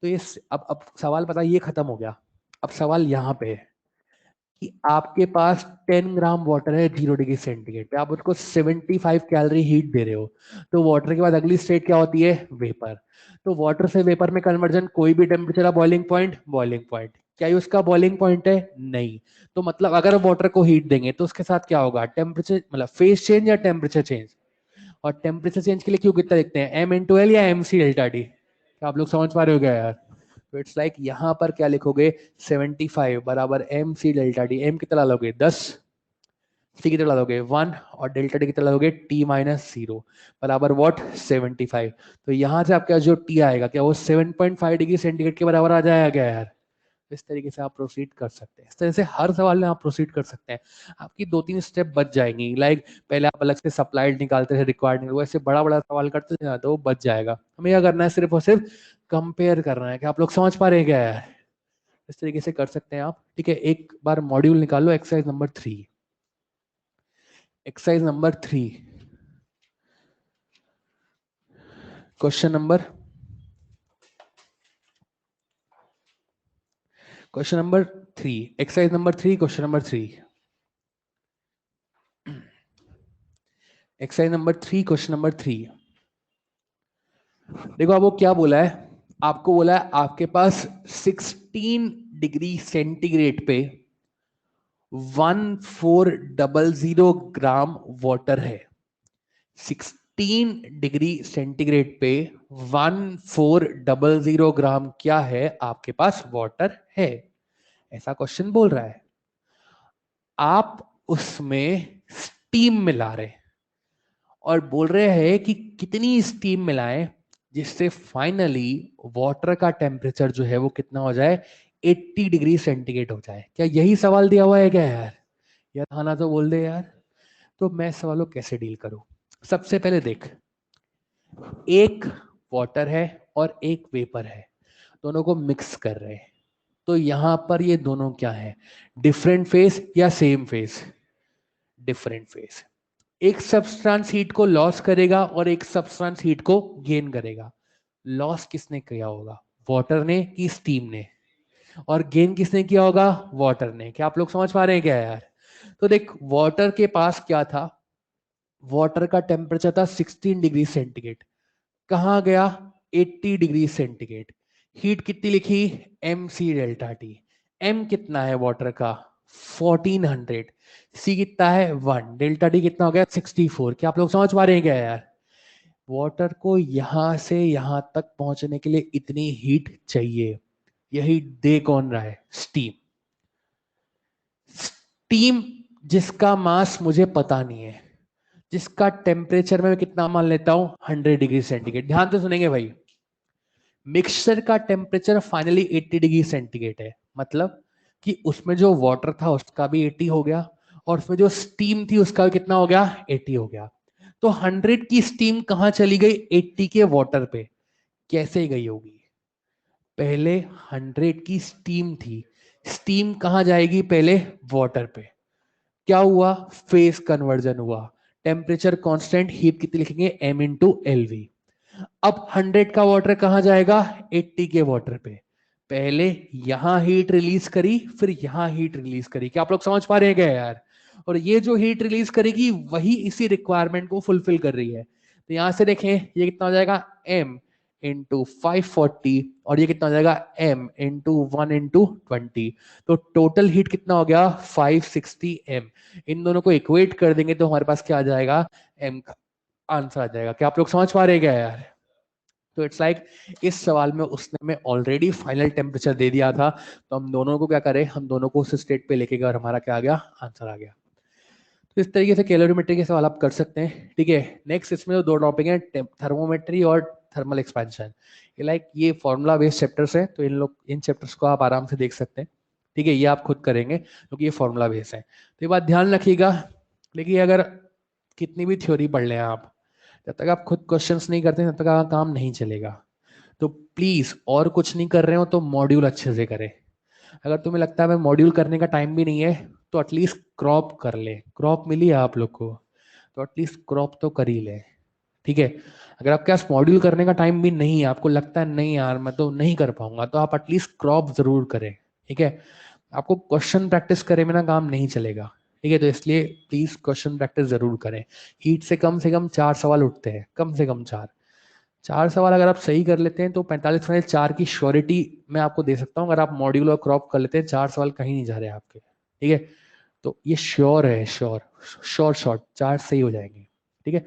तो ये अब सवाल पता है, ये खत्म हो गया। अब सवाल यहाँ पे है कि आपके पास 10 ग्राम वाटर है 0 डिग्री सेंटीग्रेड पे, आप उसको 75 कैलोरी हीट दे रहे हो। तो वाटर के बाद अगली स्टेट क्या होती है? वेपर। तो वाटर से वेपर में कन्वर्जन, कोई भी टेम्परेचर है बॉइलिंग पॉइंट, बॉइलिंग पॉइंट। क्या ये उसका बॉइलिंग पॉइंट है? नहीं। तो मतलब अगर वाटर को हीट देंगे तो उसके साथ क्या होगा? टेम्परेचर, मतलब फेज चेंज या टेम्परेचर चेंज? और टेम्परेचर चेंज के लिए क्यों कितना लिखते हैं? एम इंटू एल या एम सी डेल्टा टी? क्या आप लोग समझ पा रहे हो क्या यार? तो इट्स लाइक यहां पर क्या लिखोगे? 75 बराबर M C delta T. M कितना लोगे? 10। सी कितना लोगे? 1। और डेल्टा टी कितना लोगे? टी -0 बराबर व्हाट? 75। तो यहां से आपका जो टी आएगा, क्या वो 7.5 डिग्री सेंटीग्रेड के बराबर आ जाएगा क्या यार? इस तरीके से आप प्रोसीड कर सकते हैं। इस तरह से हर सवाल में आप प्रोसीड कर सकते हैं। आपकी 2-3 स्टेप बच जाएंगी। लाइक पहले आप अलग से सप्लाइड निकालते थे, रिक्वायर्ड निकालते, वैसे बड़ा बड़ा सवाल करते थे ना, तो वो बच जाएगा। हमें क्या करना है? सिर्फ और सिर्फ कंपेयर करना है। क्या आप लोग समझ पा रहे हैं क्या यार? इस तरीके से कर सकते हैं आप। ठीक है, एक बार मॉड्यूल निकालो, exercise number 3। Exercise number 3, question number 3, exercise number 3, question number 3। Exercise number 3, question number 3। देखो अब वो क्या बोला है, आपको बोला है आपके पास 16 डिग्री सेंटीग्रेड पे 1400 ग्राम वाटर है। 16 डिग्री सेंटीग्रेड पे 1400 ग्राम क्या है? आपके पास वाटर है, ऐसा क्वेश्चन बोल रहा है। आप उसमें स्टीम मिला रहे और बोल रहे हैं कि कितनी स्टीम मिलाएं जिससे फाइनली वाटर का टेम्परेचर जो है वो कितना हो जाए? 80 डिग्री सेंटीग्रेड हो जाए। क्या यही सवाल दिया हुआ है क्या यार? यार हाँ ना तो बोल दे यार। तो मैं सवालों कैसे डील करूं? सबसे पहले देख, एक वाटर है और एक वेपर है, दोनों को मिक्स कर रहे हैं। तो यहां पर ये दोनों क्या है? डिफरेंट फेस या सेम फेस? Different face. एक सब्सटेंस हीट को लॉस करेगा और एक सब्सटेंस हीट को गेन करेगा। लॉस किसने किया होगा, वाटर ने कि स्टीम ने, और गेन किसने किया होगा, वाटर ने। क्या आप लोग समझ पा रहे हैं क्या यार? तो देख, वाटर के पास क्या था, वाटर का टेम्परेचर था 16 डिग्री सेंटीग्रेड, कहां गया 80 डिग्री सेंटीग्रेड। हीट कितनी लिखी, M C delta T. M कितना है वाटर का 1400, सी कितना है 1, डेल्टा टी कितना हो गया 64। क्या आप लोग समझ पा रहे हैं क्या यार? वाटर को यहां से यहां तक पहुंचने के लिए इतनी हीट चाहिए। यही दे कौन रहा है, स्टीम। स्टीम जिसका मास मुझे पता नहीं है, जिसका टेम्परेचर मैं कितना मान लेता हूं 100 डिग्री सेंटीग्रेड। ध्यान से सुनेंगे भाई, मिक्सचर का टेम्परेचर फाइनली 80 डिग्री सेंटीग्रेड है, मतलब कि उसमें जो वाटर था उसका भी 80 हो गया, और उसमें जो स्टीम थी उसका भी कितना हो गया 80 हो गया। तो 100 की स्टीम कहां चली गई, 80 के वाटर पे। कैसे गई होगी, पहले 100 की स्टीम थी, स्टीम कहां जाएगी, पहले वाटर पे। क्या हुआ, फेस कन्वर्जन हुआ, टेम्परेचर कांस्टेंट, हीट कितनी लिखेंगे m इंटू एल वी। अब 100 का वाटर कहां जाएगा, 80 के वाटर पे। पहले यहां हीट रिलीज करी, फिर यहां हीट रिलीज करी। क्या आप लोग समझ पा रहे हैं क्या यार? और ये जो हीट रिलीज करेगी वही इसी रिक्वायरमेंट को फुलफिल कर रही है। तो यहां से देखें ये कितना हो जाएगा m इंटू 540, और ये कितना हो जाएगा m इंटू 1 इंटू 20। तो टोटल हीट कितना हो गया 560 m। इन दोनों को इक्वेट कर देंगे तो हमारे पास क्या आ जाएगा, m का आंसर आ जाएगा। क्या आप लोग समझ पा रहे हैं क्या यार? तो इट्स लाइक इस सवाल में उसने हमें ऑलरेडी फाइनल टेम्परेचर दे दिया था, तो हम दोनों को क्या करें, हम दोनों को उस स्टेट पे लेके गए और हमारा क्या आ गया, आंसर आ गया। तो इस तरीके से कैलोरीमेट्री के सवाल आप कर सकते हैं। ठीक है, नेक्स्ट इसमें जो दो टॉपिक हैं, थर्मोमेट्री और थर्मल एक्सपेंशन, ये लाइक ये फॉर्मूला बेस्ड चैप्टर्स हैं, तो इन लोग इन चैप्टर्स को आप आराम से देख सकते हैं। ठीक है, ये आप खुद करेंगे क्योंकि ये फॉर्मूला बेस्ड है। तो ये बात ध्यान रखिएगा। लेकिन अगर कितनी भी थ्योरी पढ़ लें आप, जब तक आप खुद क्वेश्चंस नहीं करते तब तक आपका काम नहीं चलेगा। तो प्लीज और कुछ नहीं कर रहे हो तो मॉड्यूल अच्छे से करें। अगर तुम्हें लगता है मैं मॉड्यूल करने का टाइम भी नहीं है, तो एटलीस्ट क्रॉप कर ले। क्रॉप मिली है आप लोग को, तो एटलीस्ट क्रॉप तो कर ही ले। ठीक है, अगर आपके पास मॉड्यूल करने का टाइम भी नहीं है, आपको लगता है नहीं यार मैं तो नहीं कर पाऊंगा, तो आप एटलीस्ट क्रॉप जरूर करें। ठीक है, आपको क्वेश्चन प्रैक्टिस करे बिना काम नहीं चलेगा। ठीक है, तो इसलिए प्लीज क्वेश्चन प्रैक्टिस जरूर करें। हीट से कम 4 सवाल उठते हैं, कम से कम 4। 4 सवाल अगर आप सही कर लेते हैं तो 45/4 की श्योरिटी मैं आपको दे सकता हूँ। अगर आप मॉड्यूल और क्रॉप कर लेते हैं, 4 सवाल कहीं नहीं जा रहे आपके। ठीक है, तो ये श्योर है, श्योर श्योर शॉर्ट 4 सही हो जाएंगे। ठीक है,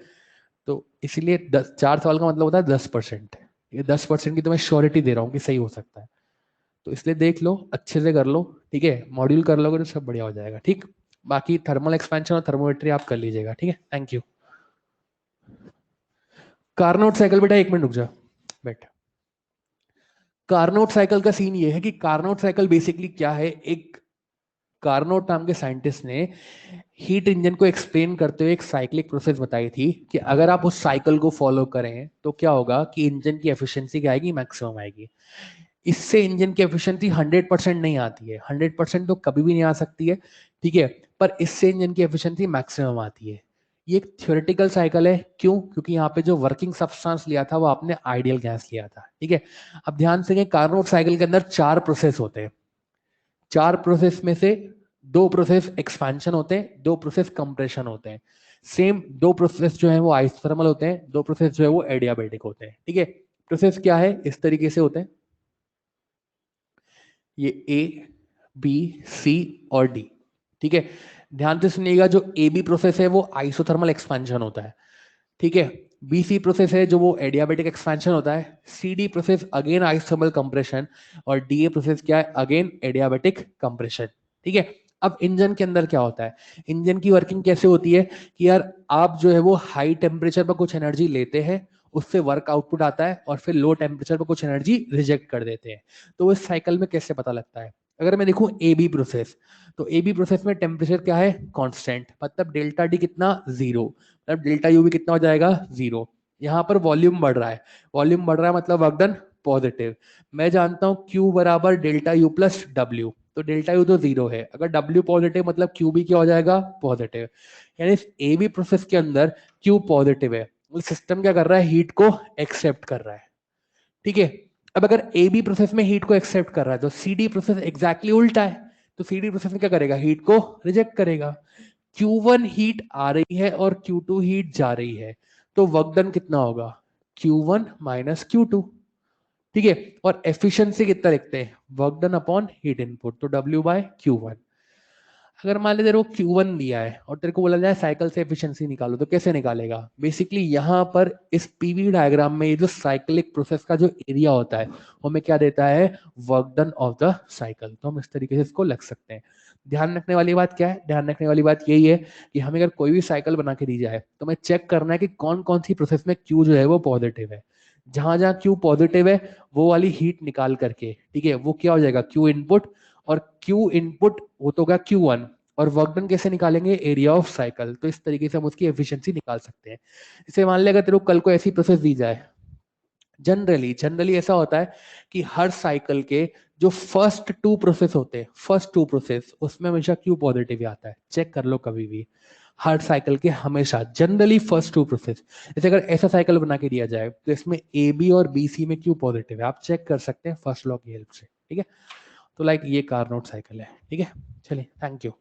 तो इसीलिए 4 सवाल का मतलब होता है 10%। ये 10% की तो मैं श्योरिटी दे रहा हूँ कि सही हो सकता है। तो इसलिए देख लो, अच्छे से कर लो। ठीक है, मॉड्यूल कर लोगे तो सब बढ़िया हो जाएगा। ठीक, बाकी थर्मल एक्सपेंशन और थर्मोमेट्री आप कर लीजिएगा। ठीक है, थैंक यू। कार्नोट साइकिल, बेटा 1 मिनट रुक जा, बैठ। कार्नोट साइकिल का सीन ये है कि कार्नोट साइकिल बेसिकली क्या है, एक कार्नोट नाम के साइंटिस्ट ने हीट इंजन को एक्सप्लेन करते हुए एक साइक्लिक प्रोसेस बताई थी कि अगर आप उस साइकिल को फॉलो करें तो क्या होगा कि इंजन की एफिशिएंसी क्या आएगी, मैक्सिमम आएगी। इससे इंजन की एफिशिएंसी 100% नहीं आती है, 100% तो कभी भी नहीं आ सकती है। ठीक है, पर इससे इंजन की एफिशिएंसी मैक्सिमम आती है। ये एक थ्योरेटिकल साइकिल है, क्यों, क्योंकि यहाँ पे जो वर्किंग सब्सटेंस लिया था वो आपने आइडियल गैस लिया था। ठीक है, अब ध्यान से, कार्नोट साइकिल के अंदर 4 प्रोसेस होते हैं। 4 प्रोसेस में से 2 प्रोसेस एक्सपेंशन होते हैं, 2 प्रोसेस कंप्रेशन होते हैं। सेम 2 प्रोसेस जो है वो आइसोथर्मल होते हैं, 2 प्रोसेस जो है वो एडियाबेटिक होते हैं। ठीक है, प्रोसेस क्या है, इस तरीके से होते हैं, ये ए बी सी और डी। ठीक है, ध्यान से सुनिएगा, जो ए बी प्रोसेस है वो आइसोथर्मल एक्सपेंशन होता है। ठीक है, बी सी प्रोसेस है जो वो एडियाबेटिक एक्सपेंशन होता है। C D process again isothermal compression, और डी ए प्रोसेस क्या है, अगेन एडियाबेटिक कंप्रेशन। ठीक है, अब इंजन के अंदर क्या होता है, इंजन की वर्किंग कैसे होती है कि यार आप जो है वो हाई टेम्परेचर पर कुछ एनर्जी लेते हैं, उससे वर्क आउटपुट आता है, और फिर लो टेम्परेचर पर कुछ एनर्जी रिजेक्ट कर देते हैं। तो इस साइकिल में कैसे पता लगता है, अगर मैं देखूं ए बी प्रोसेस, तो ए बी प्रोसेस में टेम्परेचर क्या है, कांस्टेंट, मतलब डेल्टा डी कितना, 0, मतलब डेल्टा यू भी कितना हो जाएगा, 0। यहाँ पर वॉल्यूम बढ़ रहा है, वॉल्यूम बढ़ रहा है मतलब वर्क डन पॉजिटिव। मैं जानता हूं Q बराबर डेल्टा यू प्लस डब्ल्यू, तो डेल्टा यू तो जीरो है। अगर डब्ल्यू पॉजिटिव मतलब क्यू भी क्या हो जाएगा, पॉजिटिव। यानी ए बी प्रोसेस के अंदर क्यू पॉजिटिव है, सिस्टम क्या कर रहा है, हीट को एक्सेप्ट कर रहा है। ठीक है, अब अगर ए बी प्रोसेस में हीट को एक्सेप्ट कर रहा है तो सी डी प्रोसेस एग्जैक्टली उल्टा है, तो सी डी प्रोसेस में क्या करेगा, हीट को रिजेक्ट करेगा। Q1 हीट आ रही है और Q2 हीट जा रही है, तो वर्क डन कितना होगा, Q1 माइनस Q2। ठीक है, और एफिशिएंसी कितना लिखते हैं, work done upon heat input, तो W बाय Q1। अगर मान लीजिए तेरे को Q1 दिया है और तेरे को बोला जाए साइकिल से एफिशिएंसी निकालो, तो कैसे निकालेगा, बेसिकली यहाँ पर इस पीवी डायग्राम में ये जो साइक्लिक प्रोसेस का जो एरिया होता है वो हमें क्या देता है, work done of the cycle. तो हम इस तरीके से इसको लग सकते हैं। ध्यान रखने वाली बात क्या है, ध्यान रखने वाली बात यही है कि हमें अगर कोई भी साइकिल बना के दी जाए तो हमें चेक करना है कि कौन कौन सी प्रोसेस में Q जो है वो पॉजिटिव है। जहां जहां Q पॉजिटिव है वो वाली हीट निकाल करके, ठीक है, वो क्या हो जाएगा, Q इनपुट, और Q इनपुट वो तो होगा Q1। और वर्क डन कैसे निकालेंगे, एरिया ऑफ साइकिल। तो इस तरीके से हम उसकी एफिशिएंसी निकाल सकते हैं। इसे मान ले अगर तेरे को कल को ऐसी प्रोसेस दी जाए, जनरली जनरली ऐसा होता है कि हर साइकिल के जो फर्स्ट टू प्रोसेस होते हैं, फर्स्ट टू प्रोसेस उसमें हमेशा क्यू पॉजिटिव ही आता है, चेक कर लो कभी भी। हर साइकिल के हमेशा जनरली फर्स्ट टू प्रोसेस, जैसे अगर ऐसा साइकिल बना के दिया जाए तो इसमें ए बी और बी सी में क्यू पॉजिटिव है, आप चेक कर सकते हैं फर्स्ट लॉ की हेल्प से। ठीक है, तो लाइक ये कार नोट साइकिल है। ठीक है, चलिए, थैंक यू।